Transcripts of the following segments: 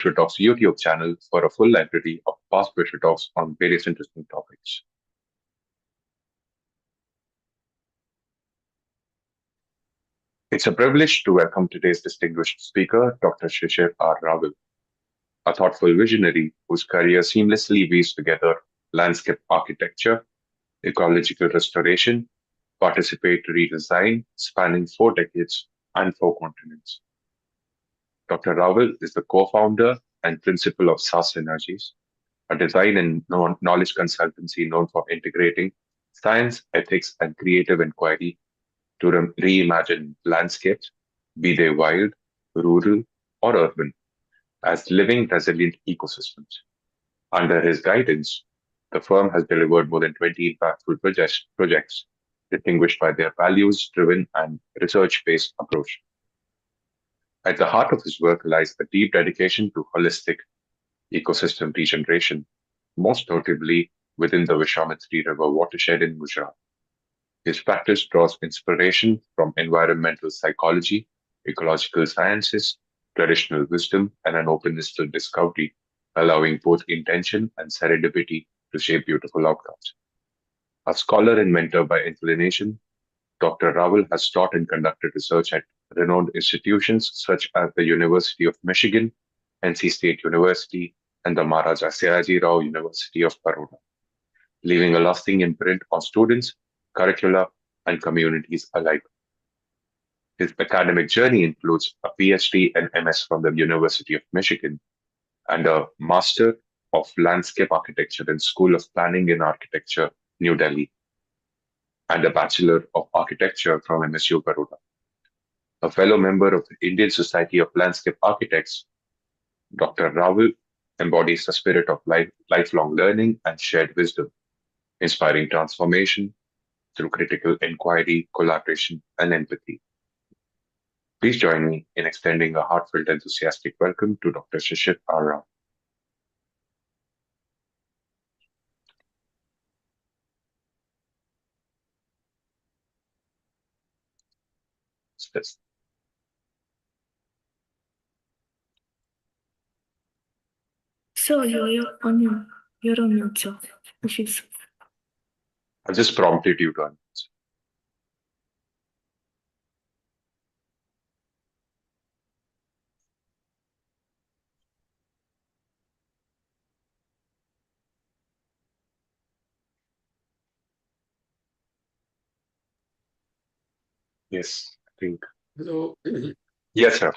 Future Talks YouTube channel for a full library of past Future Talks on various interesting topics. It's a privilege to welcome today's distinguished speaker, Dr. Shishir R. Rawal, a thoughtful visionary whose career seamlessly weaves together landscape architecture, ecological restoration, participatory design spanning 4 decades and 4 continents. Dr. Rawal is the co-founder and principal of SAS Energies, a design and knowledge consultancy known for integrating science, ethics, and creative inquiry to reimagine landscapes, be they wild, rural, or urban, as living, resilient ecosystems. Under his guidance, the firm has delivered more than 20 impactful projects distinguished by their values driven and research based approach. At the heart of his work lies a deep dedication to holistic ecosystem regeneration, most notably within the Vishwamitri River watershed in Gujarat. His practice draws inspiration from environmental psychology, ecological sciences, traditional wisdom, and an openness to discovery, allowing both intention and serendipity to shape beautiful outcomes. A scholar and mentor by inclination, Dr. Rawal has taught and conducted research at renowned institutions such as the University of Michigan, NC State University, and the Maharaja Sayaji Rao University of Baroda, leaving a lasting imprint on students, curricula, and communities alike. His academic journey includes a PhD and MS from the University of Michigan and a Master of Landscape Architecture in School of Planning and Architecture, New Delhi, and a Bachelor of Architecture from MSU Baroda. A fellow member of the Indian Society of Landscape Architects, Dr. Rawal embodies the spirit of lifelong learning and shared wisdom, inspiring transformation through critical inquiry, collaboration, and empathy. Please join me in extending a heartfelt, enthusiastic welcome to Dr. Shishir R. Rao. Yes. So you're on mute, sir. Issues. I just prompted you to unmute. Yes, I think. So, Yes, sir.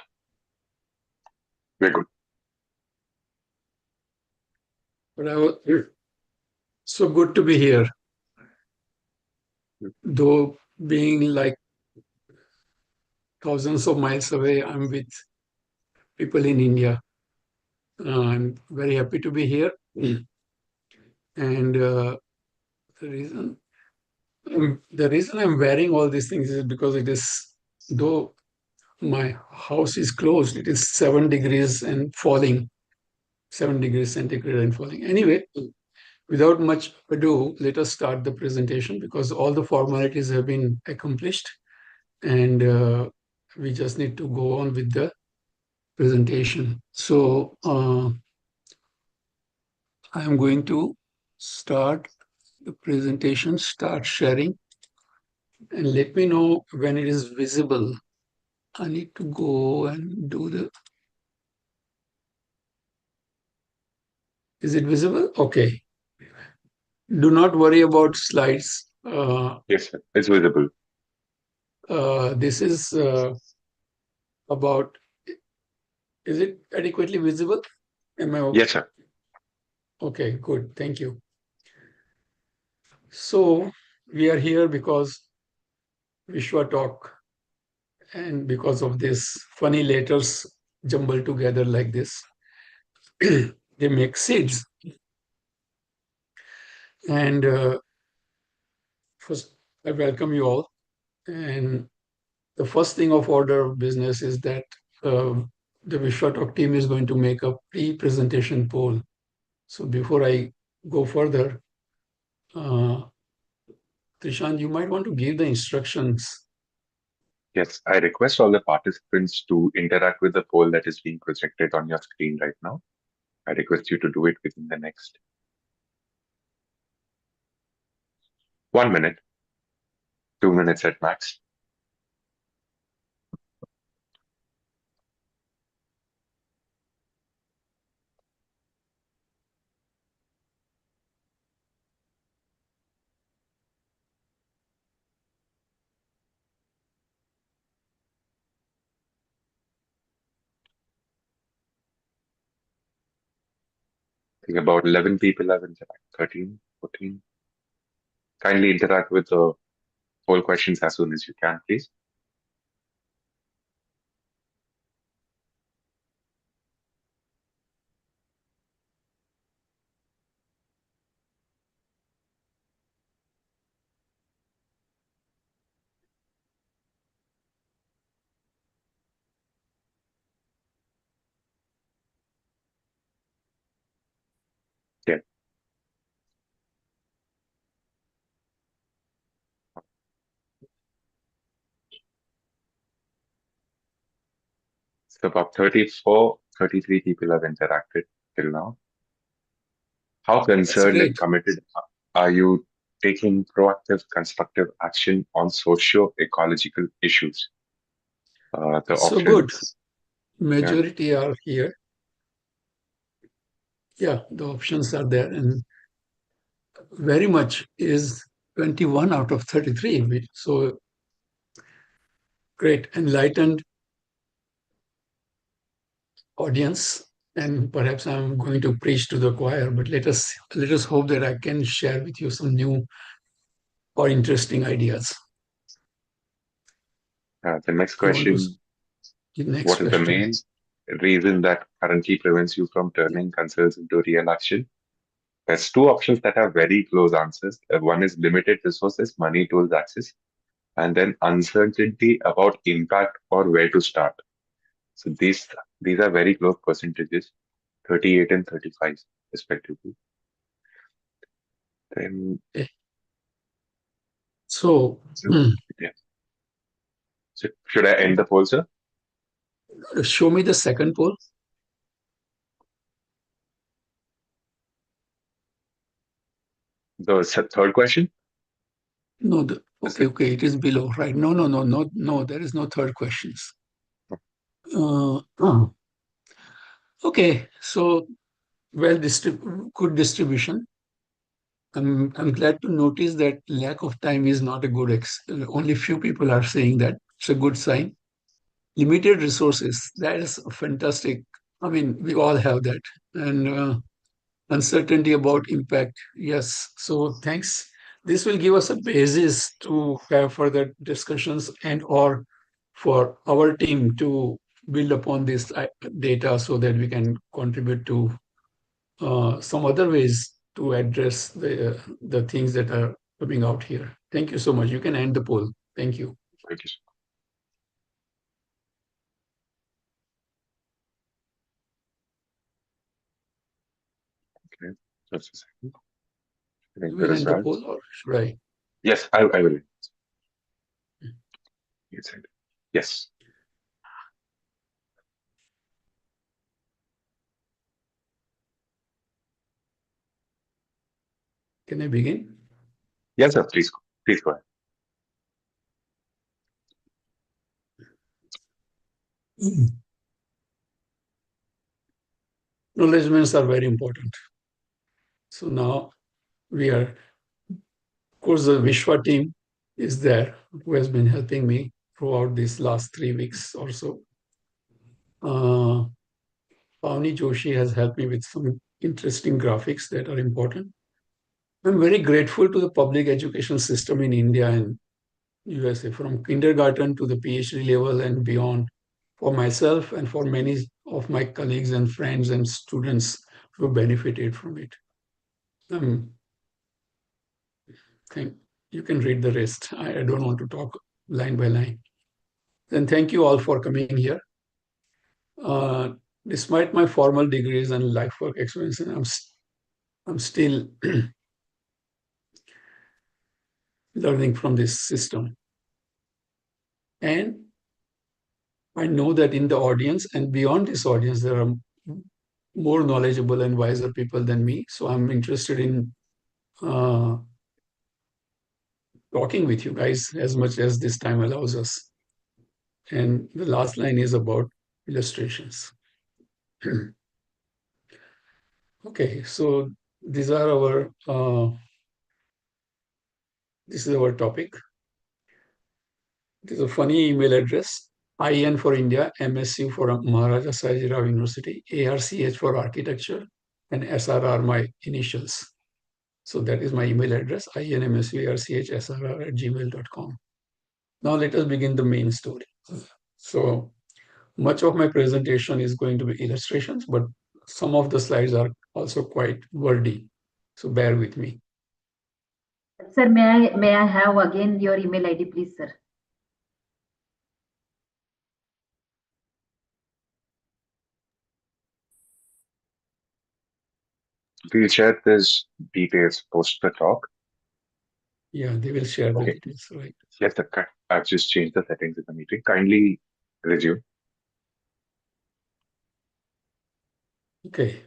We're good. but so good to be here. Though being like thousands of miles away, I'm with people in India. I'm very happy to be here. And the reason I'm wearing all these things is because it is, though my house is closed, it is 7 degrees and falling, 7 degrees centigrade and falling. Anyway, without much ado, let us start the presentation because all the formalities have been accomplished and we just need to go on with the presentation. So I am going to start the presentation, start sharing, and let me know when it is visible. I need to go and do the. Is it visible? Okay. Do not worry about slides. Yes, sir. It's visible. This is about. Is it adequately visible? Am I okay? Yes, sir. Okay, good. Thank you. So we are here because Vishwa Talk, and because of this funny letters jumbled together like this, they make seeds. And first, I welcome you all. And the first thing of order of business is that the Vishwa Talk team is going to make a pre-presentation poll. So before I go further, Trishant, you might want to give the instructions Yes, I request all the participants to interact with the poll that is being projected on your screen right now. I request you to do it within the next 1 minute, 2 minutes at max. I think about 11 people have interacted, 13, 14. Kindly interact with the poll questions as soon as you can, please. Yeah, so about 34, 33 people have interacted till now. How That's concerned and great. committed are you taking proactive, constructive action on socio-ecological issues? The So good. options, yeah, Majority are here. Yeah, the options are there, and very much is 21 out of 33. So great, enlightened audience. And perhaps I'm going to preach to the choir, but let us hope that I can share with you some new or interesting ideas. the next You want to question, the next what is the question? main reason that currently prevents you from Yeah. turning concerns into real action? There's two options that have very close answers. One is limited resources, money, tools, access, and then uncertainty about impact or where to start. So these are very close percentages, 38 and 35 respectively. Then Okay. So yeah. So should I end the poll, sir? show me the second poll. The third question? No, Is okay, it? okay, it is below, right? No, no, no, no, no. There is no third questions. Oh, okay, so good distribution. I'm glad to notice that lack of time is not a good only few people are saying that. It's a good sign. Limited resources, that is fantastic. I mean, we all have that. And uncertainty about impact, yes. So thanks. This will give us a basis to have further discussions and or for our team to build upon this data so that we can contribute to some other ways to address the things that are coming out here. Thank you so much. You can end the poll. Thank you. Thank you, sir. Okay, just a second. Getting You the will end the results. poll or should I? Yes, I will. Yes, yes. Can I begin? Yes, sir. Please go ahead. Acknowledgements are very important. So now we are, of course, the Vishwa team is there who has been helping me throughout these last 3 weeks or so. Uh, Pavni Joshi has helped me with some interesting graphics that are important. I'm very grateful to the public education system in India and USA, from kindergarten to the PhD level and beyond, for myself and for many of my colleagues and friends and students who benefited from it. Um, thank, you can read the rest. I don't want to talk line by line. Then thank you all for coming here. Uh, Despite my formal degrees and life work experience, I'm still learning from this system. And I know that in the audience and beyond this audience, there are more knowledgeable and wiser people than me. So I'm interested in uh, talking with you guys as much as this time allows us. And the last line is about illustrations. Okay, so these are our this is our topic. It is a funny email address. IN for India, MSU for Maharaja Sajirao University, ARCH for architecture, and SR are my initials. So that is my email address, inmsurchsrr@gmail.com. Now let us begin the main story. So much of my presentation is going to be illustrations, but some of the slides are also quite wordy. So bear with me. Sir, may I have again your email ID, please, sir? We'll share these details post the talk. Yeah, they will share the Okay. details, right? Yes, I've just changed the settings in the meeting. Kindly resume. Okay.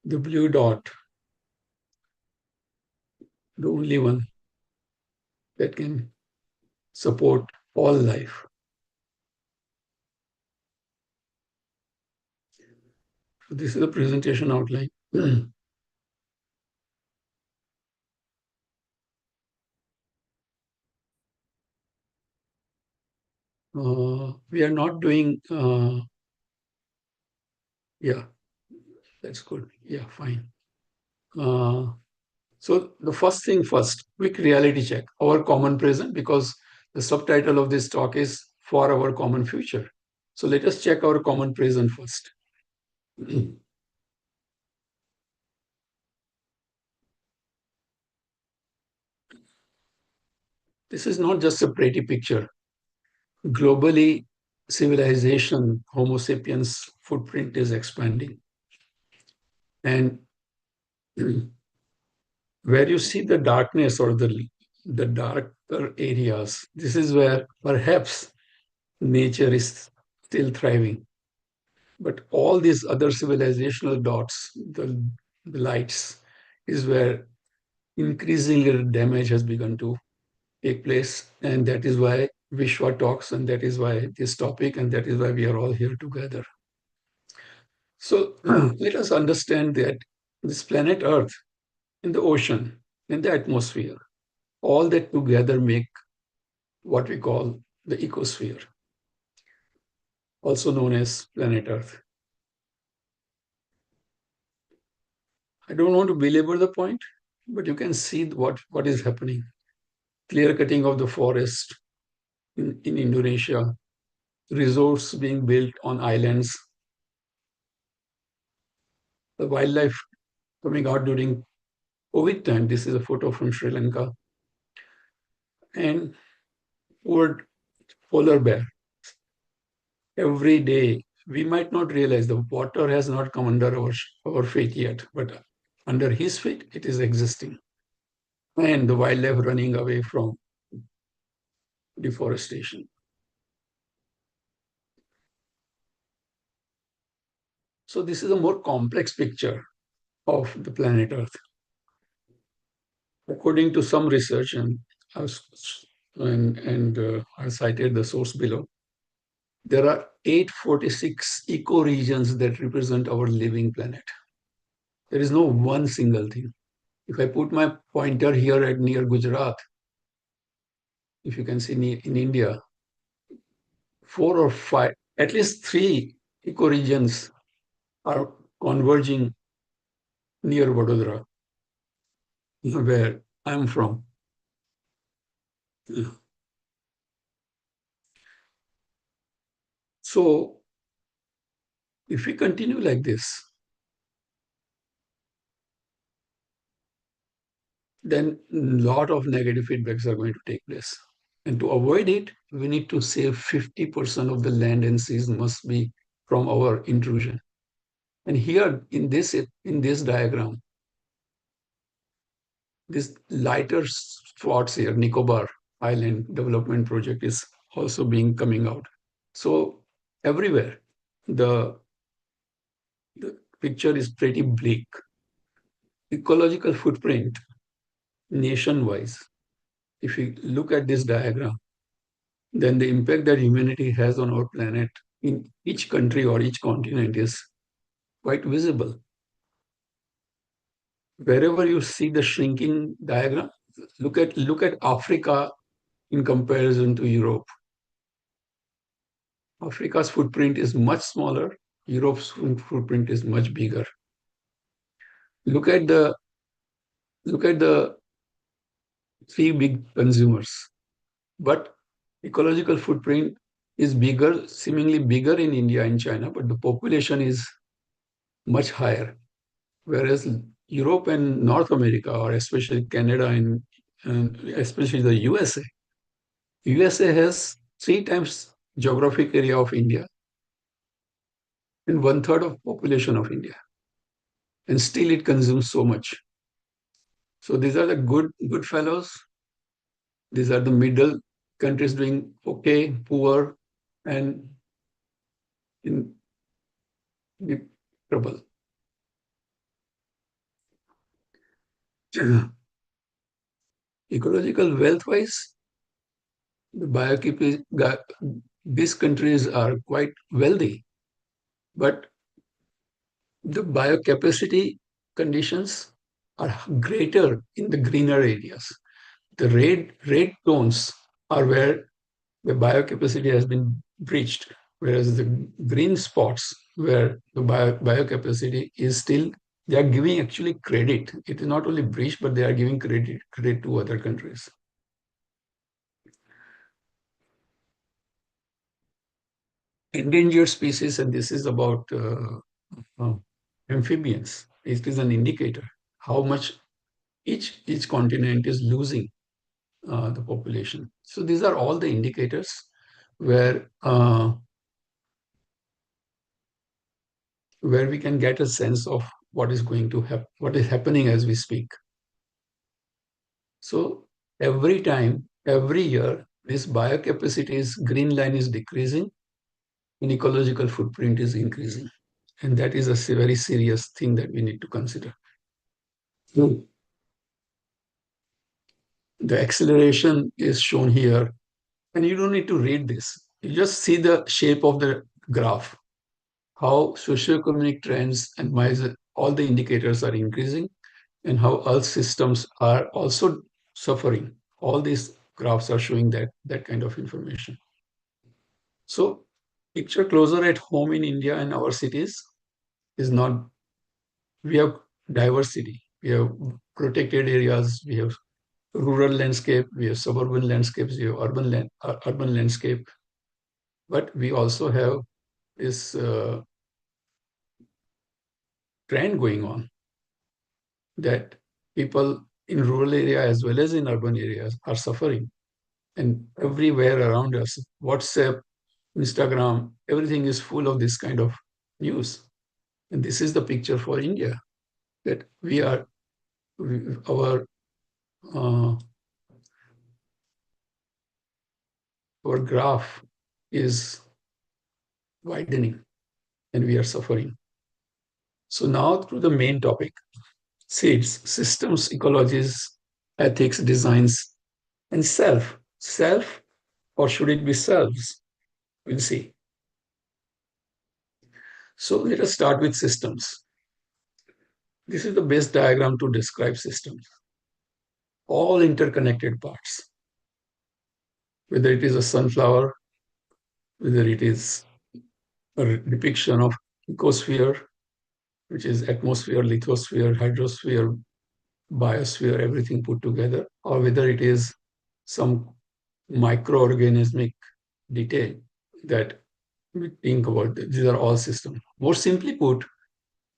The blue dot, the only one that can support all life. So this is the presentation outline. We are not doing, yeah, that's good. Yeah, fine. So the first thing first, quick reality check, our common present, because the subtitle of this talk is for our common future. So let us check our common present first. This is not just a pretty picture. Globally, civilization, Homo sapiens footprint is expanding. And where you see the darkness or the darker areas, this is where perhaps nature is still thriving. But all these other civilizational dots, the lights, is where increasingly damage has begun to take place. And that is why Vishwa talks, and that is why this topic, and that is why we are all here together. So let us understand that this planet Earth, in the ocean, in the atmosphere, all that together make what we call the ecosphere, also known as planet Earth. I don't want to belabor the point, but you can see what is happening. Clear cutting of the forest in Indonesia, resorts being built on islands, the wildlife coming out during COVID time. This is a photo from Sri Lanka. And polar bear. Every day, we might not realize the water has not come under our feet yet, but under his feet, it is existing. And the wildlife running away from deforestation. So this is a more complex picture of the planet Earth. According to some research, and I cited the source below, there are 846 ecoregions that represent our living planet. There is no one single thing. If I put my pointer here at near Gujarat, if you can see in India, 4 or 5, at least 3 ecoregions are converging near Vadodara, where I'm from. So if we continue like this, then a lot of negative feedbacks are going to take place. And to avoid it, we need to save 50% of the land and seas must be from our intrusion. And here in this diagram, this lighter spots here, Nicobar Island Development Project is also being coming out. So everywhere, the picture is pretty bleak. Ecological footprint nation-wise, if you look at this diagram, then the impact that humanity has on our planet in each country or each continent is quite visible. Wherever you see the shrinking diagram, look at Africa in comparison to Europe. Africa's footprint is much smaller. Europe's footprint is much bigger. Look at the three big consumers, but ecological footprint is bigger, seemingly bigger in India and China, but the population is much higher. Whereas Europe and North America, or especially Canada and especially the USA has 3 times geographic area of India and 1/3 of population of India, and still it consumes so much. So these are the good fellows. These are the middle countries doing okay, poor, and in deep trouble. Ecological wealth-wise, these countries are quite wealthy, but the biocapacity conditions are greater in the greener areas. The red tones are where the biocapacity has been breached, whereas the green spots where the biocapacity is still, they are giving actually credit. It is not only breached, but they are giving credit to other countries. Endangered species, and this is about amphibians. It is an indicator how much each continent is losing the population. So these are all the indicators where we can get a sense of what is going to happen, what is happening as we speak. So every time, every year, this biocapacity's green line is decreasing and ecological footprint is increasing. And that is a very serious thing that we need to consider. The acceleration is shown here, and you don't need to read this. You just see the shape of the graph, how socioeconomic trends and all the indicators are increasing, and how Earth systems are also suffering. All these graphs are showing that kind of information. So picture closer at home in India and our cities is not, we have diversity. We have protected areas, we have rural landscape, we have suburban landscapes, we have urban landscape. But we also have this trend going on that people in rural area as well as in urban areas are suffering. And everywhere around us, WhatsApp, Instagram, everything is full of this kind of news. And this is the picture for India, that our our graph is widening and we are suffering. So now through the main topic, seeds, systems, ecologies, ethics, designs, and self. Self, or should it be selves? We'll see. So let us start with systems. This is the best diagram to describe systems. All interconnected parts. Whether it is a sunflower, whether it is a depiction of ecosphere, which is atmosphere, lithosphere, hydrosphere, biosphere, everything put together, or whether it is some microorganismic detail that we think about. These are all systems. More simply put,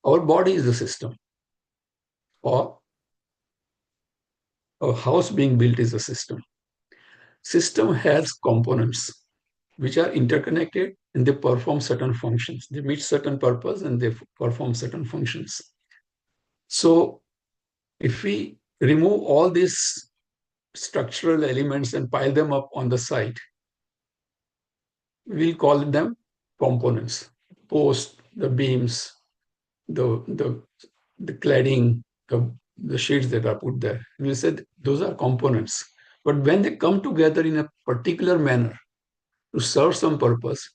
our body is the system, or a house being built is a system. System has components which are interconnected and they perform certain functions. They meet certain purpose and they perform certain functions. So if we remove all these structural elements and pile them up on the site, we'll call them components. Post, the beams, the cladding, the sheets that are put there. We said those are components. But when they come together in a particular manner to serve some purpose,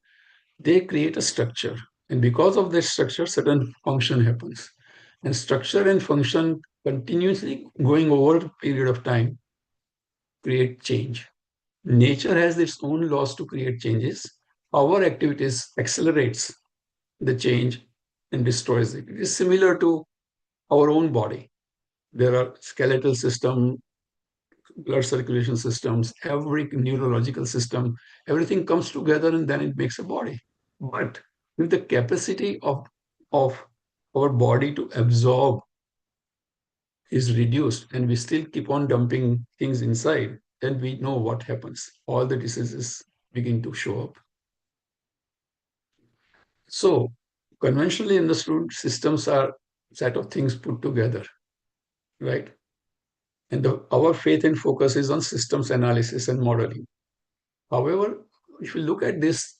they create a structure. And because of that structure, certain function happens. And structure and function continuously going over a period of time create change. Nature has its own laws to create changes. Our activities accelerates the change and destroys it. It is similar to our own body. There are skeletal system, blood circulation systems, every neurological system, everything comes together and then it makes a body. But if the capacity of our body to absorb is reduced and we still keep on dumping things inside, then we know what happens. All the diseases begin to show up. So conventionally understood systems are a set of things put together, right? And our faith and focus is on systems analysis and modeling. However, if you look at this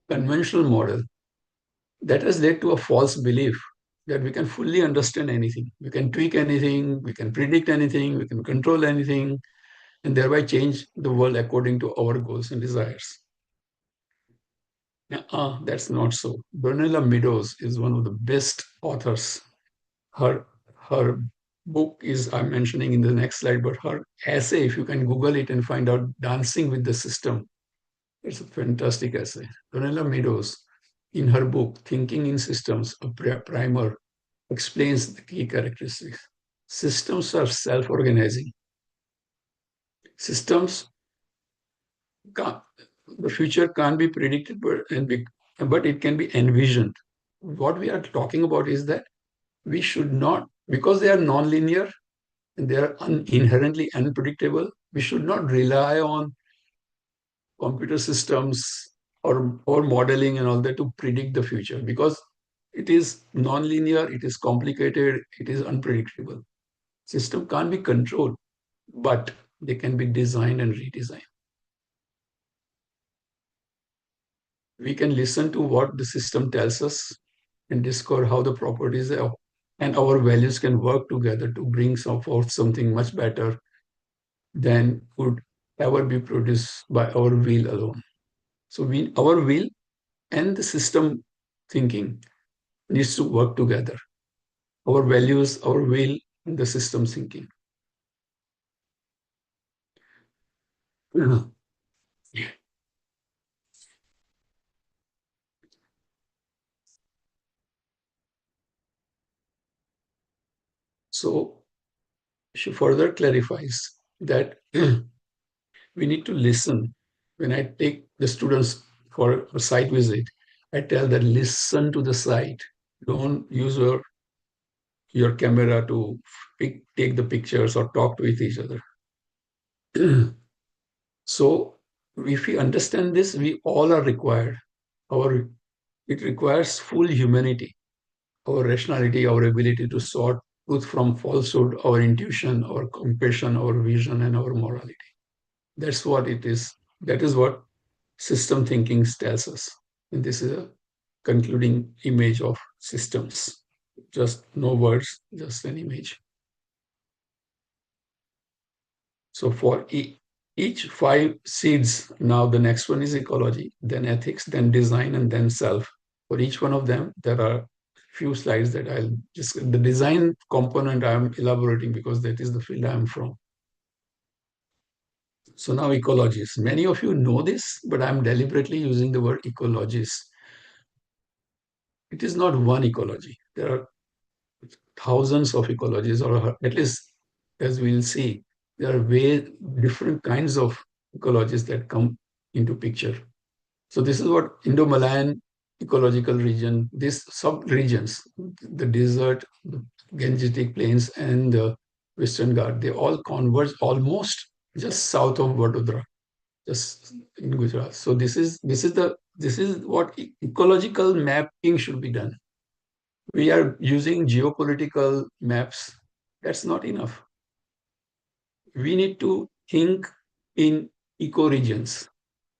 conventional model, that has led to a false belief that we can fully understand anything. We can tweak anything, we can predict anything, we can control anything, and thereby change the world according to our goals and desires. That's not so. Brunella Meadows is one of the best authors. Her book is, I'm mentioning in the next slide, but her essay, if you can Google it and find out Dancing with the System, it's a fantastic essay. Brunella Meadows, in her book, Thinking in Systems, a primer, explains the key characteristics. Systems are self-organizing. Systems, the future can't be predicted, but it can be envisioned. What we are talking about is that we should not, because they are non-linear and they are inherently unpredictable, we should not rely on computer systems or modeling and all that to predict the future, because it is non-linear, it is complicated, it is unpredictable. System can't be controlled, but they can be designed and redesigned. We can listen to what the system tells us and discover how the properties and our values can work together to bring forth something much better than could ever be produced by our will alone. So our will and the system thinking needs to work together. Our values, our will, and the system thinking. So she further clarifies that we need to listen. When I take the students for a site visit, I tell them listen to the site. Don't use your camera to take the pictures or talk with each other. So if we understand this, we all are required. It requires full humanity, our rationality, our ability to sort truth from falsehood, our intuition, our compassion, our vision, and our morality. That's what it is. That is what system thinking tells us. And this is a concluding image of systems. Just no words, just an image. So for each 5 seeds, now the next one is ecology, then ethics, then design, and then self. For each one of them, there are few slides that I'll just, the design component I'm elaborating because that is the field I'm from. So now ecologies. Many of you know this, but I'm deliberately using the word ecologies. It is not one ecology. There are thousands of ecologies, or at least as we'll see, there are way different kinds of ecologies that come into picture. So this is what Indo-Malayan ecological region, these sub-regions, the desert, the Gangetic plains, and the Western Ghat, they all converge almost just south of Vadodara, just in Gujarat. So this is what ecological mapping should be done. We are using geopolitical maps. That's not enough. We need to think in ecoregions.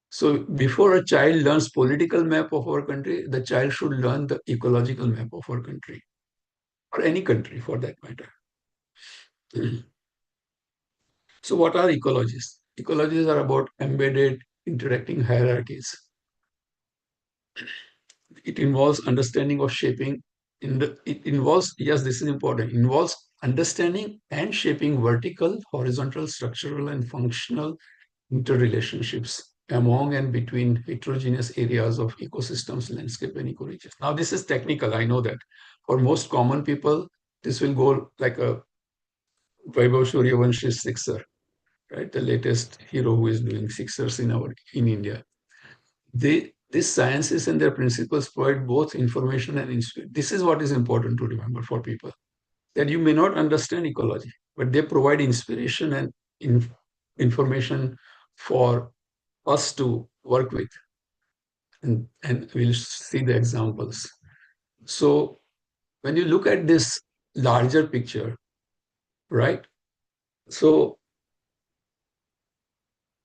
So before a child learns political map of our country, the child should learn the ecological map of our country, or any country for that matter. So what are ecologies? Ecologies are about embedded interacting hierarchies. It involves understanding of shaping. It involves, yes, this is important, involves understanding and shaping vertical, horizontal, structural, and functional interrelationships among and between heterogeneous areas of ecosystems, landscape, and ecoregions. Now, this is technical, I know that. For most common people, this will go like a Vaibhav Suryavanshi sixer, right? The latest hero who is doing sixers in India. These sciences and their principles provide both information and inspiration. This is what is important to remember for people, that you may not understand ecology, but they provide inspiration and information for us to work with. And we'll see the examples. So when you look at this larger picture, right? So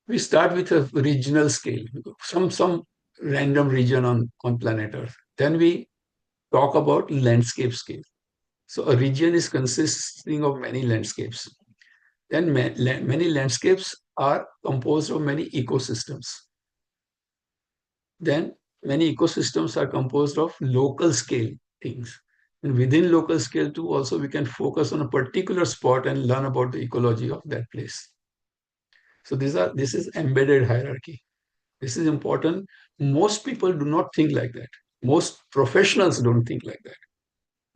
we start with a regional scale, some random region on planet Earth. Then we talk about landscape scale. So a region is consisting of many landscapes. Then many landscapes are composed of many ecosystems. Then many ecosystems are composed of local scale things. And within local scale too, also we can focus on a particular spot and learn about the ecology of that place. So this is embedded hierarchy. This is important. Most people do not think like that. Most professionals don't think like that.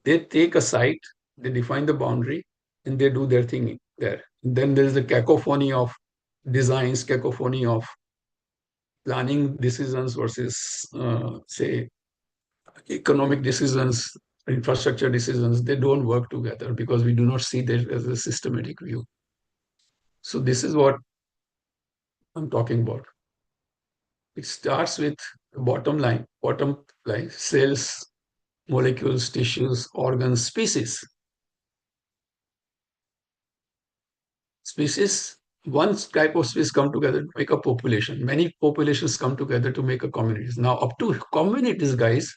They take a site, they define the boundary, and they do their thing there. Then there is a cacophony of designs, cacophony of planning decisions versus, say, economic decisions, infrastructure decisions. They don't work together because we do not see that as a systematic view. So this is what I'm talking about. It starts with the bottom line, cells, molecules, tissues, organs, species. Species, one type of species come together to make a population. Many populations come together to make a communities. Now, up to communities, guys,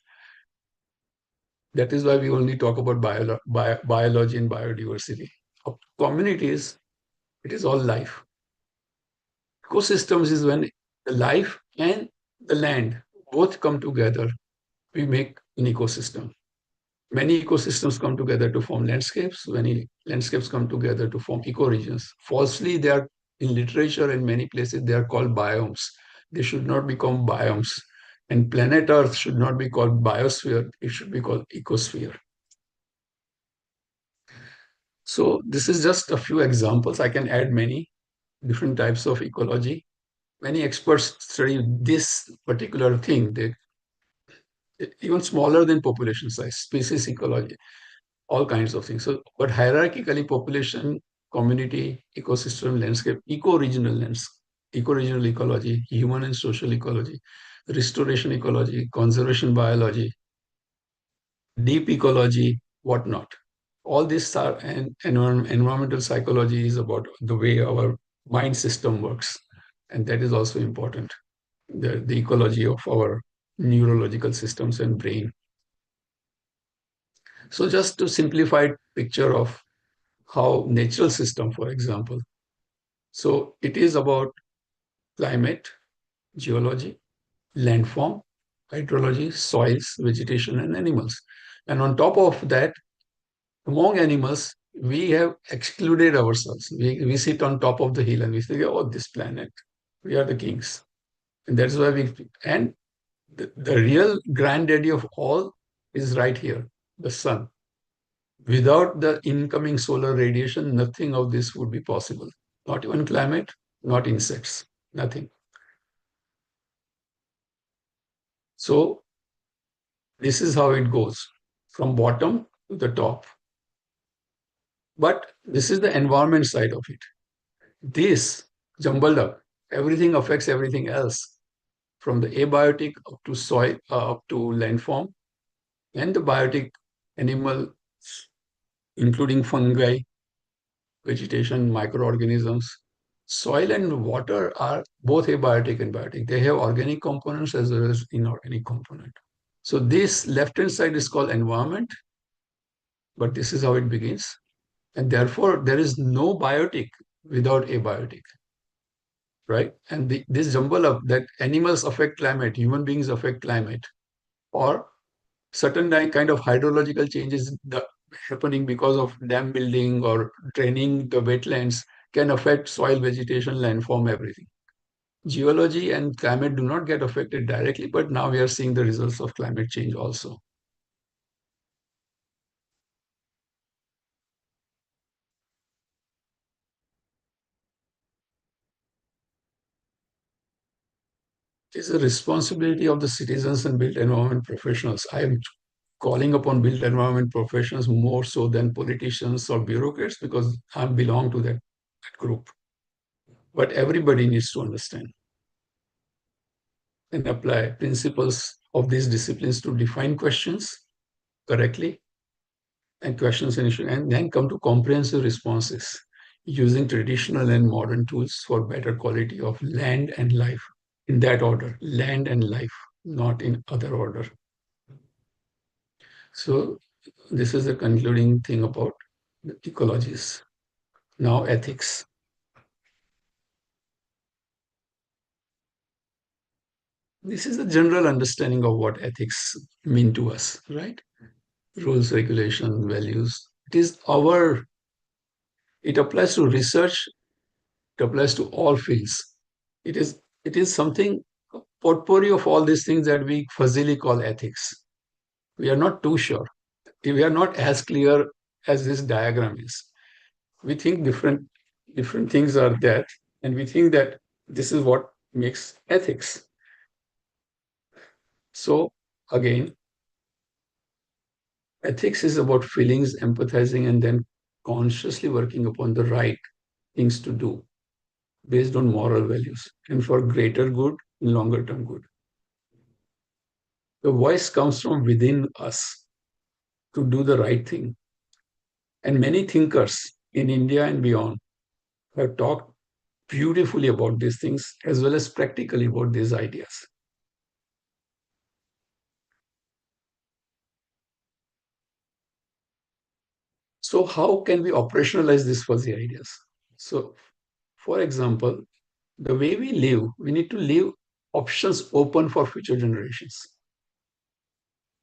that is why we only talk about biology and biodiversity. Up to communities, it is all life. Ecosystems is when the life and the land both come together. We make an ecosystem. Many ecosystems come together to form landscapes. Many landscapes come together to form ecoregions. Falsely, they are in literature in many places, they are called biomes. They should not become biomes. And planet Earth should not be called biosphere, it should be called ecosphere. So this is just a few examples. I can add many different types of ecology. Many experts study this particular thing. They even smaller than population size, species ecology, all kinds of things. So, but hierarchically, population, community, ecosystem, landscape, eco-regional ecology, human and social ecology, restoration ecology, conservation biology, deep ecology, whatnot. All these are, and environmental psychology is about the way our mind system works. And that is also important, the ecology of our neurological systems and brain. So just to simplify picture of how natural system, for example. So it is about climate, geology, landform, hydrology, soils, vegetation, and animals. And on top of that, among animals, we have excluded ourselves. We sit on top of the hill and we say, oh, this planet, we are the kings. And that's why and the real granddaddy of all is right here, the sun. Without the incoming solar radiation, nothing of this would be possible. Not even climate, not insects, nothing. So this is how it goes from bottom to the top. But this is the environment side of it. This jumbled up, everything affects everything else, from the abiotic up to soil, up to landform, and the biotic animal, including fungi, vegetation, microorganisms. Soil and water are both abiotic and biotic. They have organic components as well as inorganic component. So this left-hand side is called environment, but this is how it begins. And therefore, there is no biotic without abiotic, right? And this jumble up that animals affect climate, human beings affect climate, or certain kind of hydrological changes happening because of dam building or draining the wetlands can affect soil, vegetation, landform, everything. Geology and climate do not get affected directly, but now we are seeing the results of climate change also. It is a responsibility of the citizens and built environment professionals. I am calling upon built environment professionals more so than politicians or bureaucrats because I belong to that group. But everybody needs to understand and apply principles of these disciplines to define questions correctly and questions and issues, and then come to comprehensive responses using traditional and modern tools for better quality of land and life. In that order, land and life, not in other order. So this is the concluding thing about the ecologies. Now ethics. This is a general understanding of what ethics mean to us, right? Rules, regulations, values. It applies to research, it applies to all fields. It is something, a potpourri of all these things that we fuzzily call ethics. We are not too sure. We are not as clear as this diagram is. We think different things are there, and we think that this is what makes ethics. So again, ethics is about feelings, empathizing, and then consciously working upon the right things to do based on moral values and for greater good, longer term good. The voice comes from within us to do the right thing. And many thinkers in India and beyond have talked beautifully about these things as well as practically about these ideas. So, how can we operationalize these fuzzy ideas? So, for example, the way we live, we need to leave options open for future generations.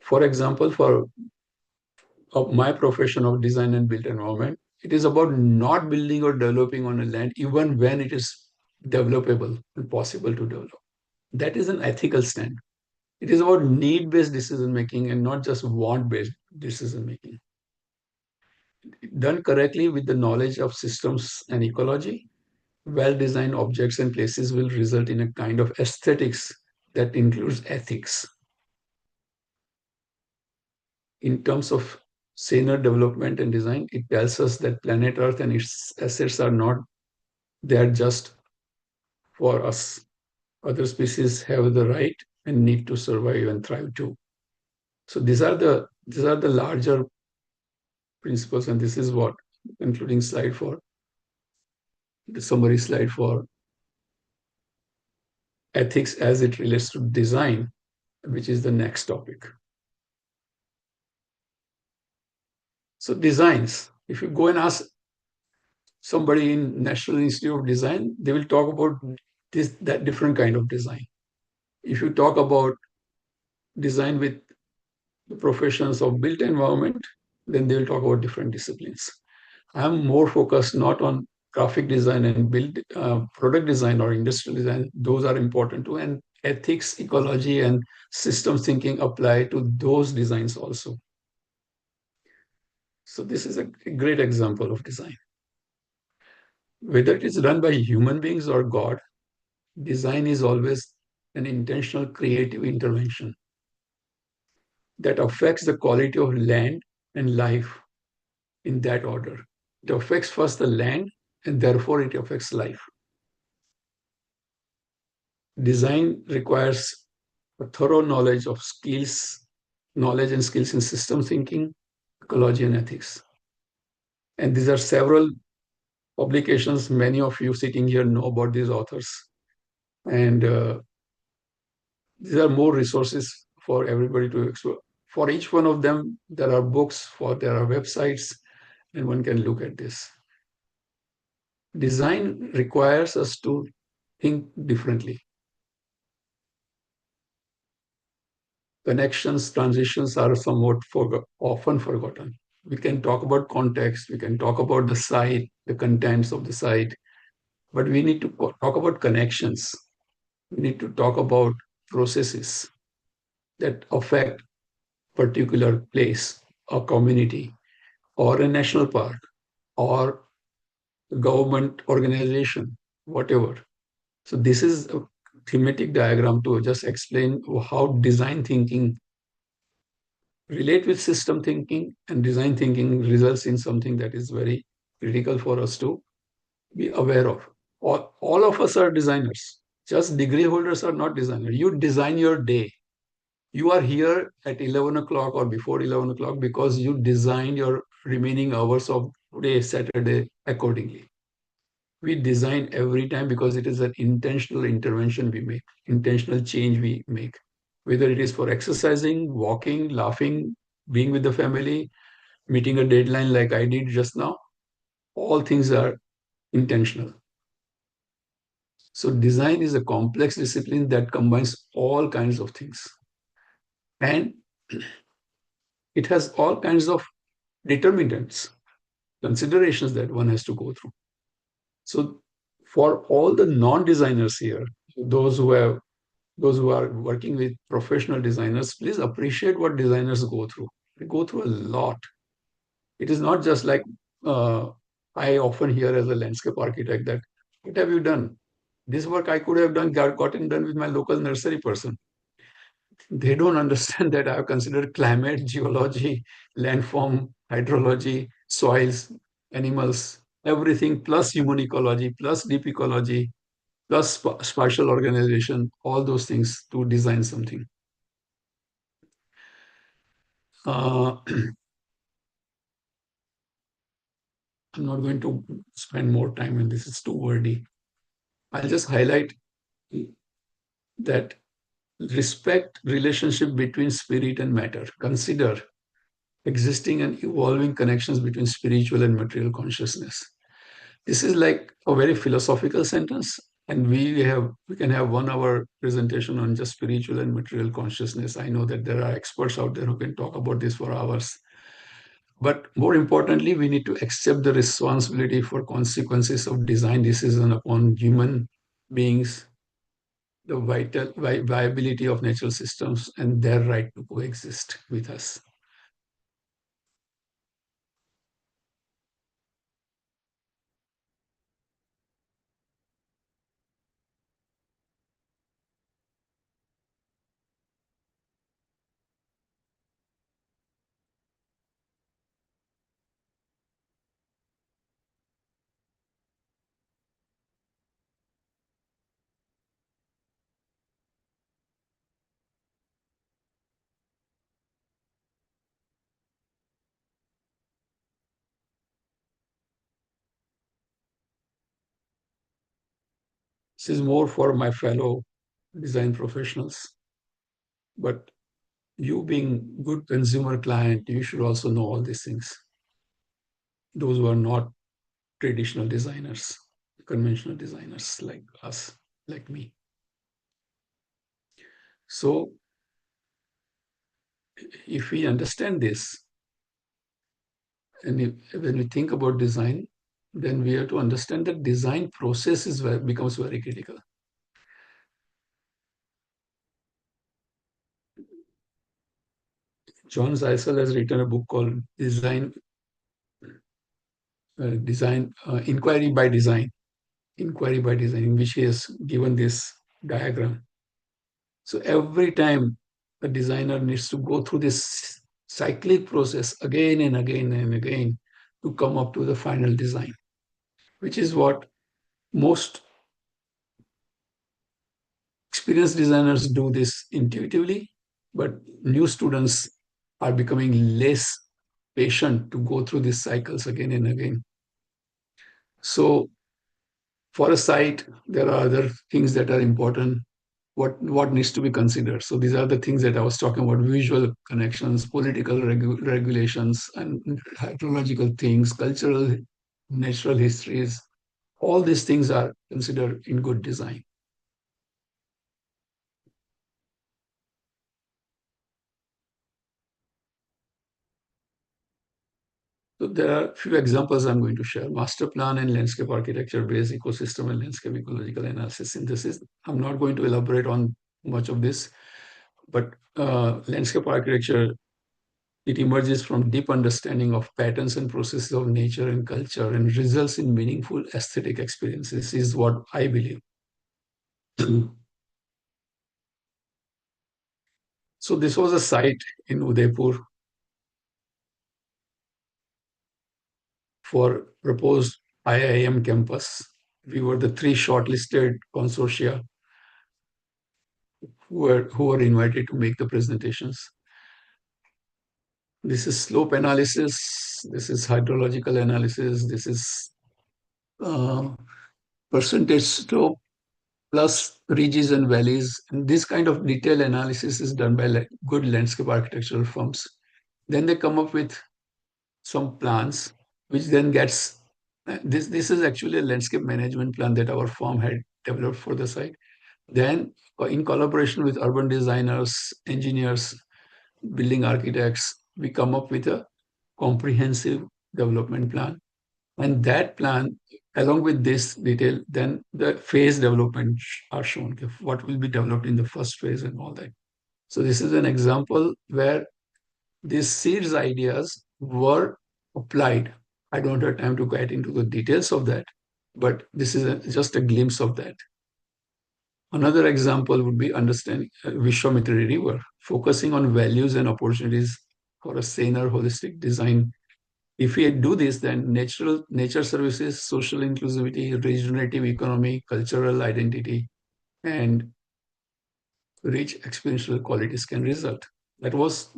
For example, for my profession of design and built environment, it is about not building or developing on a land even when it is developable and possible to develop. That is an ethical stand. It is about need-based decision making and not just want-based decision making. Done correctly with the knowledge of systems and ecology, well-designed objects and places will result in a kind of aesthetics that includes ethics. In terms of saner development and design, it tells us that planet Earth and its assets are not there just for us. Other species have the right and need to survive and thrive too. So these are the larger principles, and this is what concluding slide for the summary slide for ethics as it relates to design, which is the next topic. So designs, if you go and ask somebody in National Institute of Design, they will talk about that different kind of design. If you talk about design with the professions of built environment, then they will talk about different disciplines. I'm more focused not on graphic design and build product design or industrial design. Those are important too. And ethics, ecology, and systems thinking apply to those designs also. So this is a great example of design. Whether it is done by human beings or God, design is always an intentional creative intervention that affects the quality of land and life in that order. It affects first the land, and therefore it affects life. Design requires a thorough knowledge of knowledge and skills in system thinking, ecology, and ethics. And these are several publications. Many of you sitting here know about these authors. And these are more resources for everybody to explore. For each one of them, there are books, there are websites, and one can look at this. Design requires us to think differently. Connections, transitions are somewhat often forgotten. We can talk about context, we can talk about the site, the contents of the site, but we need to talk about connections. We need to talk about processes that affect particular place, a community, or a national park, or a government organization, whatever. So this is a thematic diagram to just explain how design thinking relate with system thinking, and design thinking results in something that is very critical for us to be aware of. All of us are designers. Just degree holders are not designers. You design your day. You are here at 11 o'clock or before 11 o'clock because you designed your remaining hours of today, Saturday, accordingly. We design every time because it is an intentional intervention we make, intentional change we make, whether it is for exercising, walking, laughing, being with the family, meeting a deadline like I did just now. All things are intentional. So design is a complex discipline that combines all kinds of things. And it has all kinds of determinants, considerations that one has to go through. So for all the non-designers here, those who are working with professional designers, please appreciate what designers go through. They go through a lot. It is not just like I often hear as a landscape architect that, what have you done? This work I could have gotten done with my local nursery person. They don't understand that I have considered climate, geology, landform, hydrology, soils, animals, everything, plus human ecology, plus deep ecology, plus spatial organization, all those things to design something. I'm not going to spend more time on this, it's too wordy. I'll just highlight that respect relationship between spirit and matter. Consider existing and evolving connections between spiritual and material consciousness. This is like a very philosophical sentence, and we can have 1 hour presentation on just spiritual and material consciousness. I know that there are experts out there who can talk about this for hours. But more importantly, we need to accept the responsibility for consequences of design decision upon human beings, the viability of natural systems, and their right to coexist with us. This is more for my fellow design professionals. But you being good consumer client, you should also know all these things. Those who are not traditional designers, conventional designers like us, like me. So if we understand this, and when we think about design, then we have to understand that design process becomes very critical. John Zeisel has written a book called Inquiry by Design, in which he has given this diagram. So every time a designer needs to go through this cyclic process again and again and again to come up to the final design, which is what most experienced designers do this intuitively, but new students are becoming less patient to go through these cycles again and again. So for a site, there are other things that are important. What needs to be considered? So these are the things that I was talking about: visual connections, political regulations, and hydrological things, cultural, natural histories. All these things are considered in good design. So there are a few examples I'm going to share: master plan and landscape architecture based ecosystem and landscape ecological analysis synthesis. I'm not going to elaborate on much of this, but landscape architecture, it emerges from deep understanding of patterns and processes of nature and culture and results in meaningful aesthetic experiences, is what I believe. So this was a site in Udaipur for proposed IIM campus. We were the 3 shortlisted consortia who were invited to make the presentations. This is slope analysis, this is hydrological analysis, this is percentage slope plus ridges and valleys. And this kind of detailed analysis is done by good landscape architectural firms. Then they come up with some plans, which then gets this is actually a landscape management plan that our firm had developed for the site. Then, in collaboration with urban designers, engineers, building architects, we come up with a comprehensive development plan. And that plan, along with this detail, then the phase development are shown, what will be developed in the first phase and all that. So this is an example where these seeds ideas were applied. I don't have time to get into the details of that, but this is just a glimpse of that. Another example would be understanding Vishwamitri River, focusing on values and opportunities for a saner, holistic design. If we do this, then nature services, social inclusivity, regenerative economy, cultural identity, and rich experiential qualities can result. That was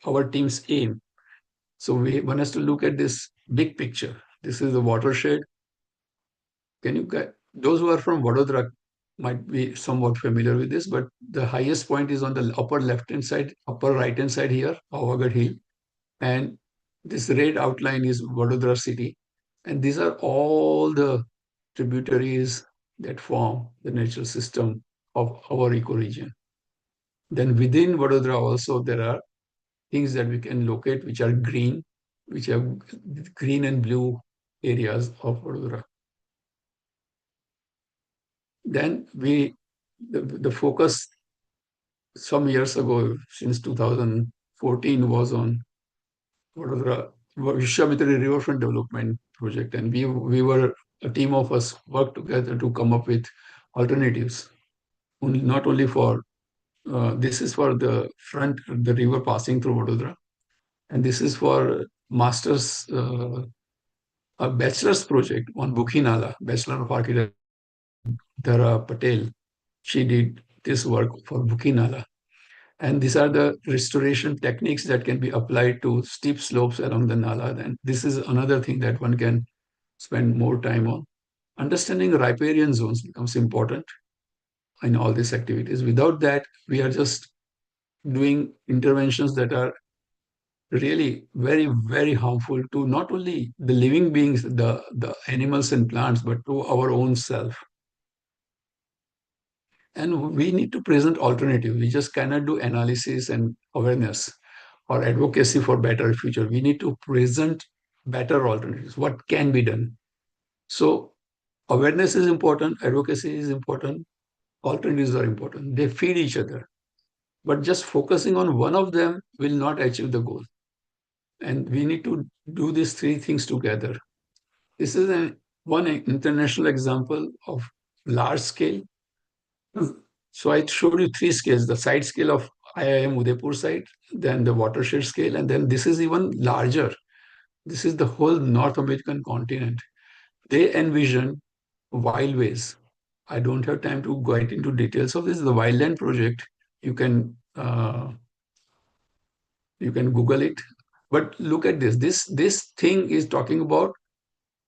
our team's aim. So one has to look at this big picture. This is the watershed. Can you get those who are from Vadodara might be somewhat familiar with this, but the highest point is on the upper left-hand side, upper right-hand side here, Pavagadh Hill. And this red outline is Vadodara city. And these are all the tributaries that form the natural system of our ecoregion. Then within Vadodara also there are things that we can locate which are green, which are green and blue areas of Vadodara. Then the focus some years ago, since 2014, was on Vadodara Vishwamitri Riverfront Development Project, and we were a team of us worked together to come up with alternatives. Not only for this is for the river passing through Vadodara, and this is for master's a bachelor's project on Bukhinala, Bachelor of Architecture. Dara Patel, she did this work for Bukhinala. And these are the restoration techniques that can be applied to steep slopes along the Nala. And this is another thing that one can spend more time on. Understanding riparian zones becomes important in all these activities. Without that, we are just doing interventions that are really very, very harmful to not only the living beings, the animals and plants, but to our own self. And we need to present alternative. We just cannot do analysis and awareness or advocacy for better future. We need to present better alternatives, what can be done. So awareness is important, advocacy is important, alternatives are important. They feed each other. But just focusing on one of them will not achieve the goal. And we need to do these 3 things together. This is one international example of large scale. So I showed you 3 scales: the site scale of IIM Udaipur site, then the watershed scale, and then this is even larger. This is the whole North American continent. They envision wildways. I don't have time to go into details of this. The Wildland project, you can uh, you can Google it. But look at this. This thing is talking about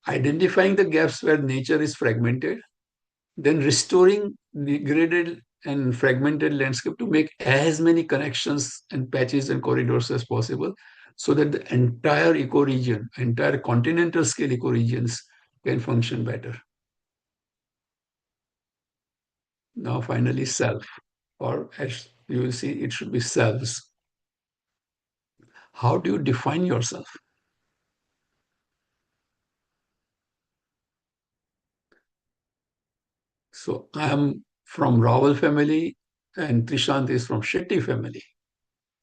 identifying the gaps where nature is fragmented, then restoring degraded and fragmented landscape to make as many connections and patches and corridors as possible, so that the entire ecoregion, entire continental scale ecoregions can function better. Now, finally, self, or as you will see, it should be selves. How do you define yourself? So I am from Rawal family, and Trishant is from Shetty family.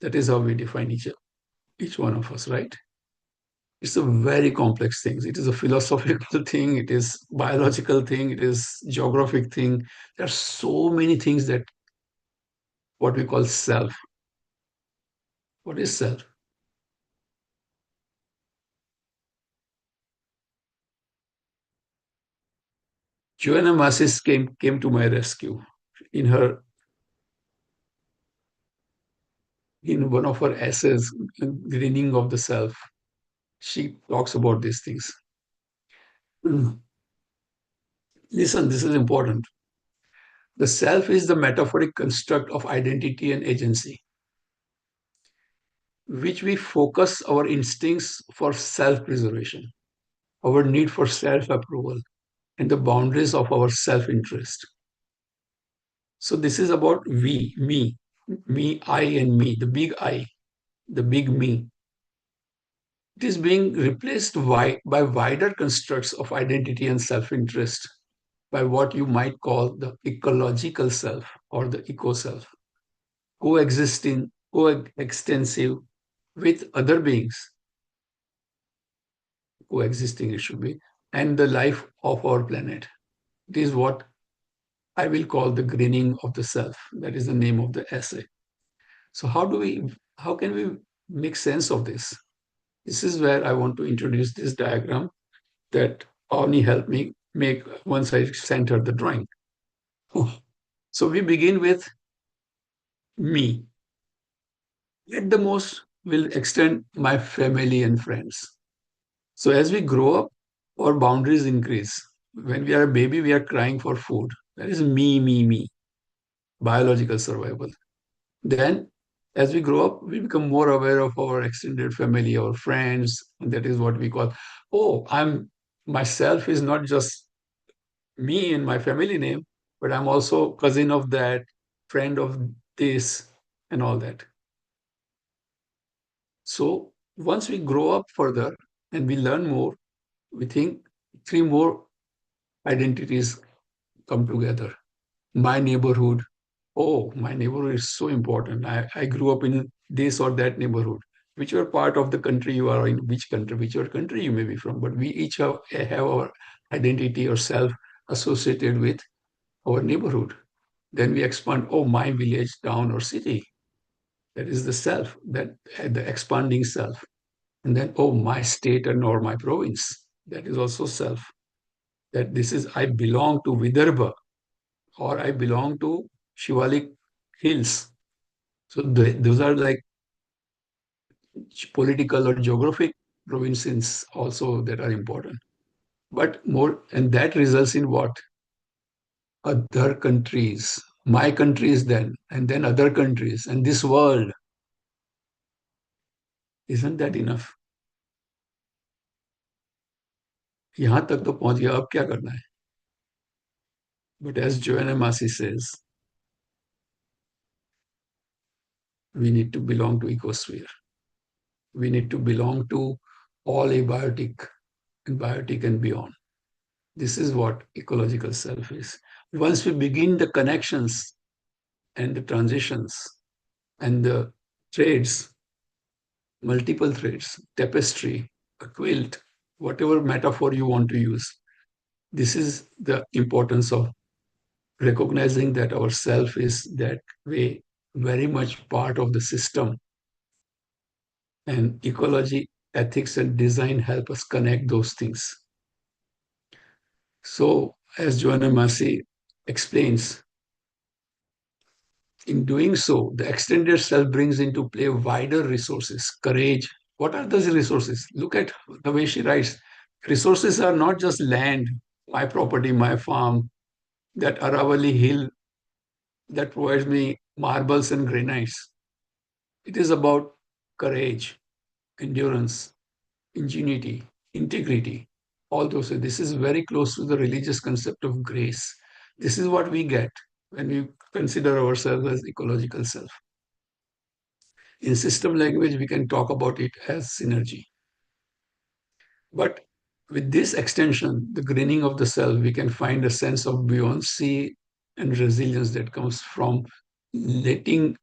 That is how we define each one of us, right? It's a very complex thing. It is a philosophical thing. It is biological thing. It is geographic thing. There are so many things that what we call self. What is self? Joanna Massis came to my rescue in her in one of her essays, Greening of the Self. She talks about these things. Listen, this is important. The self is the metaphoric construct of identity and agency, which we focus our instincts for self preservation, our need for self approval, and the boundaries of our self interest. So, this is about we, me, I, and me, the big I, the big me. It is being replaced by wider constructs of identity and self interest, by what you might call the ecological self or the eco self, coexisting, coextensive with other beings, coexisting it should be, and the life of our planet. It is what I will call the greening of the self. That is the name of the essay. So how can we make sense of this? This is where I want to introduce this diagram that Avni helped me make once I sent her the drawing. So we begin with me. At the most, will extend my family and friends. So as we grow up, our boundaries increase. When we are a baby, we are crying for food. That is me, biological survival. Then, as we grow up, we become more aware of our extended family, our friends, and that is what we call, oh, I'm myself is not just me and my family name, but I'm also cousin of that, friend of this, and all that. So once we grow up further and we learn more, we think three more identities come together. My neighborhood. Oh, my neighborhood is so important. I grew up in this or that neighborhood. Whichever part of the country you are in, which country, whichever country you may be from, but we each have our identity or self associated with our neighborhood. Then we expand, oh, my village, town, or city. That is the self, that the expanding self. And then, oh, my state and or my province. That is also self. That this is, I belong to Vidarbha or I belong to Shivalik Hills. So those are like political or geographic provinces also that are important. But more, and that results in what? Other countries. My countries and then other countries, and this world. Isn't that enough? यहाँ तक तो पहुंच गया, अब क्या करना है? But as Joanna Massey says, we need to belong to ecosphere. We need to belong to all abiotic and biotic and beyond. This is what ecological self is. Once we begin the connections and the transitions and the threads, multiple threads, tapestry, a quilt, whatever metaphor you want to use, this is the importance of recognizing that our self is that way very much part of the system. And ecology ethics and design help us connect those things. So, as Joanna Massey explains, in doing so, the extended self brings into play wider resources, courage. What are those resources? Look at the way she writes. Resources are not just land, my property, my farm, that Aravali hill that provides me marbles and granites. It is about courage, endurance, ingenuity, integrity, all those. This is very close to the religious concept of grace. This is what we get when we consider ourselves as ecological self. In system language, we can talk about it as synergy. But with this extension, the greening of the self, we can find a sense of buoyancy and resilience that comes from letting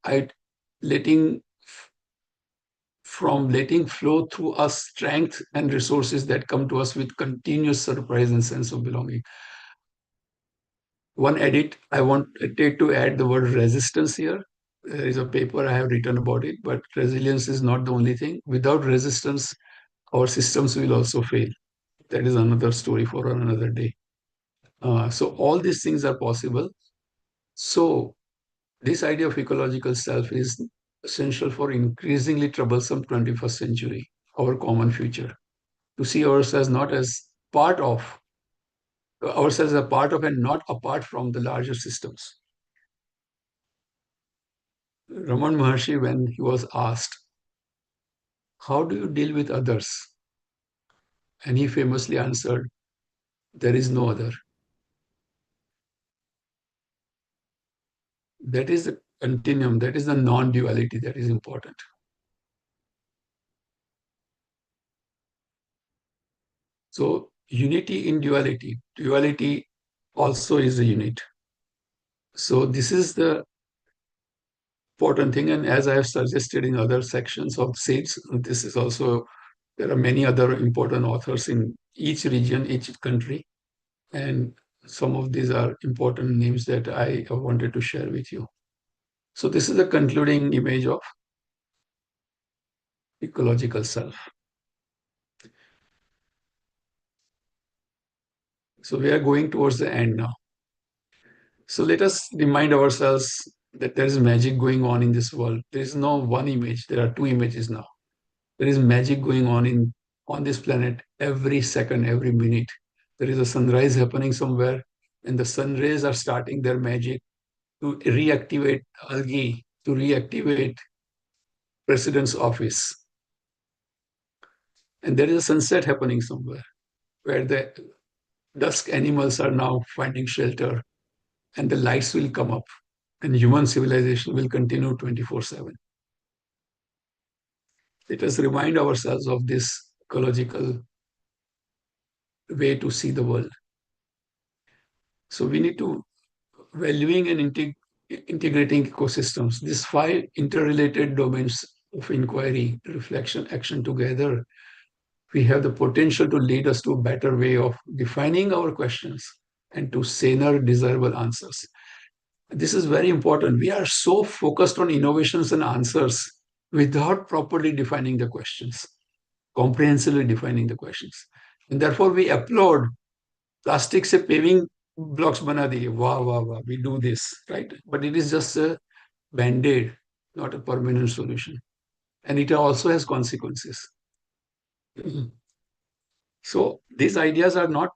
letting letting flow through us strength and resources that come to us with continuous surprise and sense of belonging. One edit, I wanted to add the word resistance here. There is a paper I have written about it, but resilience is not the only thing. Without resistance, our systems will also fail. That is another story for another day. So all these things are possible. So this idea of ecological self is essential for increasingly troublesome 21st century, our common future, to see ourselves not as part of, ourselves a part of and not apart from the larger systems. Raman Maharshi, when he was asked, how do you deal with others? And he famously answered, there is no other. That is the continuum, that is the non-duality that is important. So unity in duality, duality also is a unit. So this is the important thing. And as I have suggested in other sections of SEEDS, this is also, there are many other important authors in each region, each country. And some of these are important names that I wanted to share with you. So this is the concluding image of ecological self. So we are going towards the end now. So let us remind ourselves that there is magic going on in this world. There is no one image. There are two images now. There is magic going on this planet every second, every minute. There is a sunrise happening somewhere, and the sun rays are starting their magic to reactivate algae, to reactivate president's office. And there is a sunset happening somewhere where the dusk animals are now finding shelter, and the lights will come up, and human civilization will continue 24/7. Let us remind ourselves of this ecological way to see the world. So we need to valuing and integrating ecosystems. These five interrelated domains of inquiry, reflection, action together, we have the potential to lead us to a better way of defining our questions and to saner, desirable answers. This is very important. We are so focused on innovations and answers without properly defining the questions, comprehensively defining the questions. And therefore, we applaud plastic से paving blocks बना दिए, वाह वाह वाह, we do this, right? But it is just a band-aid, not a permanent solution. And it also has consequences. So these ideas are not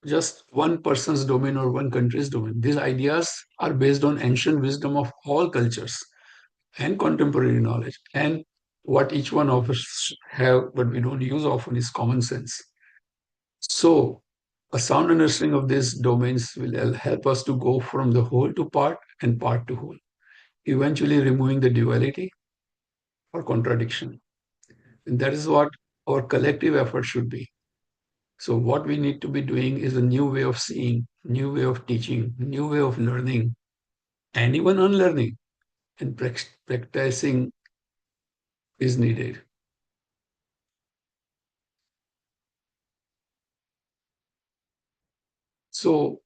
just one person's domain or one country's domain. These ideas are based on ancient wisdom of all cultures and contemporary knowledge. And what each one of us have, but we don't use often, is common sense. So a sound understanding of these domains will help us to go from the whole to part and part to whole, eventually removing the duality or contradiction. And that is what our collective effort should be. So what we need to be doing is a new way of seeing, new way of teaching, new way of learning, and even unlearning, and practicing is needed. So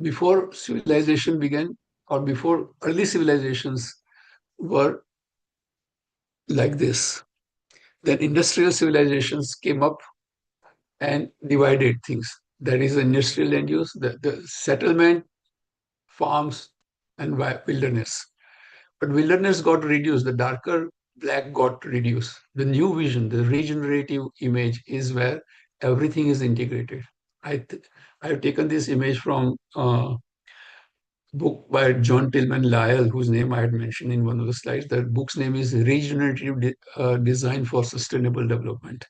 before civilization began, or before early civilizations were like this. Then industrial civilizations came up and divided things. There is industrial land use, the settlement, farms, and wilderness. But wilderness got reduced, the darker black got reduced. The new vision, the regenerative image is where everything is integrated. I've taken this image from a book by John Tillman Lyell, whose name I had mentioned in one of the slides. The book's name is Regenerative Design for Sustainable Development.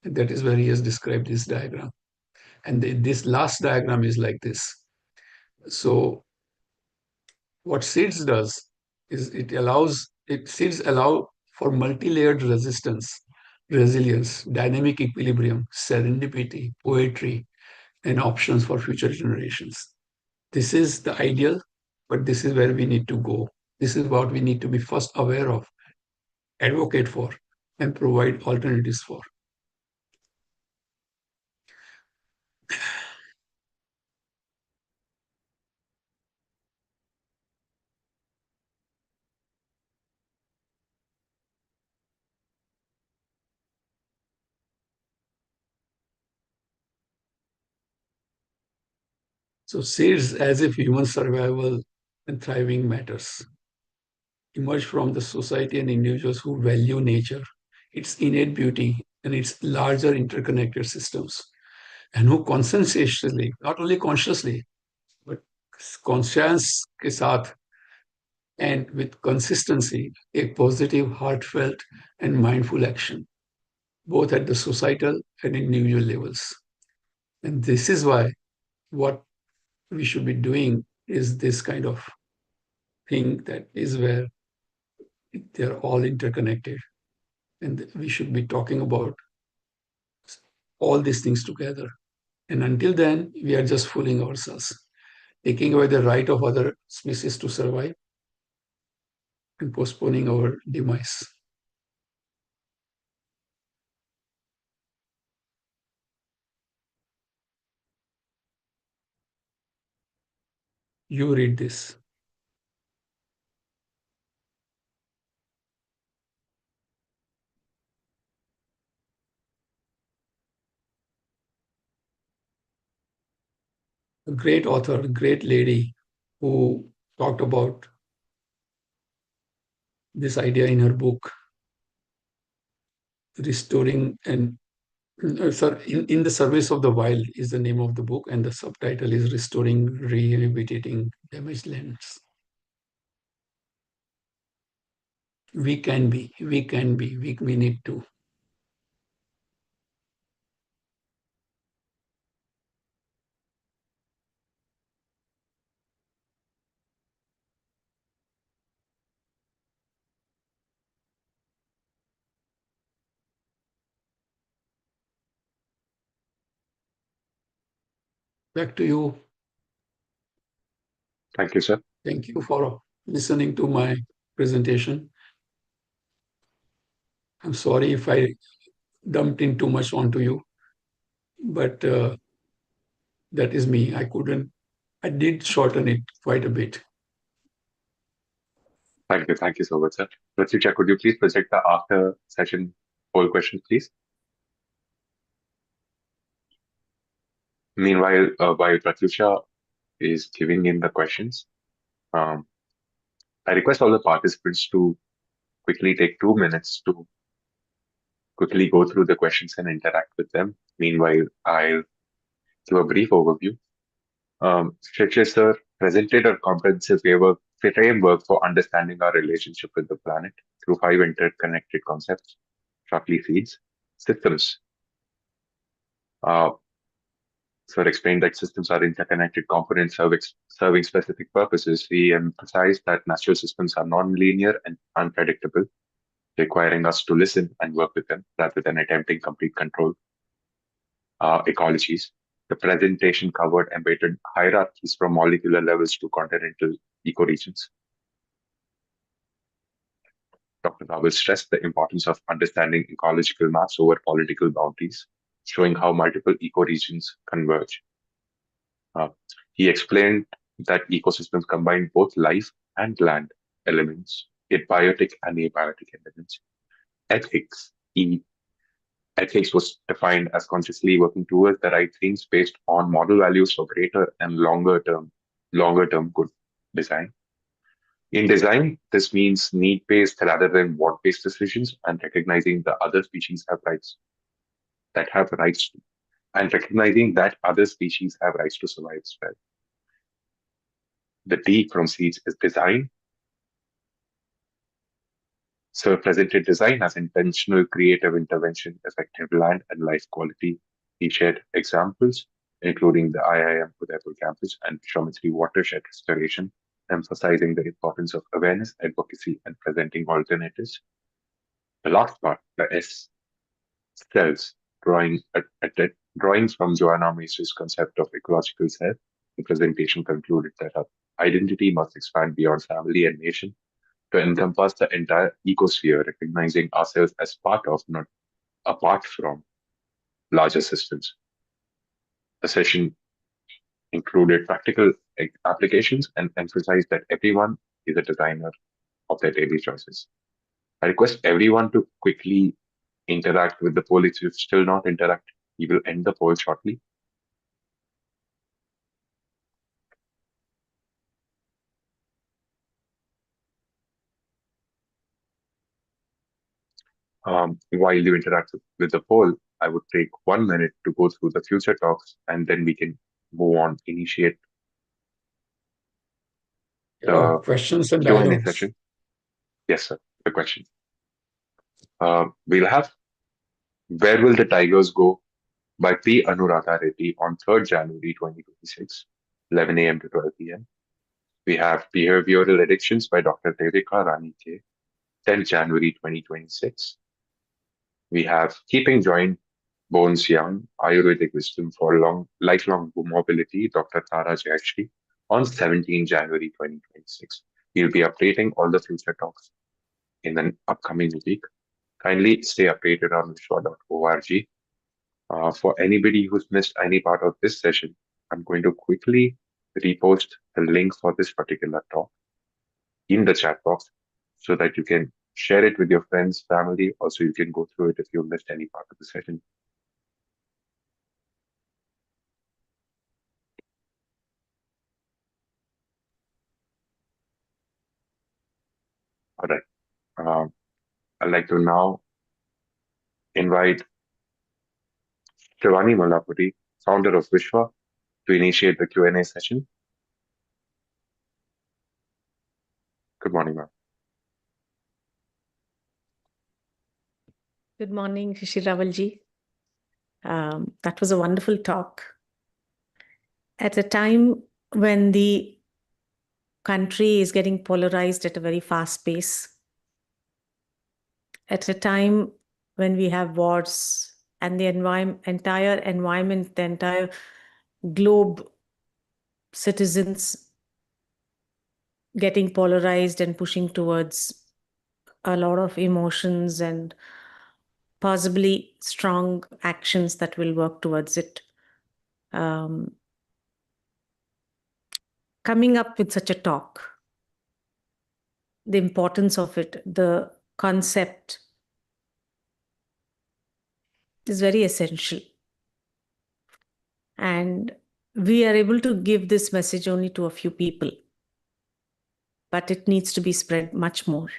And that is where he has described this diagram. And this last diagram is like this. So what seeds does is seeds allow for multi-layered resilience, dynamic equilibrium, serendipity, poetry, and options for future generations. This is the ideal, but this is where we need to go. This is what we need to be first aware of, advocate for, and provide alternatives for. So seeds, as if human survival and thriving matters, emerge from the society and individuals who value nature, its innate beauty, and its larger interconnected systems, and who conscientiously, not only consciously, but conscience के साथ and with consistency, take positive, heartfelt, and mindful action, both at the societal and individual levels. And this is why what we should be doing is this kind of thing that is where they're all interconnected. And we should be talking about all these things together. And until then, we are just fooling ourselves, taking away the right of other species to survive and postponing our demise. You read this. A great author, a great lady who talked about this idea in her book, Restoring and in the Service of the Wild is the name of the book, and the subtitle is Restoring, Rehabilitating Damaged Lands. We need to. Back to you. Thank you, sir. Thank you for listening to my presentation. I'm sorry if I dumped in too much onto you, but that is me. I did shorten it quite a bit. Thank you so much, sir. Pratyusha, could you please project the after session poll question, please? Meanwhile, while Pratyusha is giving in the questions, I request all the participants to quickly take 2 minutes to quickly go through the questions and interact with them. Meanwhile, I'll give a brief overview. Shreya sir presented a comprehensive framework for understanding our relationship with the planet through 5 interconnected concepts, roughly seeds, systems. Sir explained that systems are interconnected components serving specific purposes. He emphasized that natural systems are non-linear and unpredictable, requiring us to listen and work with them rather than attempting complete control. Ecologies. The presentation covered embedded hierarchies from molecular levels to continental ecoregions. Dr. Raval stressed the importance of understanding ecological maps over political boundaries, showing how multiple ecoregions converge. He explained that ecosystems combine both life and land elements, biotic and abiotic elements. Ethics, E, Ethics was defined as consciously working towards the right things based on model values for greater and longer term good design. In design, this means need-based rather than want-based decisions and recognizing the other species have rights to, and recognizing that other species have rights to survive as well. The D from seeds is design. So presented design as intentional creative intervention, effective land and life quality. He shared examples, including the IIM Udaipur campus and Vishwamitra watershed restoration, emphasizing the importance of awareness, advocacy, and presenting alternatives. The last part, the S, cells, drawings from Joanna Macy's concept of ecological self. The presentation concluded that our identity must expand beyond family and nation to encompass the entire ecosphere, recognizing ourselves as part of, not apart from, larger systems. The session included practical applications and emphasized that everyone is a designer of their daily choices. I request everyone to quickly interact with the poll. If you've still not interacted, we will end the poll shortly. While you interact with the poll, I would take 1 minute to go through the future talks, and then we can move on, initiate the questions and Q&A dialogues. session. Yes, sir, the question. We'll have Where Will the Tigers Go by P. Anuradha Reddy on 3rd January 2026, 11 a.m. to 12 p.m. We have Behavioral Addictions by Dr. Devika Rani K, 10th January 2026. We have Keeping Joint Bones Young, Ayurvedic Wisdom for Lifelong Mobility, Dr. Tara Jayashri, on 17 January 2026. We'll be updating all the future talks in the upcoming week. Kindly stay updated on vishwa.org. For anybody who's missed any part of this session, I'm going to quickly repost the link for this particular talk in the chat box so that you can share it with your friends, family. Also, you can go through it if you missed any part of the session. All right. I'd like to now invite Shivani Malapuri, founder of Vishwa, to initiate the Q&A session. Good morning, ma'am. Good morning, Rishi Ravalji. That was a wonderful talk. At a time when the country is getting polarized at a very fast pace, at a time when we have wars and the entire environment, the entire globe, citizens getting polarized and pushing towards a lot of emotions and possibly strong actions that will work towards it. Coming up with such a talk, the importance of it, the concept is very essential. And we are able to give this message only to a few people, but it needs to be spread much more.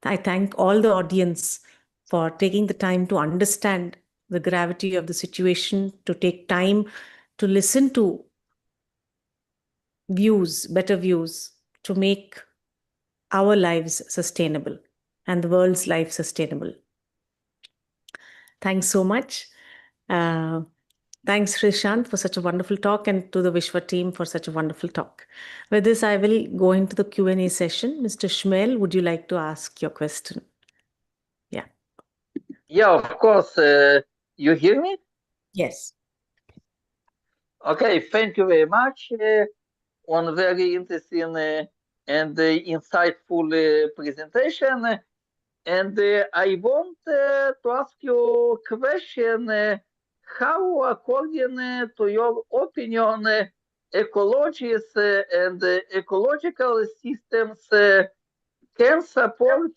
I thank all the audience for taking the time to understand the gravity of the situation, to take time to listen to views, better views, to make our lives sustainable and the world's life sustainable. Thanks so much. Thanks, Shrishant, for such a wonderful talk, and to the Vishwa team for such a wonderful talk. With this, I will go into the Q&A session. Mr. Shmuel, would you like to ask your question? Yeah. Yeah, of course. You hear me? Yes. Okay, thank you very much on very interesting and insightful presentation. And I want to ask you a question. How, according to your opinion, ecologies and ecological systems can support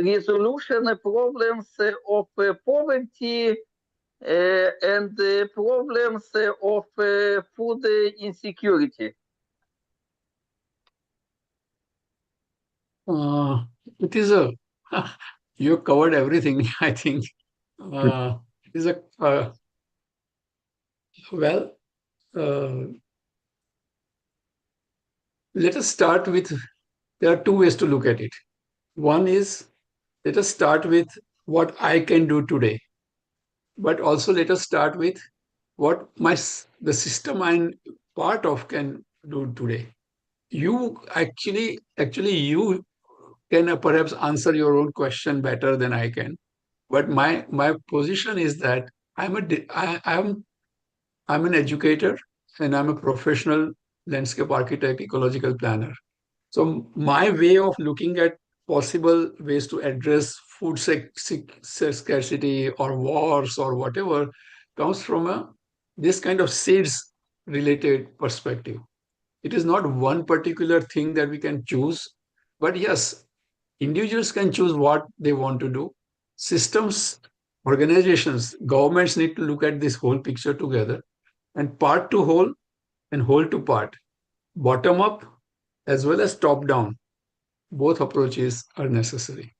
resolution problems of poverty and problems of food insecurity. It is a you covered everything. I think it is a well. Uh, let us start with. There are two ways to look at it. One is let us start with what I can do today, but also let us start with what the system I'm part of can do today. You actually you can perhaps answer your own question better than I can. But my position is that I'm an educator and I'm a professional landscape architect, ecological planner. So my way of looking at possible ways to address food scarcity or wars or whatever comes from this kind of seeds related perspective. It is not one particular thing that we can choose, but yes, individuals can choose what they want to do. Systems, organizations, governments need to look at this whole picture together and part to whole and whole to part, bottom up as well as top down. Both approaches are necessary.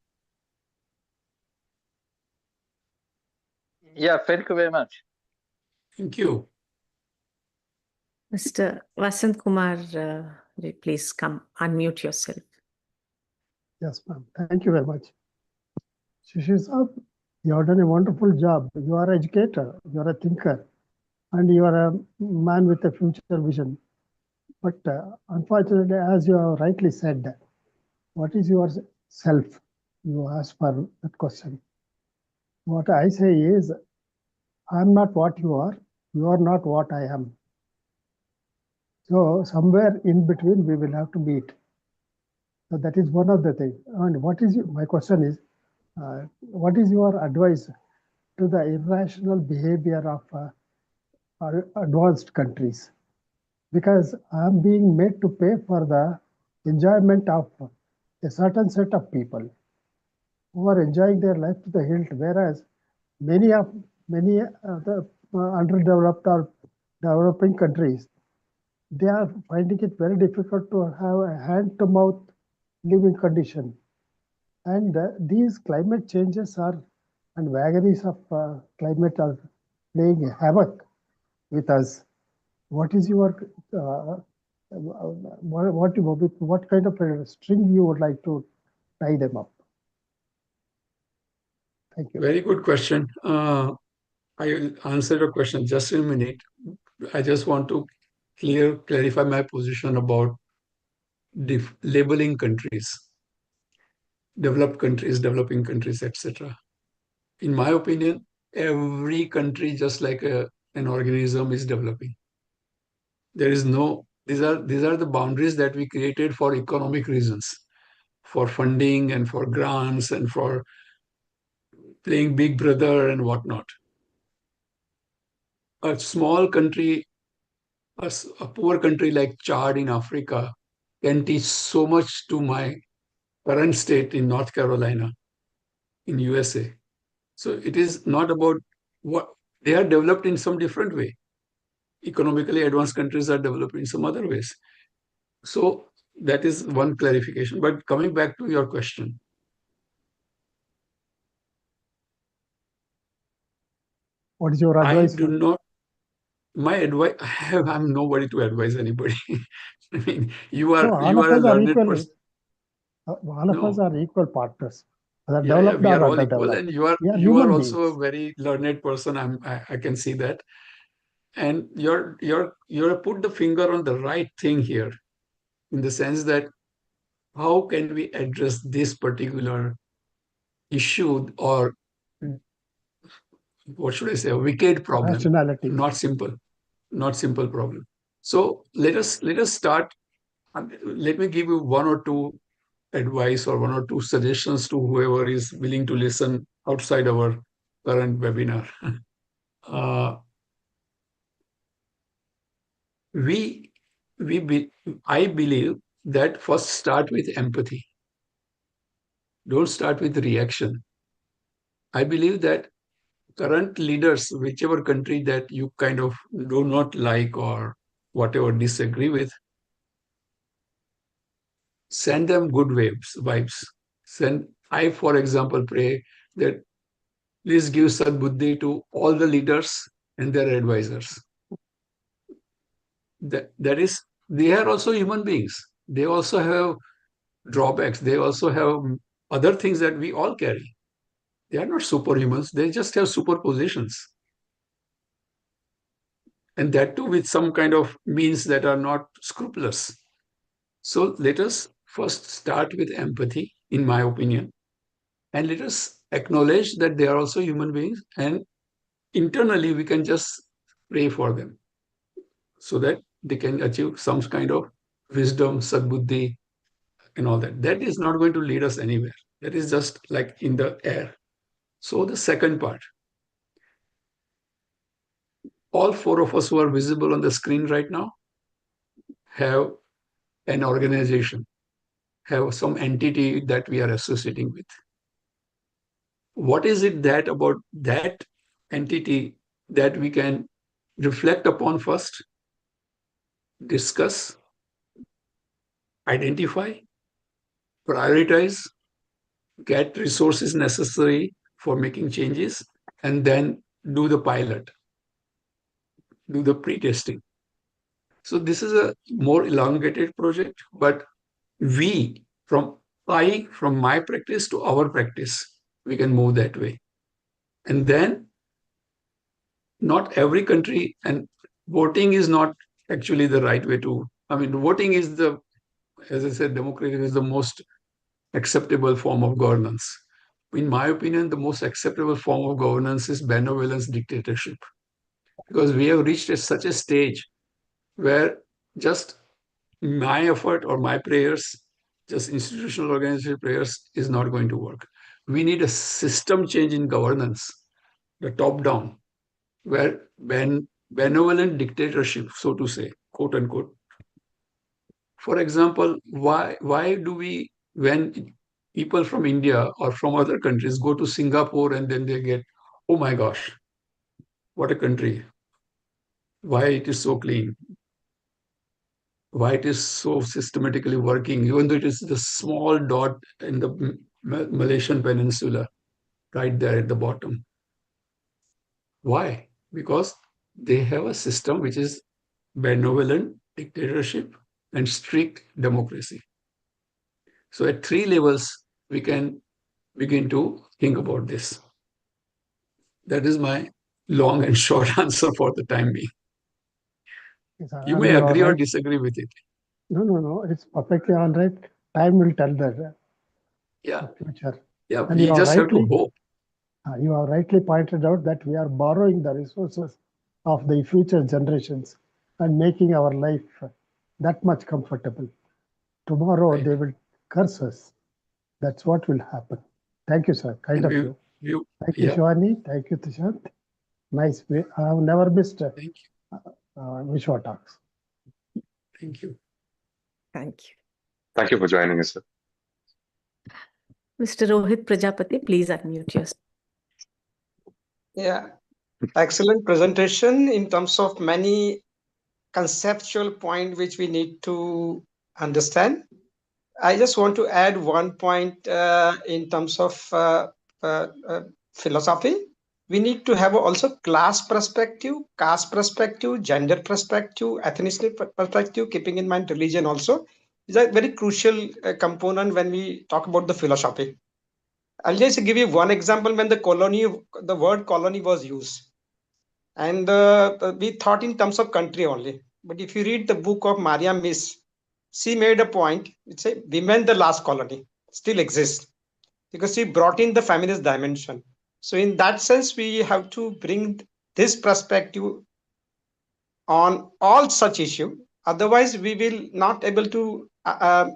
Yeah, thank you very much. Thank you. Mr. Vasant Kumar, please come unmute yourself. Yes, ma'am. Thank you very much. Shishir Saab, you have done a wonderful job. You are an educator, you are a thinker, and you are a man with a future vision. But unfortunately, as you have rightly said, what is your self? You asked for that question. What I say is, I am not what you are not what I am. So somewhere in between, we will have to meet. So that is one of the things. And what is my question is, what is your advice to the irrational behavior of advanced countries? Because I'm being made to pay for the enjoyment of a certain set of people who are enjoying their life to the hilt, whereas many of the underdeveloped or developing countries, they are finding it very difficult to have a hand-to-mouth living condition. And these climate changes are and vagaries of climate are playing havoc with us. What is your what kind of a string you would like to tie them up? Thank you. Very good question. I will answer your question just in a minute. I just want to clarify my position about labeling countries, developed countries, developing countries, etc. In my opinion, every country, just like an organism, is developing. There is no, these are the boundaries that we created for economic reasons, for funding and for grants and for playing big brother and whatnot. A small country, a poor country like Chad in Africa can teach so much to my current state in North Carolina, in USA. So it is not about what they are developed in some different way. Economically advanced countries are developed in some other ways. So that is one clarification. But coming back to your question, What is your I advice? do not. My advice. I'm nobody to advise anybody. I mean, you No, all of are a us are learned equal. person. All of us No, are equal partners, whether yeah, developed we are or all equal, underdeveloped. and We are you are human also a beings. very learned person. I can see that, and you're put the finger on the right thing here, in the sense that how can we address this particular issue, or what should I say, a wicked problem, Rationality. not simple problem. So let us start. Let me give you one or two advice or one or two suggestions to whoever is willing to listen outside our current webinar. Uh, we I believe that first start with empathy. don't start with reaction. I believe that current leaders, whichever country that you kind of do not like or whatever disagree with, send them good vibes. I, for example, pray that please give Sadbuddhi to all the leaders and their advisors. That is, they are also human beings. They also have drawbacks. They also have other things that we all carry. They are not superhumans. They just have superpositions. And that too with some kind of means that are not scrupulous. So let us first start with empathy, in my opinion, and let us acknowledge that they are also human beings, and internally we can just pray for them so that they can achieve some kind of wisdom, sadbuddhi, and all that. That is not going to lead us anywhere. That is just like in the air. So the second part, all four of us who are visible on the screen right now have an organization, have some entity that we are associating with. What is it that about that entity that we can reflect upon first, discuss, identify, prioritize, get resources necessary for making changes, and then do the pilot, do the pre-testing. So this is a more elongated project, but we, from my practice to our practice, we can move that way. And then not every country, and voting is not actually the right way to, voting is the, as I said, democracy is the most acceptable form of governance. In my opinion, the most acceptable form of governance is benevolence dictatorship, because we have reached such a stage where just my effort or my prayers, just institutional organization prayers, is not going to work. We need a system change in governance, the top down, where benevolent dictatorship, so to say, quote unquote. For example, why do we, when people from India or from other countries go to Singapore and then they get, oh my gosh, what a country, why it is so clean, why it is so systematically working, even though it is the small dot in the Malaysian peninsula, right there at the bottom. Why? Because they have a system which is benevolent dictatorship and strict democracy. So at three levels, we can begin to think about this. That is my long and short answer for the time being. Yes, You and may you are agree or right. disagree with it. No. It's perfectly all right. Time will tell Yeah, the future. yeah. And We just have to hope. you have rightly pointed out that we are borrowing the resources of the future generations and making our life that much comfortable. Tomorrow Right. they will curse us. That's what will happen. Thank you, sir. Kind And of you. we, Thank you, yeah. Shivani. Thank you, Tushant. Nice. I have never missed Thank you. Vishwa Talks. Thank you. Thank you. Thank you for joining us, sir. Mr. Rohit Prajapati, please unmute yourself. Yeah, excellent presentation in terms of many conceptual point which we need to understand. I just want to add one point in terms of philosophy. We need to have also class perspective, caste perspective, gender perspective, ethnicity perspective, keeping in mind religion also is a very crucial component when we talk about the philosophy. I'll just give you one example when the word colony was used, and we thought in terms of country only. But if you read the book of Maria Miss, she made a point. It's a women, the last colony, still exists because she brought in the feminist dimension. So in that sense, we have to bring this perspective on all such issue. Otherwise, we will not able to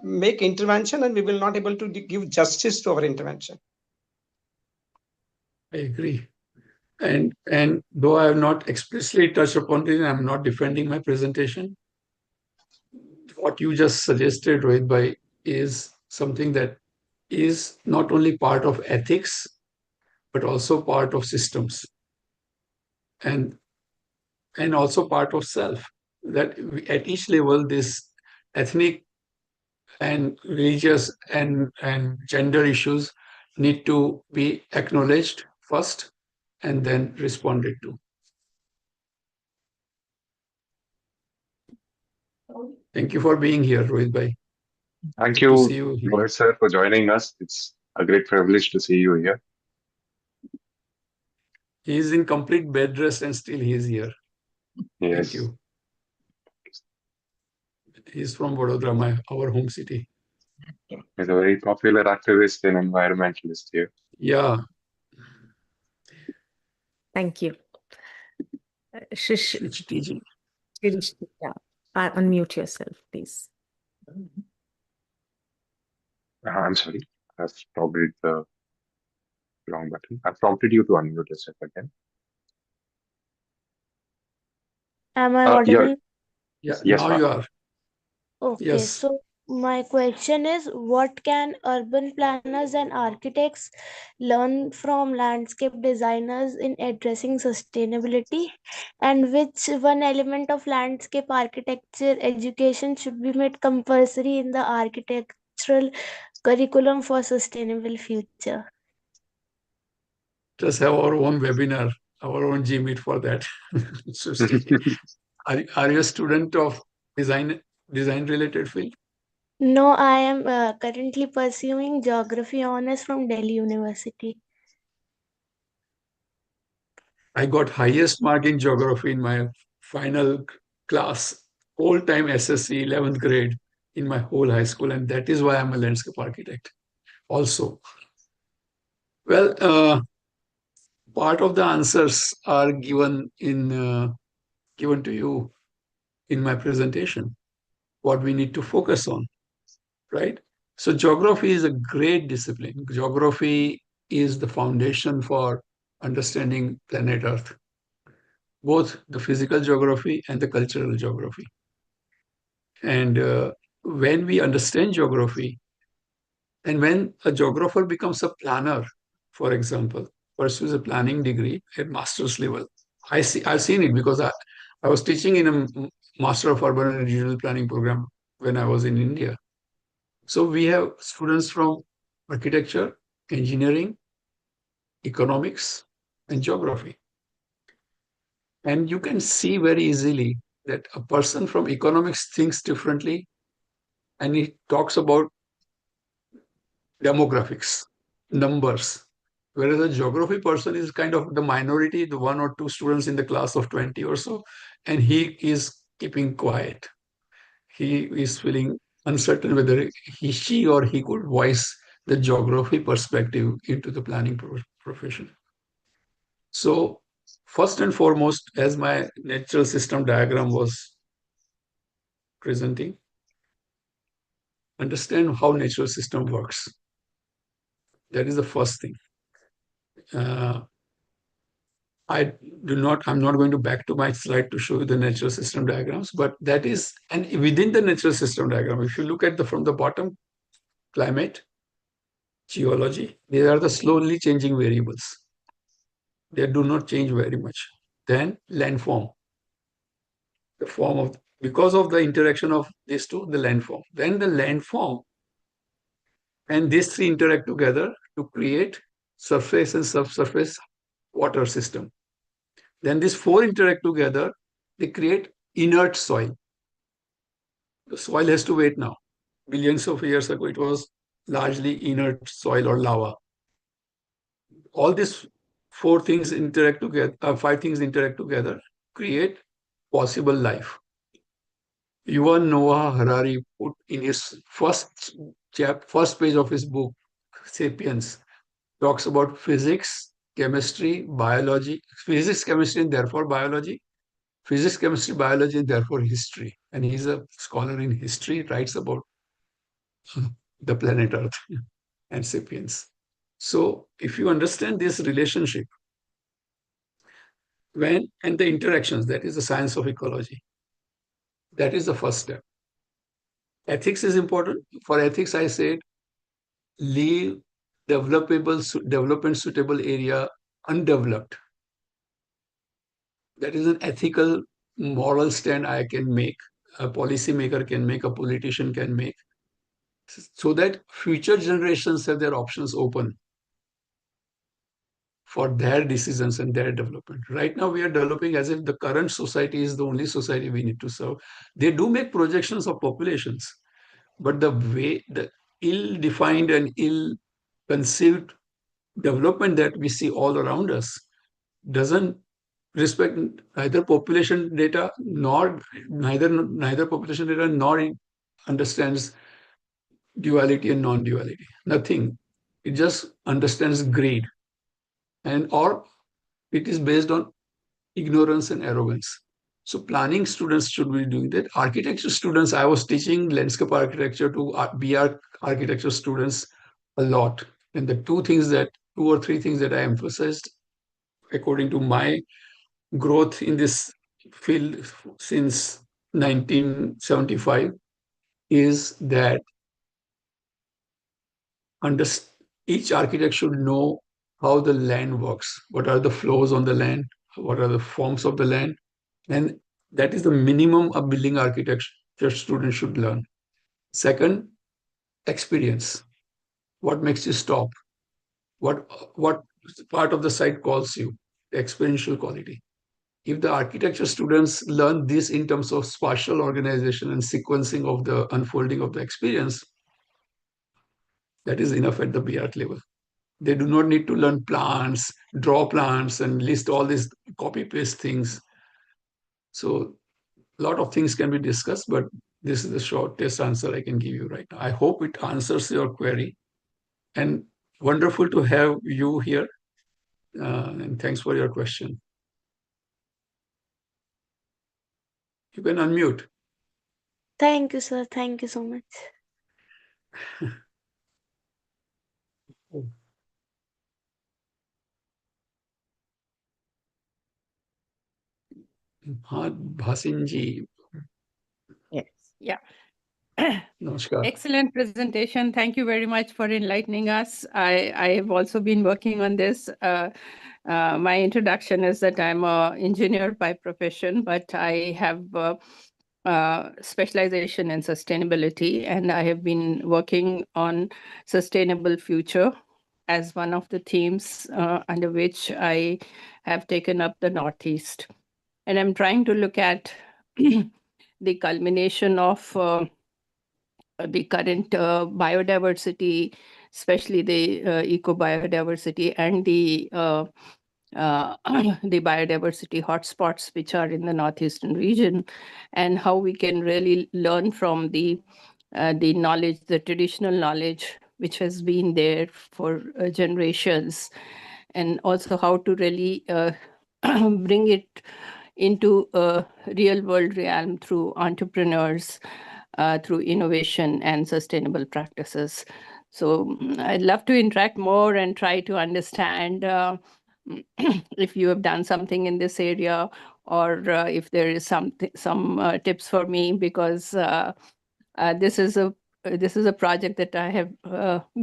make intervention, and we will not able to give justice to our intervention. I agree. And though I have not explicitly touched upon this, I'm not defending my presentation. What you just suggested, Rohit Bhai, is something that is not only part of ethics, but also part of systems and also part of self. That at each level, this ethnic and religious and gender issues need to be acknowledged first and then responded to. Thank you for being here, Rohit Bhai. Thank Good to see you, you here. Rohit sir, for joining us. It's a great privilege to see you here. He is in complete bed rest and still he is here. Thank Yes. you. He is from Vadodara, our home city. He's a very popular activist and environmentalist here. Yeah, Thank you. Shish, Shreesh teaching. Shirish, yeah. Unmute yourself, please. I'm sorry, I've prompted the wrong button. I've prompted you to unmute yourself again. Am I Yeah, audible? Yeah, yes, now ma'am. you are. Okay, Yes. so my question is, what can urban planners and architects learn from landscape designers in addressing sustainability? And which one element of landscape architecture education should be made compulsory in the architectural curriculum for sustainable future? Just have our own webinar, our own Gmeet for that. So are you a student of design related field? No, I am currently pursuing geography honors from Delhi University. I got highest mark in geography in my final class, whole time SSC 11th grade in my whole high school, and that is why I'm a landscape architect also. Well, part of the answers are given to you in my presentation. What we need to focus on, right? So geography is a great discipline. Geography is the foundation for understanding planet Earth, both the physical geography and the cultural geography. And when we understand geography, and when a geographer becomes a planner, for example, pursues a planning degree at master's level, I've seen it because I was teaching in a Master of Urban and Regional Planning program when I was in India. So we have students from architecture, engineering, economics, and geography. And you can see very easily that a person from economics thinks differently and he talks about demographics, numbers. Whereas a geography person is kind of the minority, the one or two students in the class of 20 or so, and he is keeping quiet. He is feeling uncertain whether she or he could voice the geography perspective into the planning profession. So, first and foremost, as my natural system diagram was presenting, understand how natural system works. That is the first thing. I'm not going to back to my slide to show you the natural system diagrams, but that is, and within the natural system diagram, if you look at from the bottom, climate, geology, these are the slowly changing variables. They do not change very much. Then landform, the form of, because of the interaction of these two, the landform. Then the landform and these three interact together to create surface and subsurface water system. Then these four interact together, they create inert soil. The soil has to wait now. Billions of years ago, it was largely inert soil or lava. All these four things interact together, five things interact together, create possible life. Yuval Noah Harari put in his first page of his book, *Sapiens*, talks about physics, chemistry, biology, physics, chemistry, and therefore biology, physics, chemistry, biology, and therefore history. And he's a scholar in history, writes about the planet Earth and sapiens. So if you understand this relationship, and the interactions, that is the science of ecology. That is the first step. Ethics is important. For ethics, I said leave development suitable area undeveloped. That is an ethical, moral stand I can make, a policymaker can make, a politician can make, so that future generations have their options open for their decisions and their development. Right now, we are developing as if the current society is the only society we need to serve. They do make projections of populations, but the way, the ill-defined and ill-conceived development that we see all around us doesn't respect neither population data nor neither population data nor understands duality and non-duality. Nothing. It just understands greed, and or it is based on ignorance and arrogance. So planning students should be doing that. Architecture students, I was teaching landscape architecture to BR architecture students a lot. And the two or three things that I emphasized, according to my growth in this field since 1975, is that each architect should know how the land works, what are the flows on the land, what are the forms of the land, and that is the minimum a building architecture student should learn. Second, experience. What makes you stop? What part of the site calls you? The experiential quality. If the architecture students learn this in terms of spatial organization and sequencing of the unfolding of the experience, that is enough at the BArch level. They do not need to learn plans, draw plans, and list all these copy-paste things. So a lot of things can be discussed, but this is the shortest answer I can give you right now. I hope it answers your query. And wonderful to have you here. And thanks for your question. You can unmute. Thank you, sir. Thank you so much. Bhasin ji. Yes. Yeah. Namaskar. Excellent presentation. Thank you very much for enlightening us. I have also been working on this. My introduction is that I'm an engineer by profession, but I have specialization in sustainability, and I have been working on sustainable future as one of the themes under which I have taken up the Northeast. And I'm trying to look at the culmination of the current biodiversity, especially the eco-biodiversity and the the biodiversity hotspots which are in the northeastern region, and how we can really learn from the knowledge, the traditional knowledge which has been there for generations, and also how to really bring it into a real world realm through entrepreneurs, through innovation and sustainable practices. So I'd love to interact more and try to understand if you have done something in this area, or if there is some tips for me, because this is a project that I have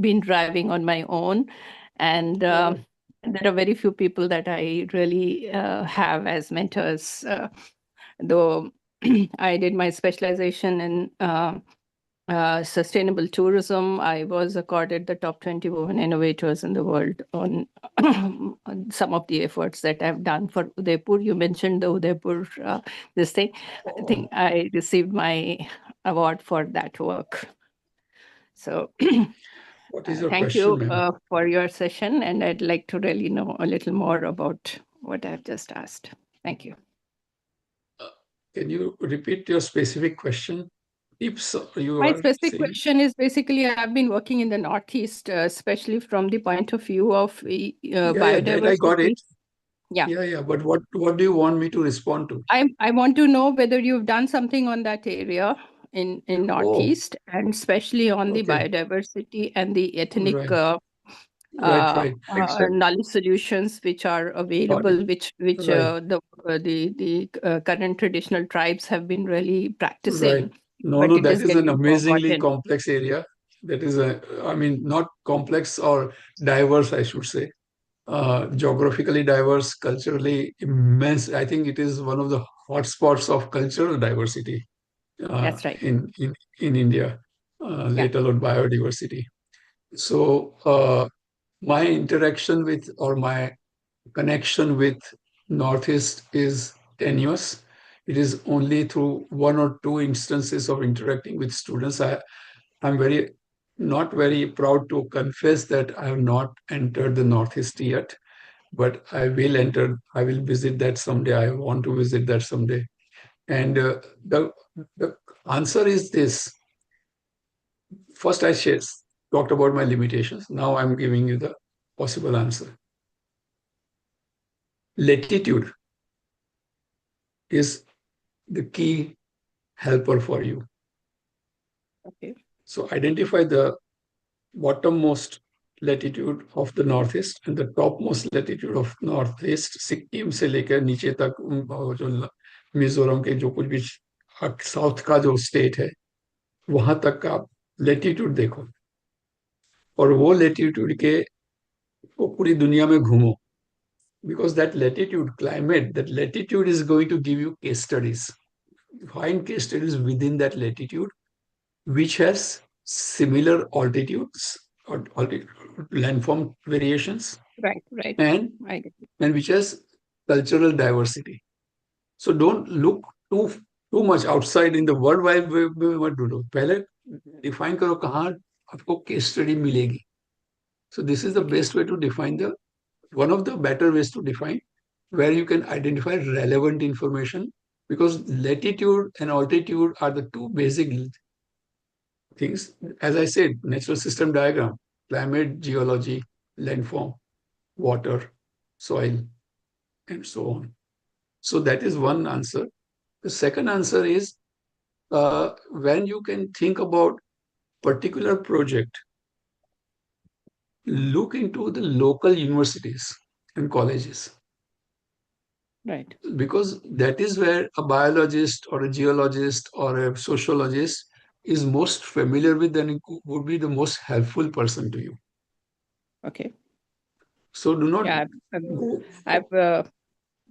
been driving on my own, and there are very few people that I really have as mentors. Though I did my specialization in sustainable tourism, I was accorded the top 20 women innovators in the world on some of the efforts that I've done for Udaipur. You mentioned the Udaipur, this thing. I think I received my award for that work. So what is your thank question, you for your session, and I'd like to really know a little more about what I've just asked. Thank you. Can you repeat your specific question? If so, My specific question is basically I've been working in the Northeast, especially from the point of view of biodiversity. I got it. Yeah. But what do you want me to respond to? I want to know whether you've done something on that area in Northeast, and especially on the biodiversity and the ethnic knowledge solutions which are available, which the current traditional tribes have been really practicing. Right. No, that is an amazingly complex area. that is not complex or diverse, I should say. Geographically diverse, culturally immense. I think it is one of the hotspots of cultural diversity That's right. in India, let alone biodiversity. So my interaction with, or my connection with Northeast is tenuous. It is only through one or two instances of interacting with students. I'm not very proud to confess that I have not entered the Northeast yet, but I will enter. I will visit that someday. I want to visit that someday. And the answer is this. First, I talked about my limitations. Now I'm giving you the possible answer. Latitude is the key helper for you. Okay. So identify the bottommost latitude of the northeast and the topmost latitude of northeast, Sikkim से लेकर नीचे तक जो मिजोरम के जो कुछ भी south का जो स्टेट है वहां तक का आप लेटीट्यूड देखो और वो लेटीट्यूड के वो पूरी दुनिया में घूमो. Because that latitude, climate, that latitude is going to give you case studies. Find case studies within that latitude, which has similar altitudes or landform variations, Right. and which has cultural diversity. So don't look too much outside in the World Wide Web में मत ढूंढो. पहले define करो कहाँ आपको case study मिलेगी. So this is the best way to define one of the better ways to define where you can identify relevant information, because latitude and altitude are the two basic things. As I said, natural system diagram, climate, geology, landform, water, soil, and so on. So that is one answer. The second answer is when you can think about particular project, look into the local universities and colleges. Right. Because that is where a biologist or a geologist or a sociologist is most familiar with and would be the most helpful person to you. Okay. So do not. Yeah, I've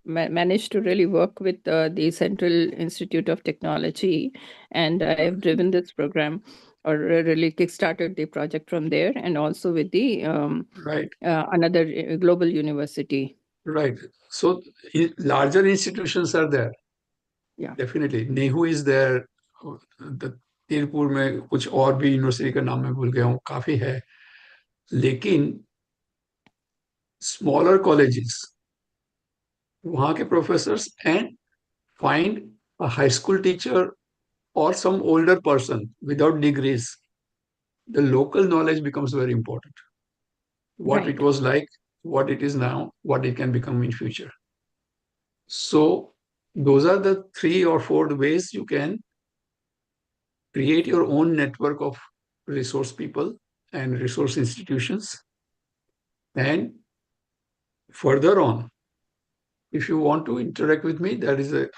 managed to really work with the Central Institute of Technology, and I've driven this program or really kickstarted the project from there, and also with the another global university. Right. So larger institutions are there. Yeah. Definitely. Nehru is there. तीरपुर में कुछ और भी university का नाम मैं भूल गया हूँ, काफी है. लेकिन smaller colleges, वहाँ के professors, and find a high school teacher or some older person without degrees. The local knowledge becomes very important. What it was like, what it is now, what it can become in future. So those are the 3 or 4 ways you can create your own network of resource people and resource institutions. And further on, if you want to interact with me,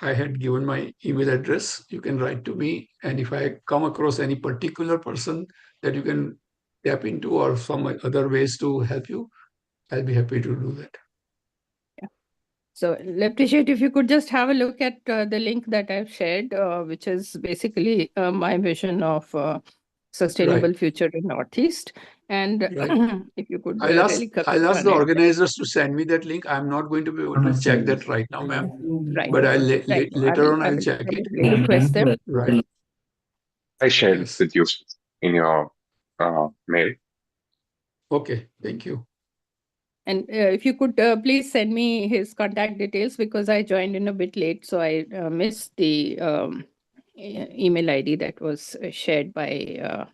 I had given my email address. You can write to me. And if I come across any particular person that you can tap into or some other ways to help you, I'll be happy to do that. So I'll appreciate if you could just have a look at the link that I've shared, which is basically my vision of sustainable future in Northeast. And if you could I'll ask the organizers to send me that link. I'm not going to be able to check that right now, ma'am. Right. But later on, I'll check it. Request them. Right. I shared with you in your mail. Okay, thank you. And if you could please send me his contact details, because I joined in a bit late, so I missed the email ID that was shared by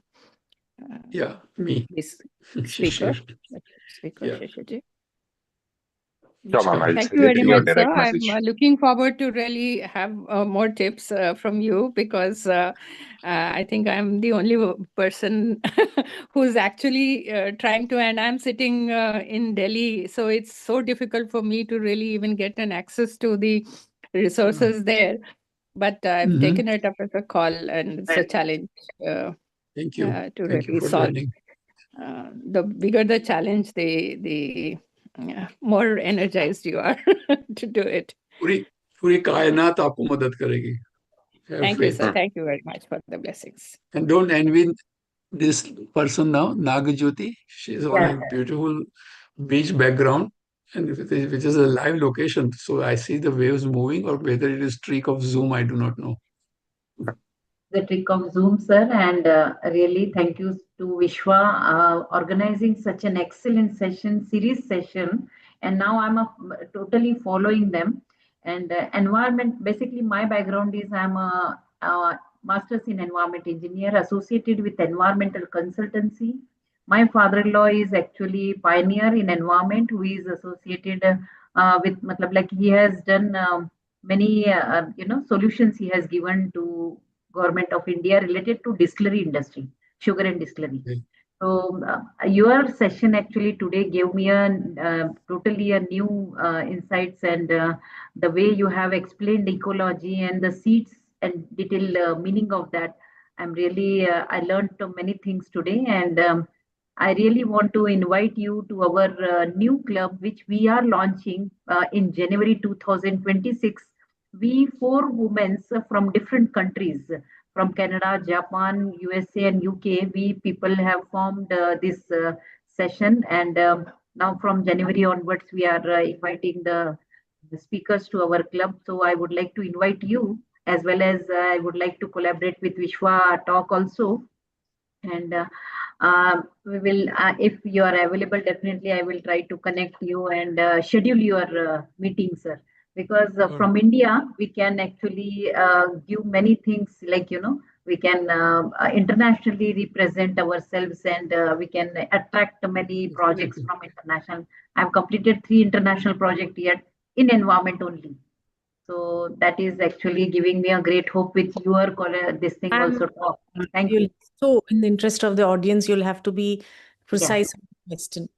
me. This speaker. Shishir. Thank you very much, sir. I'm looking forward to really have more tips from you, because I think I'm the only person who's actually trying to, and I'm sitting in Delhi, so it's so difficult for me to really even get an access to the resources there. But I've taken it up as a call, and it's a challenge. Thank you. to Thank you really for solve. joining. The bigger the challenge, the more energized you are to do it. पूरी पूरी कायनात आपको मदद करेगी. Have Thank you, faith. sir. Thank you very much for the blessings. And don't envy this person now, Nagajyoti. She's on a beautiful beach background, and which is a live location. So I see the waves moving, or whether it is trick of Zoom, I do not know. The trick of Zoom, sir, and really thank you to Vishwa organizing such an excellent series session. And now I'm totally following them. And environment, basically, my background is I'm a master's in environment engineer associated with environmental consultancy. My father-in-law is actually pioneer in environment who is associated with, matlab, like he has done many, solutions he has given to government of India related to distillery industry, sugar and distillery. Okay. So your session actually today gave me a totally a new insights, and the way you have explained ecology and the seeds and detailed meaning of that. I'm really I learned many things today, and I really want to invite you to our new club, which we are launching in January 2026. We four women from different countries, from Canada, Japan, USA, and UK. We people have formed this session, and now from January onwards, we are inviting the speakers to our club. So I would like to invite you, as well as I would like to collaborate with Vishwa Talk also. And we will, if you are available, definitely I will try to connect you and schedule your meeting, sir. Because from India, we can actually give many things, like, we can internationally represent ourselves, and we can attract many projects from international. I've completed 3 international projects yet in environment only. So that is actually giving me a great hope with your this thing also. Thank you. So, in the interest of the audience, you'll have to be precise on the question.